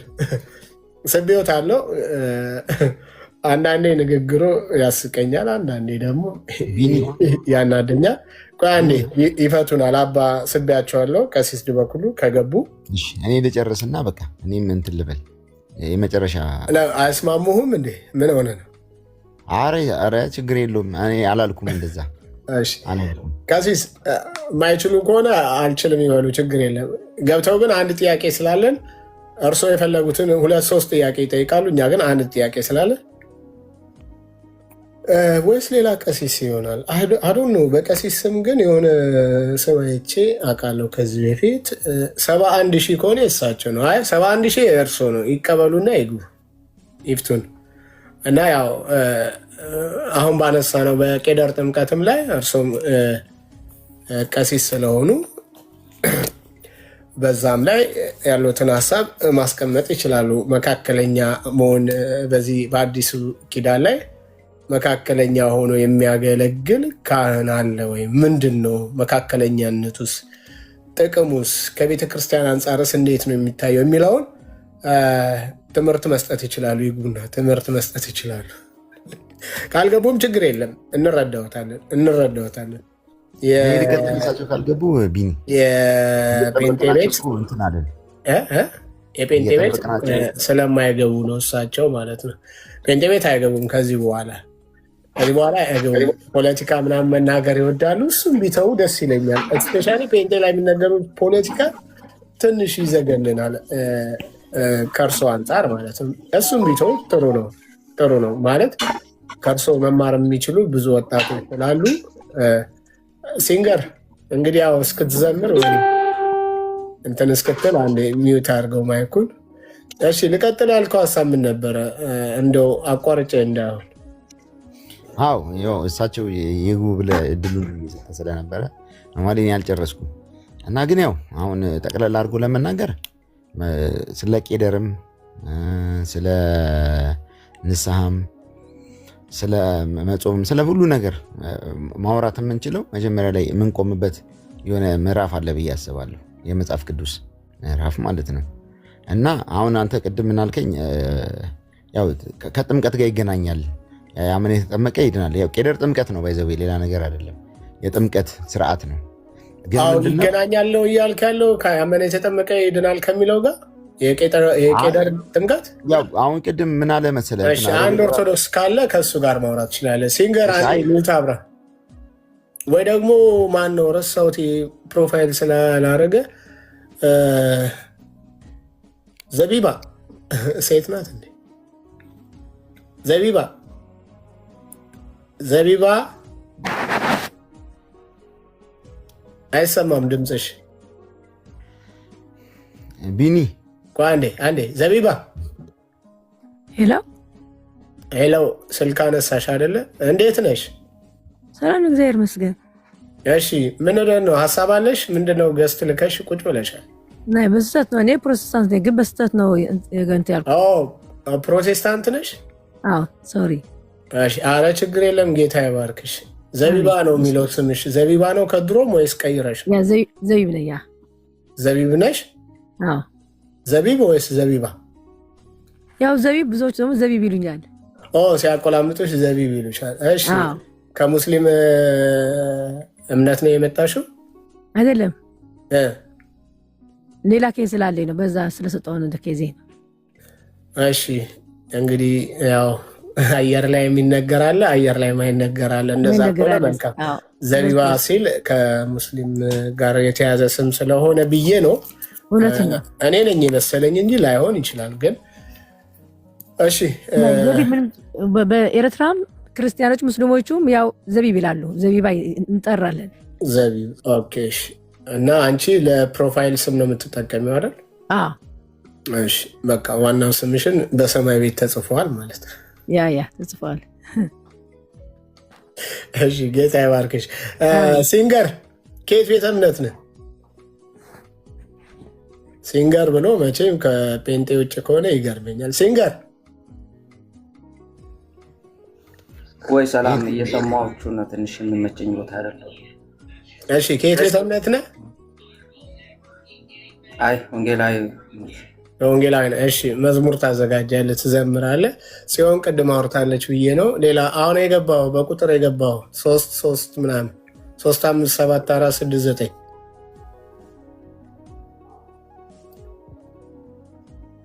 [SPEAKER 2] ስቤዎት አለው። አንዳንዴ ንግግሩ ያስቀኛል፣ አንዳንዴ ደግሞ ያናደኛል። አንዴ ይፈቱናል። አባ ስቤያቸዋለሁ። ቀሲስ ዲበኩሉ ከገቡ
[SPEAKER 5] እኔ ልጨርስና በቃ እኔም እንትን ልበል። የመጨረሻ
[SPEAKER 2] አይስማሙህም እንዴ? ምን ሆነ ነው?
[SPEAKER 5] አረ ችግር የለውም። እኔ አላልኩም እንደዛ።
[SPEAKER 2] ቀሲስ ማይችሉ ከሆነ አልችልም ይበሉ፣ ችግር የለም። ገብተው ግን አንድ ጥያቄ ስላለን እርስዎ የፈለጉትን 2-3 ጥያቄ ይጠይቃሉ። እኛ ግን አንድ ጥያቄ ስላለን ወይስ ሌላ ቀሲስ ይሆናል? አዶን ነው። በቀሲስ ስም ግን የሆነ ስም አይቼ አውቃለሁ ከዚህ በፊት 71,000 ከሆነ የእሳቸው ነው። 71,000 የእርስዎ ነው። ይቀበሉና ይግቡ ይፍቱን። እና ያው አሁን ባነሳ ነው በቄደር ጥምቀትም ላይ እርሶም ቀሲስ ስለሆኑ በዛም ላይ ያሉትን ሀሳብ ማስቀመጥ ይችላሉ። መካከለኛ መሆን በዚህ በአዲሱ ኪዳን ላይ መካከለኛ ሆኖ የሚያገለግል ካህን አለ ወይ? ምንድን ነው መካከለኛነቱስ? ጥቅሙስ? ከቤተ ክርስቲያን አንጻርስ እንዴት ነው የሚታየው የሚለውን ትምህርት መስጠት ይችላሉ። ይጉና ትምህርት መስጠት ይችላሉ። ካልገቡም ችግር የለም፣ እንረዳዎታለን።
[SPEAKER 5] ካልገቡ ቢኒ
[SPEAKER 2] የጴንጤ ቤት ስለማይገቡ ነው እሳቸው ማለት ነው። ጴንጤ ቤት አይገቡም ከዚህ በኋላ ከዚህ በኋላ ፖለቲካ ምናምን መናገር ይወዳሉ። እሱም ቢተው ደስ ይለኛል። እስፔሻሊ ፔንቴ ላይ የሚነገሩ ፖለቲካ ትንሽ ይዘገንናል ከእርሶ አንጻር ማለት ነው። እሱም ቢተው ጥሩ ነው ማለት ከእርሶ መማር የሚችሉ ብዙ ወጣቶች ስላሉ። ሲንገር እንግዲህ ያው እስክትዘምር ወይ እንትን እስክትል አንድ ሚዩት አድርገው ማይኩን። እሺ ልቀጥል። ያልከው ሀሳብ ምን ነበረ? እንደው አቋርጬ እንዳይሆን።
[SPEAKER 5] አዎ ያው እሳቸው ይግቡ ብለህ እድሉን እየሰጠ ስለነበረ ማለት ያልጨረስኩም እና ግን ያው አሁን ጠቅላላ አድርጎ ለመናገር ስለ ቄደርም ስለ ንስሐም ስለ መጾምም ስለ ሁሉ ነገር ማውራት የምንችለው መጀመሪያ ላይ የምንቆምበት የሆነ ምዕራፍ አለ ብዬ አስባለሁ። የመጽሐፍ ቅዱስ ምዕራፍ ማለት ነው። እና አሁን አንተ ቅድም ምናልከኝ ያው ከጥምቀት ጋር ይገናኛል። ያመነ የተጠመቀ ይድናል። ያው ቄደር ጥምቀት ነው ባይዘው ሌላ ነገር አይደለም። የጥምቀት ስርዓት ነው።
[SPEAKER 2] አሁን ይገናኛል ነው እያልክ ያለው ከያመነ የተጠመቀ ይድናል ከሚለው ጋር የቄደር ጥምቀት።
[SPEAKER 5] ያው አሁን ቅድም ምን አለ መሰለህ፣
[SPEAKER 2] አንድ ኦርቶዶክስ ካለ ከእሱ ጋር ማውራት ትችላለህ። ሲንገር ሚዩት አብራ ወይ ደግሞ ማን ነው ረሳሁት፣ ፕሮፋይል ስላላረገ ዘቢባ ሴት ናት እንዴ? ዘቢባ አይሰማም ድምፅሽ።
[SPEAKER 5] ቢኒ
[SPEAKER 2] አንዴ ዘቢባ ሄሎ፣ ስልክ አነሳሽ አይደለ? እንዴት ነሽ?
[SPEAKER 6] ሰላም እግዚአብሔር ይመስገን።
[SPEAKER 2] እሺ ምን ነው ሀሳብ አለሽ? ምንድነው? ገስት ልከሽ ቁጭ ብለሻል።
[SPEAKER 6] ናይ በስተት ነው። እኔ ፕሮቴስታንት ነኝ፣ ግን በስተት ነው የገንት ያልኩት።
[SPEAKER 2] ፕሮቴስታንት ነሽ?
[SPEAKER 6] አዎ ሶሪ።
[SPEAKER 2] እሺ አረ ችግር የለም ጌታ ይባርክሽ። ዘቢባ ነው የሚለው ስምሽ? ዘቢባ ነው ከድሮም ወይስ ቀይረሽ?
[SPEAKER 6] ያ ዘቢብ ነኝ። ያ
[SPEAKER 2] ዘቢብ ነሽ?
[SPEAKER 6] አዎ
[SPEAKER 2] ዘቢብ ወይስ ዘቢባ?
[SPEAKER 6] ያው ዘቢብ፣ ብዙዎች ደግሞ ዘቢብ ይሉኛል።
[SPEAKER 2] ሲያቆላምጡሽ ዘቢብ ይሉሻል። እሺ ከሙስሊም እምነት ነው የመጣሽው?
[SPEAKER 6] አይደለም፣ ሌላ ኬዝ ስላለኝ ነው። በዛ ስለሰጠውን እንደ ኬዜ ነው።
[SPEAKER 2] እሺ እንግዲህ ያው አየር ላይ የሚነገር አለ፣ አየር ላይ ማይነገር አለ። እንደዛ ከሆነ መልካም። ዘቢባ ሲል ከሙስሊም ጋር የተያዘ ስም ስለሆነ ብዬ ነው። እኔ ነኝ የመሰለኝ እንጂ ላይሆን ይችላል። ግን እሺ
[SPEAKER 6] በኤርትራም ክርስቲያኖች ሙስሊሞቹም ያው ዘቢብ ይላሉ። ዘቢባ እንጠራለን።
[SPEAKER 2] ዘቢብ ኦኬ። እና አንቺ ለፕሮፋይል ስም ነው የምትጠቀሚው አይደል? እሺ በቃ ዋናው ስምሽን በሰማይ ቤት ተጽፏል ማለት ነው።
[SPEAKER 6] ያ ተጽፏል።
[SPEAKER 2] እሺ ጌታ ይባርክሽ። ሲንገር ከየት ቤተ እምነት ነህ? ሲንገር ብሎ መቼም ከጴንጤ ውጭ ከሆነ ይገርመኛል። ሲንገር
[SPEAKER 7] ወይ ሰላም፣ እየሰማችሁ ነው። ትንሽ የሚመቸኝ ቦታ አይደለም።
[SPEAKER 2] እሺ ከየት ቤተ እምነት ነህ?
[SPEAKER 7] አይ ወንጌላዊ
[SPEAKER 2] ነህ። እሺ መዝሙር ታዘጋጃለህ፣ ትዘምራለህ። ጽዮን ቅድም አውርታለች ብዬ ነው። ሌላ አሁን የገባው በቁጥር የገባው 3 ምናምን 3 5 7 4 6 9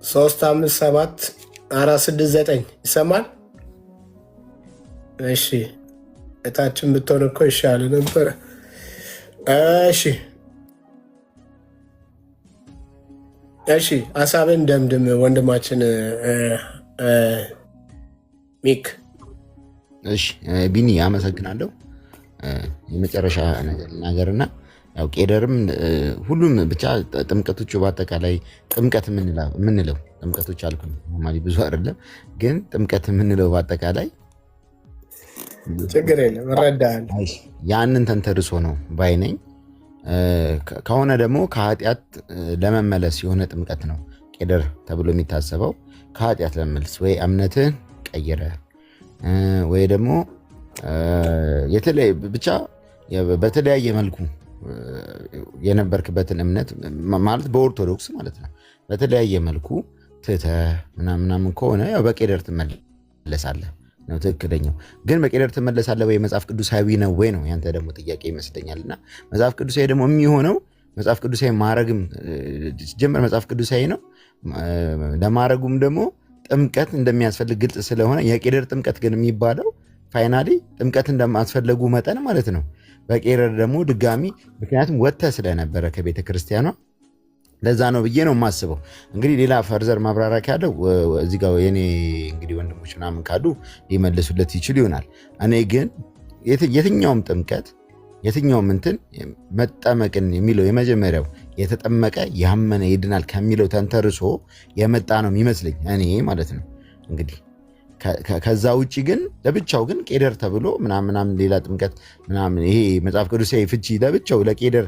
[SPEAKER 2] 3 5 7 4 6 9 ይሰማል? እሺ እታችን ብትሆን እኮ ይሻል ነበረ። እሺ ሀሳብን ደምድም ወንድማችን ሚክ።
[SPEAKER 5] እሺ ቢኒ አመሰግናለሁ። የመጨረሻ ነገርና ያው ቄደርም ሁሉም ብቻ ጥምቀቶቹ በአጠቃላይ ጥምቀት የምንለው ጥምቀቶች አልኩኝ ማለት ብዙ አይደለም፣ ግን ጥምቀት የምንለው በአጠቃላይ
[SPEAKER 2] ችግር የለም እረዳለሁ።
[SPEAKER 5] ያንን ተንተርሶ ነው ባይነኝ። ከሆነ ደግሞ ከኃጢአት ለመመለስ የሆነ ጥምቀት ነው ቄደር ተብሎ የሚታሰበው። ከኃጢአት ለመመለስ ወይ እምነትህን ቀይረ ወይ ደግሞ ብቻ በተለያየ መልኩ የነበርክበትን እምነት ማለት በኦርቶዶክስ ማለት ነው በተለያየ መልኩ ትተህ ምናምን ከሆነ ያው በቄደር ትመለሳለህ ነው ትክክለኛው። ግን በቄደር ትመለሳለህ ወይ መጽሐፍ ቅዱሳዊ ነው ወይ ነው ያንተ ደግሞ ጥያቄ ይመስለኛል። እና መጽሐፍ ቅዱሳዊ ደግሞ የሚሆነው መጽሐፍ ቅዱሳዊ ማረግም ጀመር መጽሐፍ ቅዱሳዊ ነው። ለማረጉም ደግሞ ጥምቀት እንደሚያስፈልግ ግልጽ ስለሆነ የቄደር ጥምቀት ግን የሚባለው ፋይናሊ ጥምቀት እንደማስፈለጉ መጠን ማለት ነው በቄደር ደግሞ ድጋሚ ምክንያቱም ወጥተህ ስለነበረ ከቤተ ክርስቲያኗ ለዛ ነው ብዬ ነው የማስበው። እንግዲህ ሌላ ፈርዘር ማብራሪያ ካለው እዚህ ጋር የኔ እንግዲህ ወንድሞች ምናምን ካሉ ሊመልሱለት ይችል ይሆናል። እኔ ግን የትኛውም ጥምቀት የትኛውም እንትን መጠመቅን የሚለው የመጀመሪያው የተጠመቀ ያመነ ይድናል ከሚለው ተንተርሶ የመጣ ነው የሚመስለኝ እኔ ማለት ነው። እንግዲህ ከዛ ውጪ ግን ለብቻው ግን ቄደር ተብሎ ምናምን ሌላ ጥምቀት ምናምን ይሄ መጽሐፍ ቅዱሳዊ ፍቺ ለብቻው ለቄደር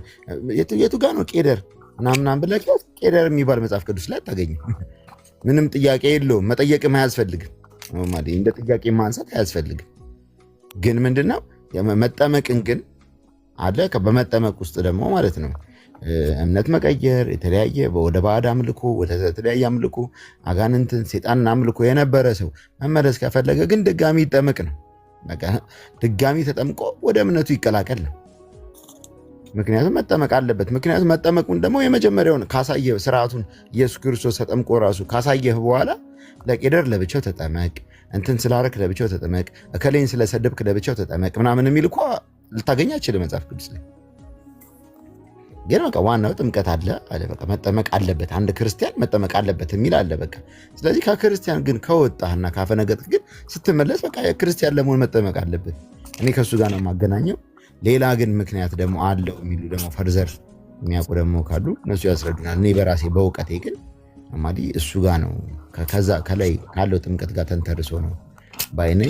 [SPEAKER 5] የቱ ጋር ነው ቄደር ምናምን ብለህ ቄደር የሚባል መጽሐፍ ቅዱስ ላይ አታገኝም። ምንም ጥያቄ የለውም። መጠየቅም አያስፈልግም። ማለት እንደ ጥያቄ ማንሳት አያስፈልግም። ግን ምንድነው መጠመቅን ግን አለ በመጠመቅ ውስጥ ደግሞ ማለት ነው እምነት መቀየር የተለያየ ወደ ባዕድ አምልኮ ወደ ተለያየ አምልኮ አጋንንትን ሴጣንን አምልኮ የነበረ ሰው መመለስ ከፈለገ ግን ድጋሚ ይጠመቅ ነው። በቃ ድጋሚ ተጠምቆ ወደ እምነቱ ይቀላቀል ነው። ምክንያቱም መጠመቅ አለበት። ምክንያቱም መጠመቁን ደግሞ የመጀመሪያውን ካሳየህ ስርዓቱን ኢየሱስ ክርስቶስ ተጠምቆ ራሱ ካሳየህ በኋላ ለቄደር ለብቻው ተጠመቅ፣ እንትን ስላረክ ለብቻው ተጠመቅ፣ እከሌን ስለሰደብክ ለብቻው ተጠመቅ ምናምን የሚል እኮ ልታገኝ አትችልም መጽሐፍ ቅዱስ ላይ። ግን በቃ ዋናው ጥምቀት አለ በቃ መጠመቅ አለበት፣ አንድ ክርስቲያን መጠመቅ አለበት የሚል አለ በቃ። ስለዚህ ከክርስቲያን ግን ከወጣህና ካፈነገጥክ ግን ስትመለስ በቃ ክርስቲያን ለመሆን መጠመቅ አለበት። እኔ ከሱ ጋር ነው የማገናኘው። ሌላ ግን ምክንያት ደግሞ አለው የሚሉ ደግሞ ፈርዘር የሚያውቁ ደግሞ ካሉ እነሱ ያስረዱናል። እኔ በራሴ በእውቀቴ ግን ማዲ እሱ ጋር ነው ከዛ ከላይ ካለው ጥምቀት ጋር ተንተርሶ ነው ባይኔ።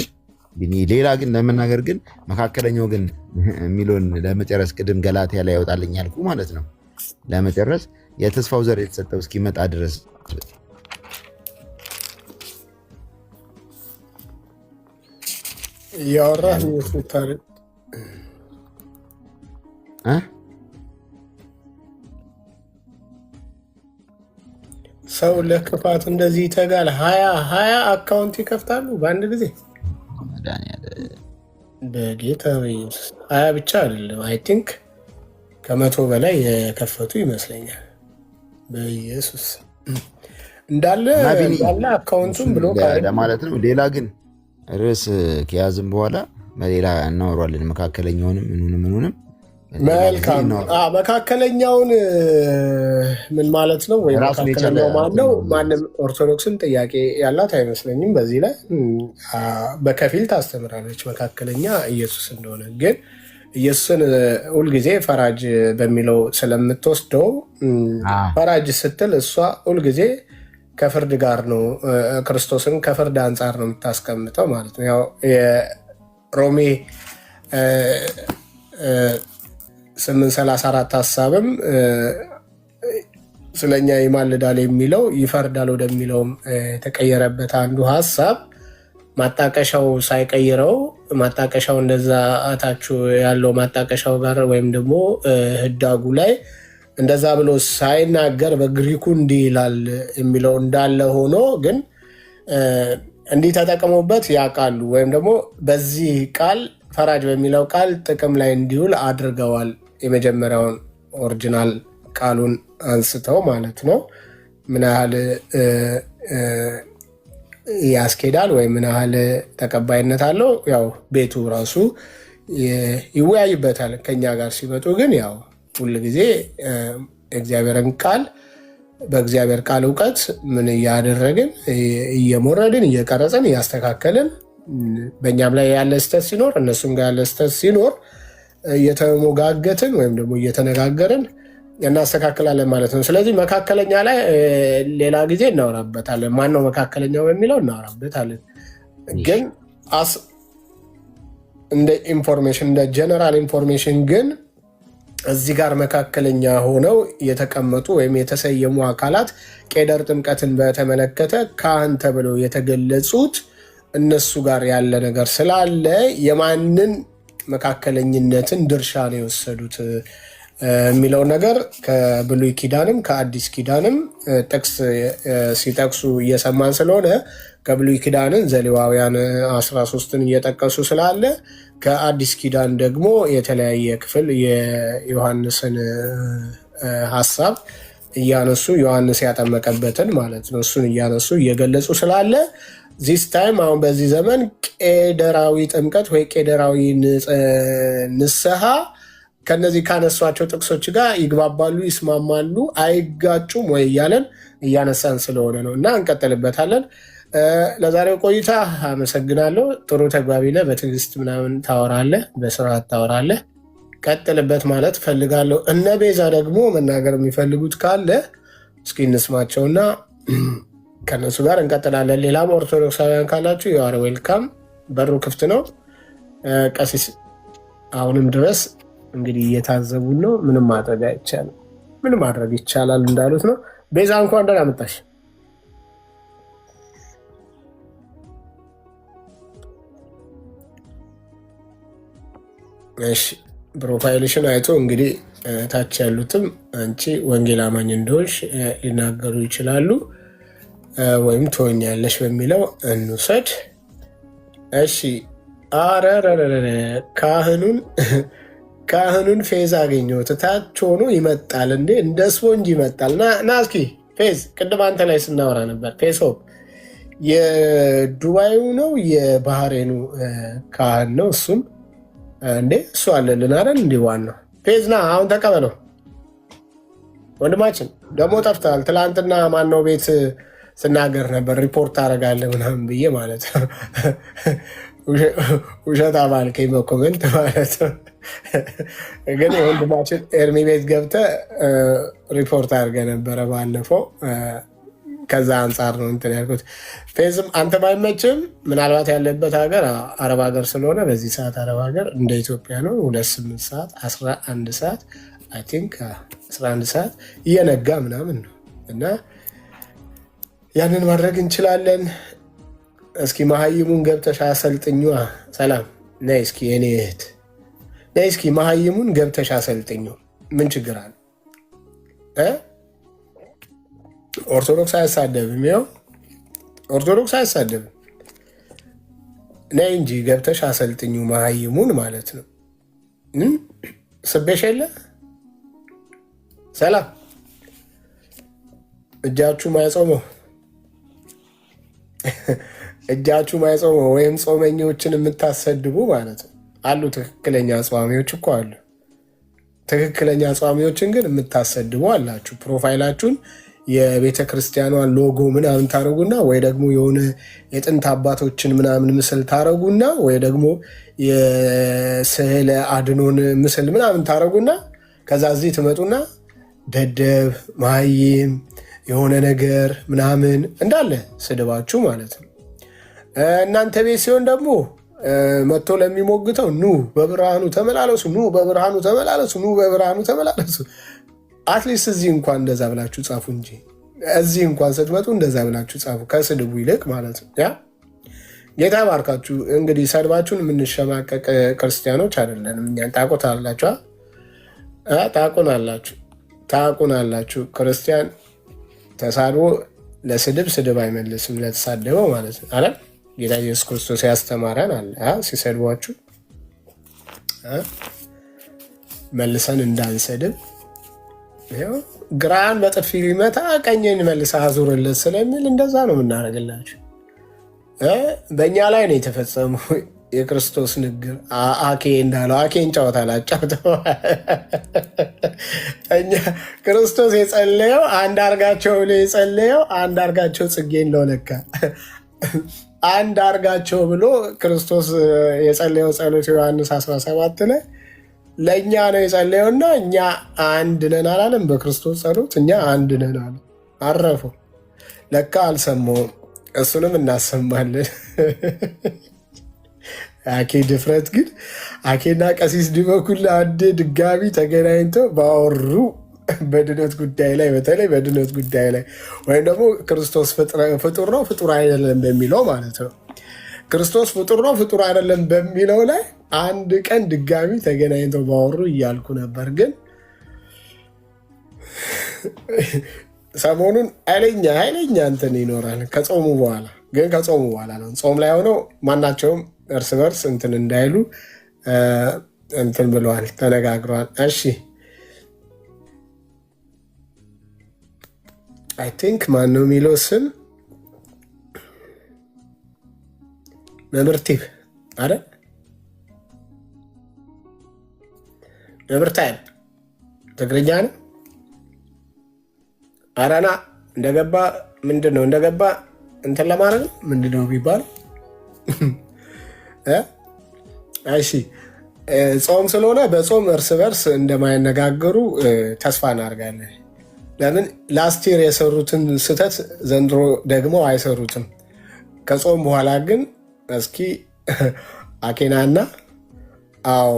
[SPEAKER 5] ሌላ ግን ለመናገር ግን መካከለኛው ግን የሚለውን ለመጨረስ ቅድም ገላትያ ላይ ያወጣልኝ ያልኩ ማለት ነው ለመጨረስ የተስፋው ዘር የተሰጠው እስኪመጣ ድረስ
[SPEAKER 2] ያወራህ ሰው ለክፋት እንደዚህ ይተጋል። 20 አካውንት ይከፍታሉ በአንድ ጊዜ በጌታ 20 ብቻ አይደለም፣ አይ ቲንክ ከ100 በላይ የከፈቱ ይመስለኛል። በኢየሱስ እንዳለ አካውንቱን ብሎ
[SPEAKER 5] ማለት ነው። ሌላ ግን ርዕስ ከያዝም በኋላ በሌላ እናወራለን። መካከለኛውንም ምኑንም
[SPEAKER 2] መልካም መካከለኛውን ምን ማለት ነው? ወይ መካከለኛው ማን ነው? ማንም ኦርቶዶክስን ጥያቄ ያላት አይመስለኝም። በዚህ ላይ በከፊል ታስተምራለች መካከለኛ ኢየሱስ እንደሆነ። ግን ኢየሱስን ሁልጊዜ ፈራጅ በሚለው ስለምትወስደው ፈራጅ ስትል እሷ ሁልጊዜ ከፍርድ ጋር ነው፣ ክርስቶስን ከፍርድ አንጻር ነው የምታስቀምጠው ማለት ነው። ያው የሮሜ 8:34 ሀሳብም ስለኛ ይማልዳል የሚለው ይፈርዳል ወደሚለውም የተቀየረበት አንዱ ሀሳብ ማጣቀሻው ሳይቀይረው ማጣቀሻው እንደዛ አታችሁ ያለው ማጣቀሻው ጋር ወይም ደግሞ ህዳጉ ላይ እንደዛ ብሎ ሳይናገር በግሪኩ እንዲህ ይላል የሚለው እንዳለ ሆኖ ግን እንዲህ ተጠቅሞበት ያውቃሉ ወይም ደግሞ በዚህ ቃል ፈራጅ በሚለው ቃል ጥቅም ላይ እንዲውል አድርገዋል። የመጀመሪያውን ኦሪጂናል ቃሉን አንስተው ማለት ነው። ምን ያህል ያስኬዳል ወይም ምን ያህል ተቀባይነት አለው ያው ቤቱ ራሱ ይወያይበታል ከኛ ጋር ሲመጡ። ግን ያው ሁል ጊዜ እግዚአብሔርን ቃል በእግዚአብሔር ቃል እውቀት ምን እያደረግን እየሞረድን እየቀረጽን እያስተካከልን በእኛም ላይ ያለ ስተት ሲኖር እነሱም ጋር ያለ ስተት ሲኖር እየተሞጋገትን ወይም ደግሞ እየተነጋገርን እናስተካክላለን ማለት ነው። ስለዚህ መካከለኛ ላይ ሌላ ጊዜ እናወራበታለን። ማነው መካከለኛው በሚለው እናወራበታለን። ግን እንደ ኢንፎርሜሽን እንደ ጀነራል ኢንፎርሜሽን ግን እዚህ ጋር መካከለኛ ሆነው የተቀመጡ ወይም የተሰየሙ አካላት ቄደር ጥምቀትን በተመለከተ ካህን ተብለው የተገለጹት እነሱ ጋር ያለ ነገር ስላለ የማንን መካከለኝነትን ድርሻ ነው የወሰዱት የሚለው ነገር ከብሉይ ኪዳንም ከአዲስ ኪዳንም ጥቅስ ሲጠቅሱ እየሰማን ስለሆነ ከብሉይ ኪዳንን ዘሌዋውያን 13ን እየጠቀሱ ስላለ ከአዲስ ኪዳን ደግሞ የተለያየ ክፍል የዮሐንስን ሀሳብ እያነሱ ዮሐንስ ያጠመቀበትን ማለት ነው እሱን እያነሱ እየገለጹ ስላለ ዚስ ታይም አሁን በዚህ ዘመን ቄደራዊ ጥምቀት ወይ ቄደራዊ ንስሐ ከነዚህ ካነሷቸው ጥቅሶች ጋር ይግባባሉ፣ ይስማማሉ፣ አይጋጩም ወይ እያለን እያነሳን ስለሆነ ነው እና እንቀጥልበታለን። ለዛሬው ቆይታ አመሰግናለሁ። ጥሩ ተግባቢ ነህ። በትዕግስት ምናምን ታወራለህ፣ በስርዓት ታወራለህ። ቀጥልበት ማለት ፈልጋለሁ። እነ ቤዛ ደግሞ መናገር የሚፈልጉት ካለ እስኪ እንስማቸውና ከነሱ ጋር እንቀጥላለን። ሌላም ኦርቶዶክሳውያን ካላችሁ የዋር ዌልካም፣ በሩ ክፍት ነው። ቀሲስ አሁንም ድረስ እንግዲህ እየታዘቡን ነው። ምንም ማድረግ አይቻልም። ምን ማድረግ ይቻላል እንዳሉት ነው። ቤዛ እንኳን ደህና መጣሽ። እሺ ፕሮፋይልሽን አይቶ እንግዲህ ታች ያሉትም አንቺ ወንጌል አማኝ እንደሆንሽ ሊናገሩ ይችላሉ፣ ወይም ትሆኛለሽ በሚለው እንውሰድ። እሺ ካህኑን ፌዝ አገኘሁት። ታች ሆኖ ይመጣል እንዴ እንደ ስፖንጅ ይመጣል። ና እስኪ ፌዝ፣ ቅድም አንተ ላይ ስናወራ ነበር። ፌዝ ሆፕ የዱባዩ ነው የባህሬኑ ካህን ነው እሱም እንዴ እሱ አለልን አይደል? እንዲህ ዋናው ፌዝ ና አሁን ተቀበለው ወንድማችን። ደግሞ ጠፍተሃል። ትላንትና ማነው ቤት ስናገር ነበር ሪፖርት ታደርጋለህ ምናምን ብዬ ማለት ነው። ውሸት አባልከኝ በኮመንት ማለት ነው። ግን የወንድማችን ኤርሚ ቤት ገብተህ ሪፖርት አድርገህ ነበረ ባለፈው። ከዛ አንጻር ነው እንትን ያልኩት። ፌዝም አንተ ባይመችም ምናልባት ያለበት ሀገር አረብ ሀገር ስለሆነ በዚህ ሰዓት አረብ ሀገር እንደ ኢትዮጵያ ነው 28 ሰዓት 11 ሰዓት አይ ቲንክ 11 ሰዓት እየነጋ ምናምን ነው እና ያንን ማድረግ እንችላለን። እስኪ መሀይሙን ገብተሽ አሰልጥኙ። ሰላም ነይ እስኪ የኔ እህት ነይ እስኪ መሀይሙን ገብተሽ አሰልጥኙ። ምን ችግር አለ? ኦርቶዶክስ አያሳደብም። ያው ኦርቶዶክስ አያሳደብም። ነይ እንጂ ገብተሽ አሰልጥኙ መሀይሙን ማለት ነው። ስቤሽ የለ ሰላም እጃችሁ ማይጾመው ወይም ጾመኞችን የምታሰድቡ ማለት ነው አሉ። ትክክለኛ ጿሚዎች እኮ አሉ። ትክክለኛ ጿሚዎችን ግን የምታሰድቡ አላችሁ። ፕሮፋይላችሁን የቤተ ክርስቲያኗን ሎጎ ምናምን ታረጉና ወይ ደግሞ የሆነ የጥንት አባቶችን ምናምን ምስል ታረጉና ወይ ደግሞ የስዕለ አድኖን ምስል ምናምን ታረጉና ከዛ እዚህ ትመጡና ደደብ መሀይም የሆነ ነገር ምናምን እንዳለ ስድባችሁ ማለት ነው። እናንተ ቤት ሲሆን ደግሞ መጥቶ ለሚሞግተው ኑ በብርሃኑ ተመላለሱ፣ ኑ በብርሃኑ ተመላለሱ፣ ኑ በብርሃኑ ተመላለሱ። አትሊስት እዚህ እንኳን እንደዛ ብላችሁ ጻፉ እንጂ እዚህ እንኳን ስትመጡ እንደዛ ብላችሁ ጻፉ፣ ከስድቡ ይልቅ ማለት ነው። ያ ጌታ ባርካችሁ። እንግዲህ ሰድባችሁን የምንሸማቀቅ ክርስቲያኖች አይደለንም። እኛን ታቁን አላችሁ። ክርስቲያን ተሳድቦ ለስድብ ስድብ አይመልስም፣ ለተሳደበው ማለት ነው አለ ጌታ ኢየሱስ ክርስቶስ ያስተማረን አለ። ሲሰድቧችሁ መልሰን እንዳንሰድብ ግራን በጥፊ ቢመታ ቀኝን መልሰ አዙርለት ስለሚል እንደዛ ነው የምናደርግላችሁ። በእኛ ላይ ነው የተፈጸመው የክርስቶስ ንግር። አኬ እንዳለው አኬን ጨዋታ ላጫውተው። እኛ ክርስቶስ የጸለየው አንድ አርጋቸው ብሎ የጸለየው አንድ አርጋቸው ጽጌን ነው ለካ። አንድ አርጋቸው ብሎ ክርስቶስ የጸለየው ጸሎት ዮሐንስ 17 ላይ ለእኛ ነው የጸለየውና እኛ አንድ ነን አላለም። በክርስቶስ ጸሎት እኛ አንድ ነን አለ። አረፈው ለካ አልሰማውም። እሱንም እናሰማለን። አኬ ድፍረት ግን አኬና ቀሲስ ዲበኩል አንዴ ድጋሚ ተገናኝተው ባወሩ በድነት ጉዳይ ላይ በተለይ በድነት ጉዳይ ላይ ወይም ደግሞ ክርስቶስ ፍጡር ነው ፍጡር አይደለም በሚለው ማለት ነው። ክርስቶስ ፍጡር ነው ፍጡር አይደለም በሚለው ላይ አንድ ቀን ድጋሚ ተገናኝተው ባወሩ እያልኩ ነበር። ግን ሰሞኑን ኃይለኛ እንትን ይኖራል ከጾሙ በኋላ። ግን ከጾሙ በኋላ ነው። ጾም ላይ ሆነው ማናቸውም እርስ በርስ እንትን እንዳይሉ እንትን ብለዋል፣ ተነጋግረዋል። እሺ አይ ቲንክ ማነው የሚለው ስም መምርቲብ አይደል? መምርታይም ትግርኛ ነው። አራና እንደገባ ምንድነው እንደገባ እንትን ለማድረግ ምንድነው የሚባለው? እሺ ጾም ስለሆነ በጾም እርስ በርስ እንደማይነጋገሩ ተስፋ እናደርጋለን። ለምን ላስቲር የሰሩትን ስህተት ዘንድሮ ደግሞ አይሰሩትም። ከጾም በኋላ ግን እስኪ አኬናና አዎ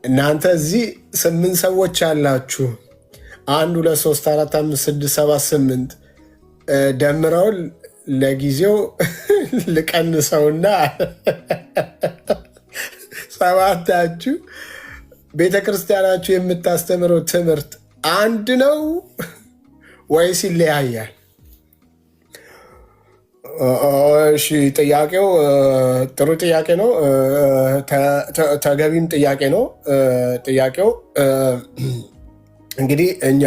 [SPEAKER 2] እናንተ እዚህ 8 ሰዎች ያላችሁ 1 2 3 4 5 6 7 8 ደምረው ለጊዜው ልቀንሰውና ሰባታችሁ ቤተክርስቲያናችሁ የምታስተምረው ትምህርት አንድ ነው ወይስ ይለያያል? እሺ ጥያቄው ጥሩ ጥያቄ ነው። ተገቢም ጥያቄ ነው። ጥያቄው እንግዲህ እኛ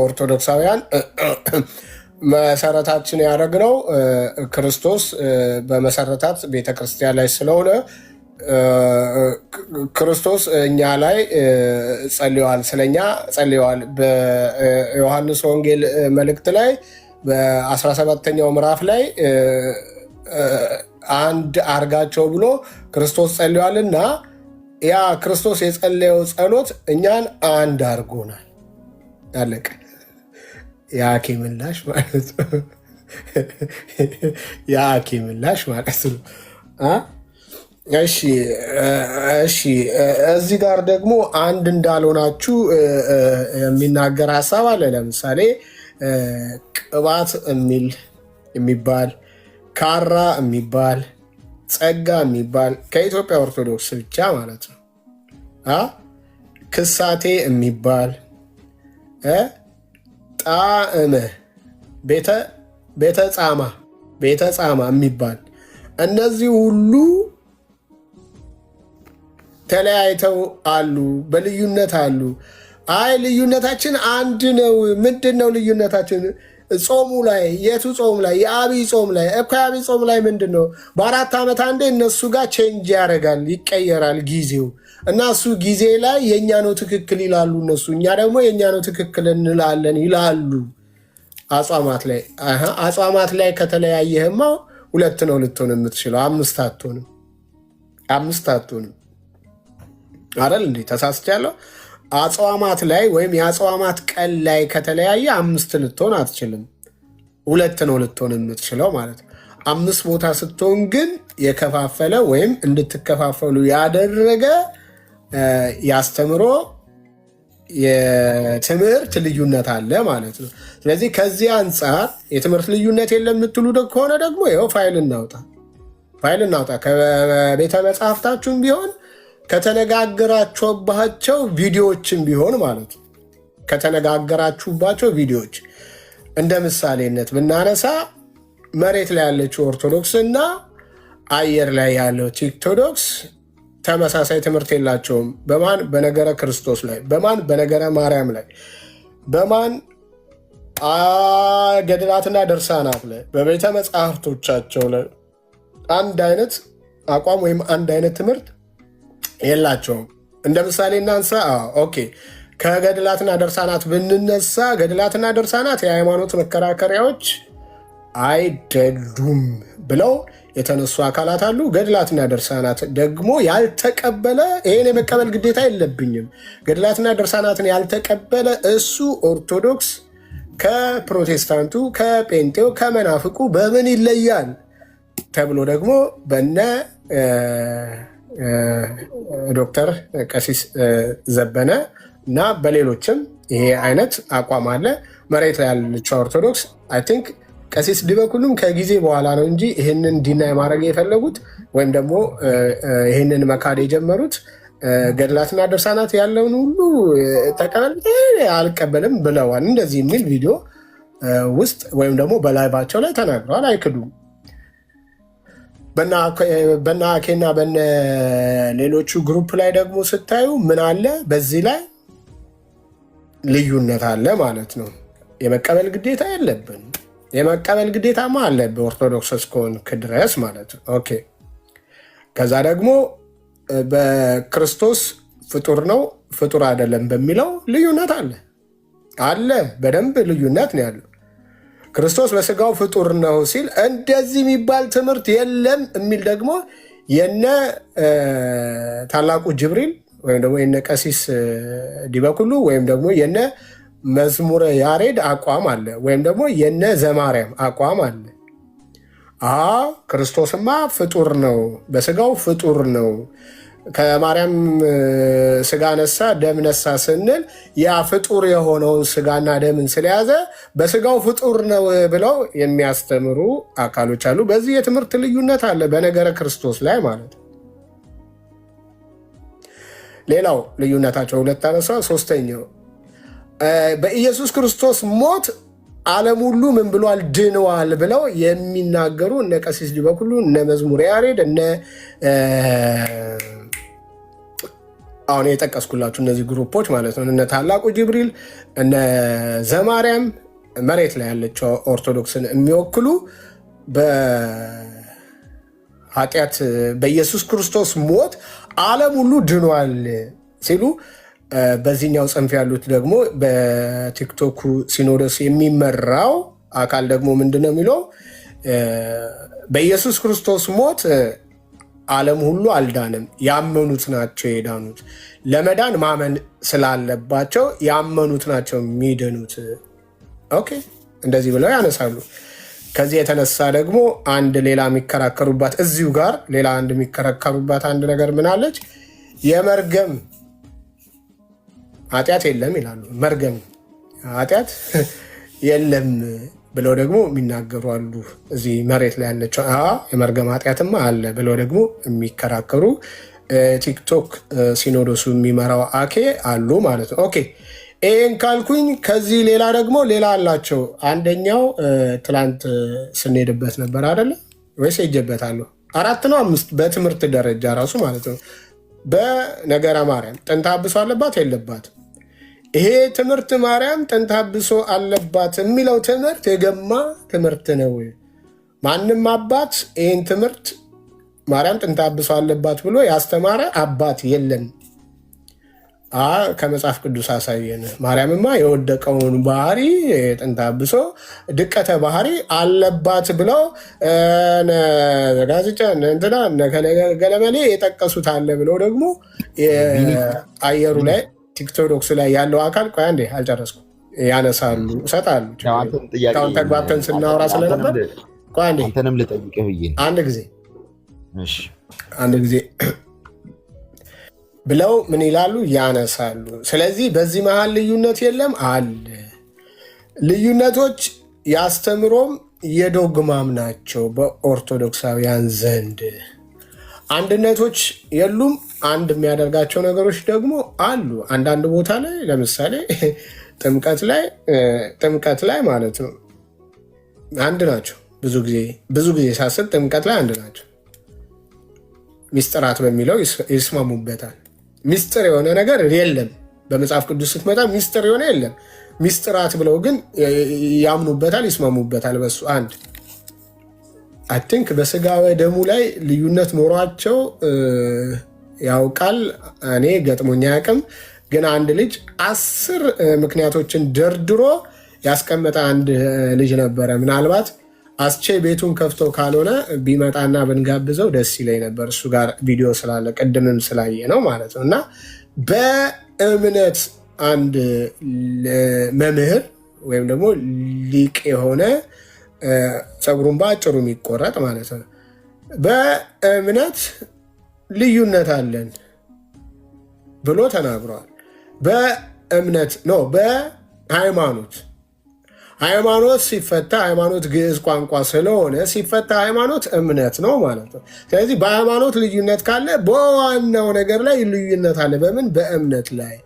[SPEAKER 2] ኦርቶዶክሳውያን መሰረታችን ያደረግነው ክርስቶስ በመሰረታት ቤተክርስቲያን ላይ ስለሆነ ክርስቶስ እኛ ላይ ጸልዋል፣ ስለኛ ጸልዋል። በዮሐንስ ወንጌል መልእክት ላይ በ17ኛው ምዕራፍ ላይ አንድ አርጋቸው ብሎ ክርስቶስ ጸልዋልና ያ ክርስቶስ የጸለየው ጸሎት እኛን አንድ አርጎናል። አለቀ። የአኬ ምላሽ ማለት ነው። የአኬ ምላሽ ማለት ነው። እሺ እዚህ ጋር ደግሞ አንድ እንዳልሆናችሁ የሚናገር ሀሳብ አለ። ለምሳሌ ቅባት የሚባል ካራ የሚባል ጸጋ የሚባል ከኢትዮጵያ ኦርቶዶክስ ብቻ ማለት ነው። ክሳቴ የሚባል ጣዕመ ቤተ ጻማ የሚባል እነዚህ ሁሉ ተለያይተው አሉ፣ በልዩነት አሉ። አይ ልዩነታችን አንድ ነው። ምንድን ነው ልዩነታችን? ጾሙ ላይ የቱ ጾም ላይ? የአብይ ጾም ላይ እኮ። የአብይ ጾም ላይ ምንድን ነው? በ4 ዓመት አንዴ እነሱ ጋር ቼንጅ ያደርጋል፣ ይቀየራል ጊዜው እና እሱ ጊዜ ላይ የእኛ ነው ትክክል ይላሉ እነሱ፣ እኛ ደግሞ የእኛ ነው ትክክል እንላለን ይላሉ። አጽዋማት ላይ ከተለያየህማ 2 ነው ልትሆን የምትችለው፣ 5 አትሆንም። 5 አትሆንም አይደል እንዴ? ተሳስቻለሁ። አጽዋማት ላይ ወይም የአጽዋማት ቀን ላይ ከተለያየ 5 ልትሆን አትችልም፣ 2 ነው ልትሆን የምትችለው ማለት ነው። 5 ቦታ ስትሆን ግን የከፋፈለ ወይም እንድትከፋፈሉ ያደረገ ያስተምሮ የትምህርት ልዩነት አለ ማለት ነው። ስለዚህ ከዚህ አንጻር የትምህርት ልዩነት የለም የምትሉ ከሆነ ደግሞ ይኸው ፋይል እናውጣ ከቤተ መጽሐፍታችሁም ቢሆን ከተነጋገራችሁባቸው ቪዲዮዎችን ቢሆን ማለት ነው። ከተነጋገራችሁባቸው ቪዲዮዎች እንደ ምሳሌነት ብናነሳ መሬት ላይ ያለችው ኦርቶዶክስ እና አየር ላይ ያለው ኦርቶዶክስ ተመሳሳይ ትምህርት የላቸውም። በማን በነገረ ክርስቶስ ላይ፣ በማን በነገረ ማርያም ላይ፣ በማን ገድላትና ድርሳናት ላይ፣ በቤተ መጽሐፍቶቻቸው ላይ አንድ አይነት አቋም ወይም አንድ አይነት ትምህርት የላቸውም። እንደ ምሳሌ እናንሳ። ኦኬ ከገድላትና ድርሳናት ብንነሳ ገድላትና ድርሳናት የሃይማኖት መከራከሪያዎች አይደሉም ብለው የተነሱ አካላት አሉ። ገድላትና ድርሳናት ደግሞ ያልተቀበለ ይህን የመቀበል ግዴታ የለብኝም። ገድላትና ድርሳናትን ያልተቀበለ እሱ ኦርቶዶክስ ከፕሮቴስታንቱ፣ ከጴንጤው፣ ከመናፍቁ በምን ይለያል ተብሎ ደግሞ በነ ዶክተር ቀሲስ ዘበነ እና በሌሎችም ይሄ አይነት አቋም አለ። መሬት ላይ ያለችው ኦርቶዶክስ አይ ቲንክ ቀሲስ ዲበኩሉም ከጊዜ በኋላ ነው እንጂ ይህንን ዲናይ ማድረግ የፈለጉት ወይም ደግሞ ይህንን መካድ የጀመሩት ገድላትና ድርሳናት ያለውን ሁሉ ተቀበል አልቀበልም ብለዋል። እንደዚህ የሚል ቪዲዮ ውስጥ ወይም ደግሞ በላይቫቸው ላይ ተናግረዋል። አይክዱም። በና አኬና በነ ሌሎቹ ግሩፕ ላይ ደግሞ ስታዩ ምን አለ? በዚህ ላይ ልዩነት አለ ማለት ነው። የመቀበል ግዴታ የለብን። የመቀበል ግዴታማ አለ በኦርቶዶክስ እስከሆንክ ድረስ ማለት ነው። ኦኬ። ከዛ ደግሞ በክርስቶስ ፍጡር ነው ፍጡር አይደለም በሚለው ልዩነት አለ በደንብ ልዩነት ነው ያለው። ክርስቶስ በስጋው ፍጡር ነው ሲል እንደዚህ የሚባል ትምህርት የለም የሚል ደግሞ የነ ታላቁ ጅብሪል ወይም ደግሞ የነ ቀሲስ ዲበኩሉ ወይም ደግሞ የነ መዝሙረ ያሬድ አቋም አለ፣ ወይም ደግሞ የነ ዘማርያም አቋም አለ። ክርስቶስማ ፍጡር ነው፣ በስጋው ፍጡር ነው፣ ከማርያም ስጋ ነሳ ደም ነሳ ስንል ያ ፍጡር የሆነውን ስጋና ደምን ስለያዘ በስጋው ፍጡር ነው ብለው የሚያስተምሩ አካሎች አሉ። በዚህ የትምህርት ልዩነት አለ በነገረ ክርስቶስ ላይ ማለት ነው። ሌላው ልዩነታቸው ሁለት አነሳ። ሶስተኛው በኢየሱስ ክርስቶስ ሞት ዓለም ሁሉ ምን ብሏል? ድነዋል ብለው የሚናገሩ እነ ቀሲስ ዲበኩሉ እነ መዝሙረ ያሬድ እነ አሁን የጠቀስኩላችሁ እነዚህ ግሩፖች ማለት ነው። እነ ታላቁ ጅብሪል እነ ዘማርያም መሬት ላይ ያለችው ኦርቶዶክስን የሚወክሉ በኃጢአት በኢየሱስ ክርስቶስ ሞት ዓለም ሁሉ ድኗል ሲሉ፣ በዚህኛው ጽንፍ ያሉት ደግሞ በቲክቶኩ ሲኖዶስ የሚመራው አካል ደግሞ ምንድነው የሚለው? በኢየሱስ ክርስቶስ ሞት ዓለም ሁሉ አልዳንም፣ ያመኑት ናቸው የዳኑት። ለመዳን ማመን ስላለባቸው ያመኑት ናቸው የሚድኑት። ኦኬ፣ እንደዚህ ብለው ያነሳሉ። ከዚህ የተነሳ ደግሞ አንድ ሌላ የሚከራከሩባት እዚሁ ጋር ሌላ አንድ የሚከራከሩባት አንድ ነገር ምናለች? የመርገም ኃጢአት የለም ይላሉ። መርገም ኃጢአት የለም ብለው ደግሞ የሚናገሩ አሉ። እዚህ መሬት ላይ ያለችው የመርገም ኃጢአትማ አለ ብለው ደግሞ የሚከራከሩ ቲክቶክ ሲኖዶሱ የሚመራው አኬ አሉ ማለት ነው። ኦኬ፣ ይህን ካልኩኝ ከዚህ ሌላ ደግሞ ሌላ አላቸው። አንደኛው ትላንት ስንሄድበት ነበር አይደለ ወይስ ሄጄበታለሁ? 4 ነው 5 በትምህርት ደረጃ ራሱ ማለት ነው። በነገረ ማርያም ጥንተ አብሶ አለባት የለባት? ይሄ ትምህርት ማርያም ጥንተ አብሶ አለባት የሚለው ትምህርት የገማ ትምህርት ነው። ማንም አባት ይህን ትምህርት ማርያም ጥንተ አብሶ አለባት ብሎ ያስተማረ አባት የለም። ከመጽሐፍ ቅዱስ አሳየን። ማርያምማ የወደቀውን ባህሪ ጥንተ አብሶ ድቀተ ባህሪ አለባት ብለው ጋዜጫ እንትና ገለመሌ የጠቀሱት አለ ብለው ደግሞ አየሩ ላይ ቲክቶክስ ላይ ያለው አካል ቆይ አንዴ አልጨረስኩም ያነሳሉ እሰጣሉ። አሁን ተግባብተን ስናወራ ስለነበር ቆይ አንዴ አንተንም ልጠይቅህ ብዬ አንድ ጊዜ ብለው ምን ይላሉ? ያነሳሉ። ስለዚህ በዚህ መሃል ልዩነት የለም አለ። ልዩነቶች ያስተምሮም የዶግማም ናቸው በኦርቶዶክሳውያን ዘንድ። አንድነቶች የሉም። አንድ የሚያደርጋቸው ነገሮች ደግሞ አሉ። አንዳንድ ቦታ ላይ ለምሳሌ ጥምቀት ላይ ማለት ነው አንድ ናቸው። ብዙ ጊዜ ሳስብ ጥምቀት ላይ አንድ ናቸው። ሚስጥራት በሚለው ይስማሙበታል። ሚስጥር የሆነ ነገር የለም። በመጽሐፍ ቅዱስ ስትመጣ ሚስጥር የሆነ የለም። ሚስጥራት ብለው ግን ያምኑበታል፣ ይስማሙበታል። በሱ አንድ አይ ቲንክ በስጋ ደሙ ላይ ልዩነት ኖሯቸው ያውቃል። እኔ ገጥሞኛ ያቅም ግን አንድ ልጅ 10 ምክንያቶችን ደርድሮ ያስቀመጠ አንድ ልጅ ነበረ። ምናልባት አስቼ ቤቱን ከፍቶ ካልሆነ ቢመጣና ብንጋብዘው ደስ ይለኝ ነበር። እሱ ጋር ቪዲዮ ስላለ ቅድምም ስላየ ነው ማለት ነው። እና በእምነት አንድ መምህር ወይም ደግሞ ሊቅ የሆነ ፀጉሩን በአጭሩ የሚቆረጥ ማለት ነው። በእምነት ልዩነት አለን ብሎ ተናግረዋል። በእምነት ነው ሃይማኖት ሲፈታ ሃይማኖት ግዕዝ ቋንቋ ስለሆነ ሲፈታ ሃይማኖት እምነት ነው ማለት ነው። ስለዚህ በሃይማኖት ልዩነት ካለ በዋናው ነገር ላይ ልዩነት አለ። በምን? በእምነት ላይ።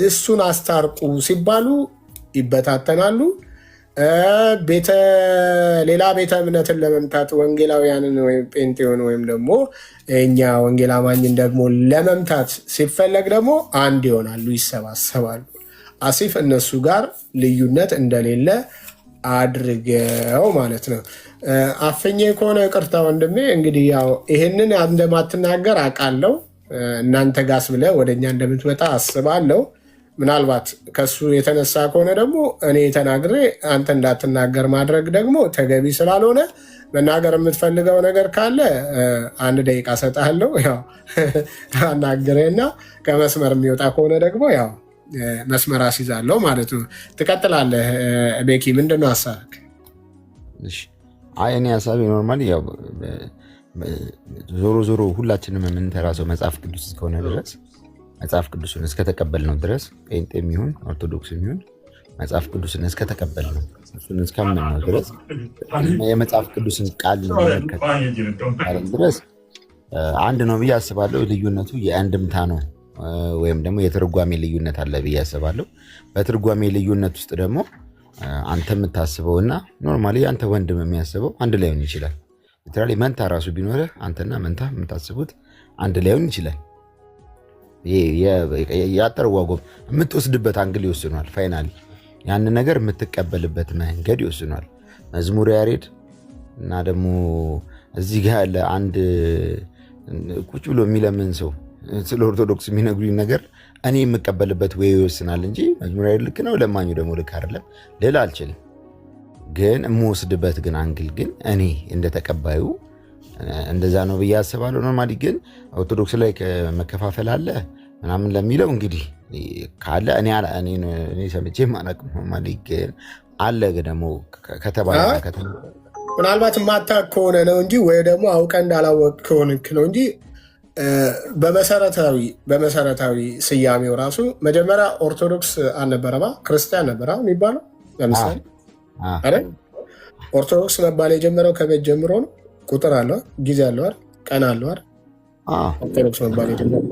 [SPEAKER 2] እሱን አስታርቁ ሲባሉ ይበታተናሉ። ሌላ ቤተ እምነትን ለመምታት ወንጌላውያንን ወይም ጴንጤውን ወይም ደግሞ እኛ ወንጌል አማኝን ደግሞ ለመምታት ሲፈለግ ደግሞ አንድ ይሆናሉ፣ ይሰባሰባሉ። አሲፍ እነሱ ጋር ልዩነት እንደሌለ አድርገው ማለት ነው። አፍኜ ከሆነ ይቅርታ ወንድሜ። እንግዲህ ያው ይህንን እንደማትናገር አውቃለሁ። እናንተ ጋስ ብለህ ወደኛ እንደምትመጣ አስባለሁ። ምናልባት ከሱ የተነሳ ከሆነ ደግሞ እኔ ተናግሬ አንተ እንዳትናገር ማድረግ ደግሞ ተገቢ ስላልሆነ መናገር የምትፈልገው ነገር ካለ 1 ደቂቃ ሰጥሃለሁ። ያው አናግሬና ከመስመር የሚወጣ ከሆነ ደግሞ ያው መስመር አስይዛለሁ ማለት ነው። ትቀጥላለህ ቤኪ። ምንድነው ሀሳብህ?
[SPEAKER 5] እኔ ሀሳቤ ኖርማሊ ያው ዞሮ ዞሮ ሁላችንም የምንተራሰው መጽሐፍ ቅዱስ እስከሆነ ድረስ መጽሐፍ ቅዱስን እስከተቀበልነው ድረስ ጴንጤም ይሁን ኦርቶዶክስም ይሁን መጽሐፍ ቅዱስን እስከተቀበልነው እሱን እስከምናየው ድረስ የመጽሐፍ ቅዱስን ቃል ድረስ አንድ ነው ብዬ አስባለሁ። ልዩነቱ የአንድምታ ነው ወይም ደግሞ የትርጓሜ ልዩነት አለ ብዬ አስባለሁ። በትርጓሜ ልዩነት ውስጥ ደግሞ አንተ የምታስበው እና ኖርማሊ አንተ ወንድም የሚያስበው አንድ ላይሆን ይችላል። ሊትራሊ መንታ ራሱ ቢኖርህ አንተና መንታ የምታስቡት አንድ ላይሆን ይችላል። ያተረጓጎም የምትወስድበት አንግል ይወስኗል። ፋይናሊ ያን ነገር የምትቀበልበት መንገድ ይወስኗል። መዝሙር ያሬድ እና ደግሞ እዚህ ጋር ያለ አንድ ቁጭ ብሎ የሚለምን ሰው ስለ ኦርቶዶክስ የሚነግሩኝ ነገር እኔ የምቀበልበት ወይ ይወስናል እንጂ መዝሙር ያሬድ ልክ ነው፣ ለማኙ ደግሞ ልክ አይደለም ልል አልችልም። ግን የምወስድበት ግን አንግል ግን እኔ እንደተቀባዩ እንደዛ ነው ብዬ አስባለሁ። ኖርማሊ ግን ኦርቶዶክስ ላይ መከፋፈል አለ ምናምን ለሚለው እንግዲህ ካለ እኔ ሰምቼ አላውቅም። ኖርማሊ ግን አለ ደግሞ ከተባለ
[SPEAKER 2] ምናልባት ማታውቅ ከሆነ ነው እንጂ ወይ ደግሞ አውቀህ እንዳላወቅህ ከሆንክ ነው እንጂ በመሰረታዊ ስያሜው ራሱ መጀመሪያ ኦርቶዶክስ አልነበረማ ክርስቲያን ነበረ የሚባለው። ለምሳሌ ኦርቶዶክስ መባል የጀመረው ከቤት ጀምሮ ነው። ቁጥር አለው፣ ጊዜ አለው አይደል? ቀን አለው አይደል? ኦርቶዶክስ መባል የጀመረው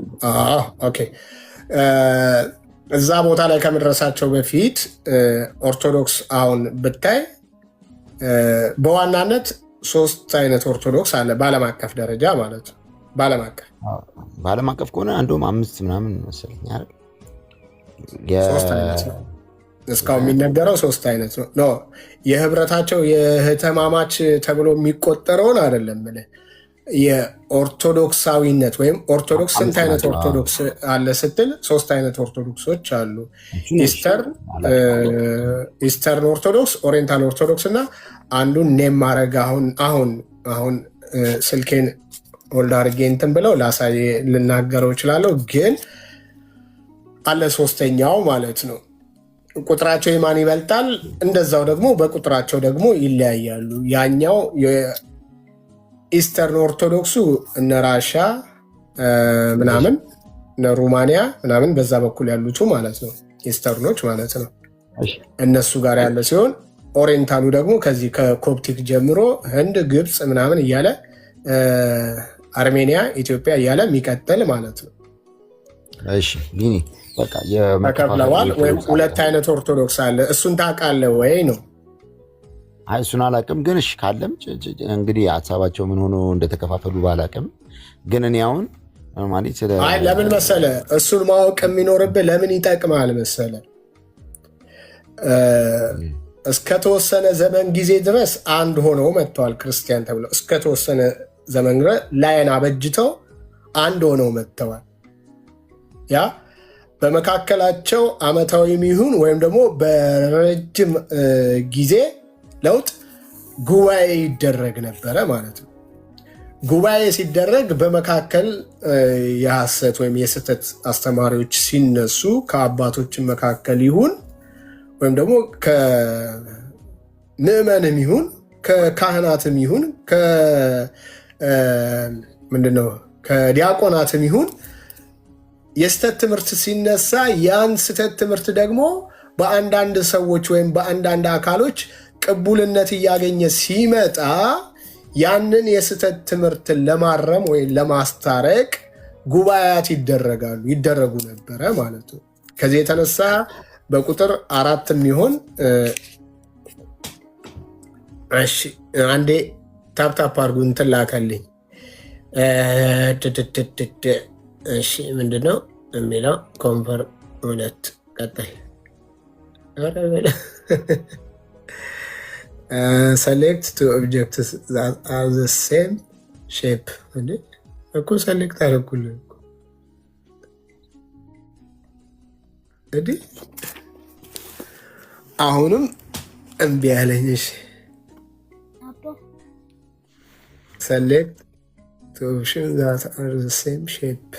[SPEAKER 2] ኦኬ። እዛ ቦታ ላይ ከመድረሳቸው በፊት ኦርቶዶክስ አሁን ብታይ በዋናነት 3 አይነት ኦርቶዶክስ አለ በዓለም አቀፍ ደረጃ ማለት ነው። በዓለም አቀፍ ከሆነ አንዱም 5 ምናምን መሰለኝ አይደል? 3 አይነት ነው እስካሁን የሚነገረው 3 አይነት ነው። የህብረታቸው የህተማማች ተብሎ የሚቆጠረውን አይደለም። የኦርቶዶክሳዊነት ወይም ኦርቶዶክስ ስንት አይነት ኦርቶዶክስ አለ ስትል 3 አይነት ኦርቶዶክሶች አሉ። ኢስተርን ኦርቶዶክስ፣ ኦሪየንታል ኦርቶዶክስ እና አንዱን ኔም ማድረግ አሁን ስልኬን ሆልድ አድርጌ እንትን ብለው ላሳይ ልናገረው እችላለሁ። ግን አለ 3ኛው ማለት ነው። ቁጥራቸው የማን ይበልጣል? እንደዛው ደግሞ በቁጥራቸው ደግሞ ይለያያሉ። ያኛው የኢስተርን ኦርቶዶክሱ እነ ራሻ ምናምን እነ ሩማንያ ምናምን በዛ በኩል ያሉት ማለት ነው፣ ኢስተርኖች ማለት ነው። እነሱ ጋር ያለ ሲሆን ኦሪየንታሉ ደግሞ ከዚህ ከኮፕቲክ ጀምሮ ህንድ፣ ግብፅ ምናምን እያለ አርሜኒያ፣ ኢትዮጵያ እያለ የሚቀጥል ማለት ነው።
[SPEAKER 5] እሺ ቢኒ
[SPEAKER 2] ተከፍለዋል። ወይም 2 አይነት ኦርቶዶክስ አለ። እሱን ታውቃለህ ወይ ነው?
[SPEAKER 5] አይ እሱን አላውቅም፣ ግን እሺ ካለም እንግዲህ ሀሳባቸው ምን ሆኖ እንደተከፋፈሉ ባላውቅም፣ ግን እኔ አሁን ማለት
[SPEAKER 2] ለምን መሰለ እሱን ማወቅ የሚኖርብህ ለምን ይጠቅማል መሰለ እስከተወሰነ ዘመን ጊዜ ድረስ አንድ ሆነው መጥተዋል። ክርስቲያን ተብለው እስከተወሰነ ዘመን ላይን አበጅተው አንድ ሆነው መጥተዋል። ያ በመካከላቸው ዓመታዊም ይሁን ወይም ደግሞ በረጅም ጊዜ ለውጥ ጉባኤ ይደረግ ነበረ ማለት ነው። ጉባኤ ሲደረግ በመካከል የሐሰት ወይም የስህተት አስተማሪዎች ሲነሱ ከአባቶች መካከል ይሁን ወይም ደግሞ ከምዕመንም ይሁን ከካህናትም ይሁን ምንድነው ከዲያቆናትም ይሁን የስተት ትምህርት ሲነሳ ያን ስተት ትምህርት ደግሞ በአንዳንድ ሰዎች ወይም በአንዳንድ አካሎች ቅቡልነት እያገኘ ሲመጣ ያንን የስተት ትምህርትን ለማረም ወይም ለማስታረቅ ጉባኤያት ይደረጉ ነበረ ማለት ነው። ከዚህ የተነሳ በቁጥር 4 የሚሆን እሺ አንዴ ታፕታፕ አድርጉ እንትን ላከልኝ። እሺ ምንድነው የሚለው? ኮንፈርም 2 ቀጣይ select two objects that are the same shape. እኮ select አደረኩልህ እንዴ አሁንም እምቢ አለኝ። እሺ select two options that are the same shape.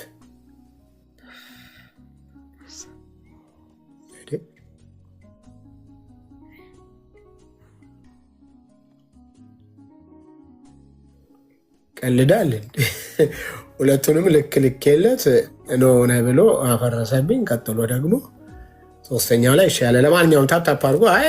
[SPEAKER 2] ቀልዳል ሁለቱንም ልክ የለት ነው ብሎ አፈረሰብኝ። ቀጥሎ ደግሞ ሶስተኛው ላይ ይሻላል። ለማንኛውም ታፕ ታፕ አድርጎ አይ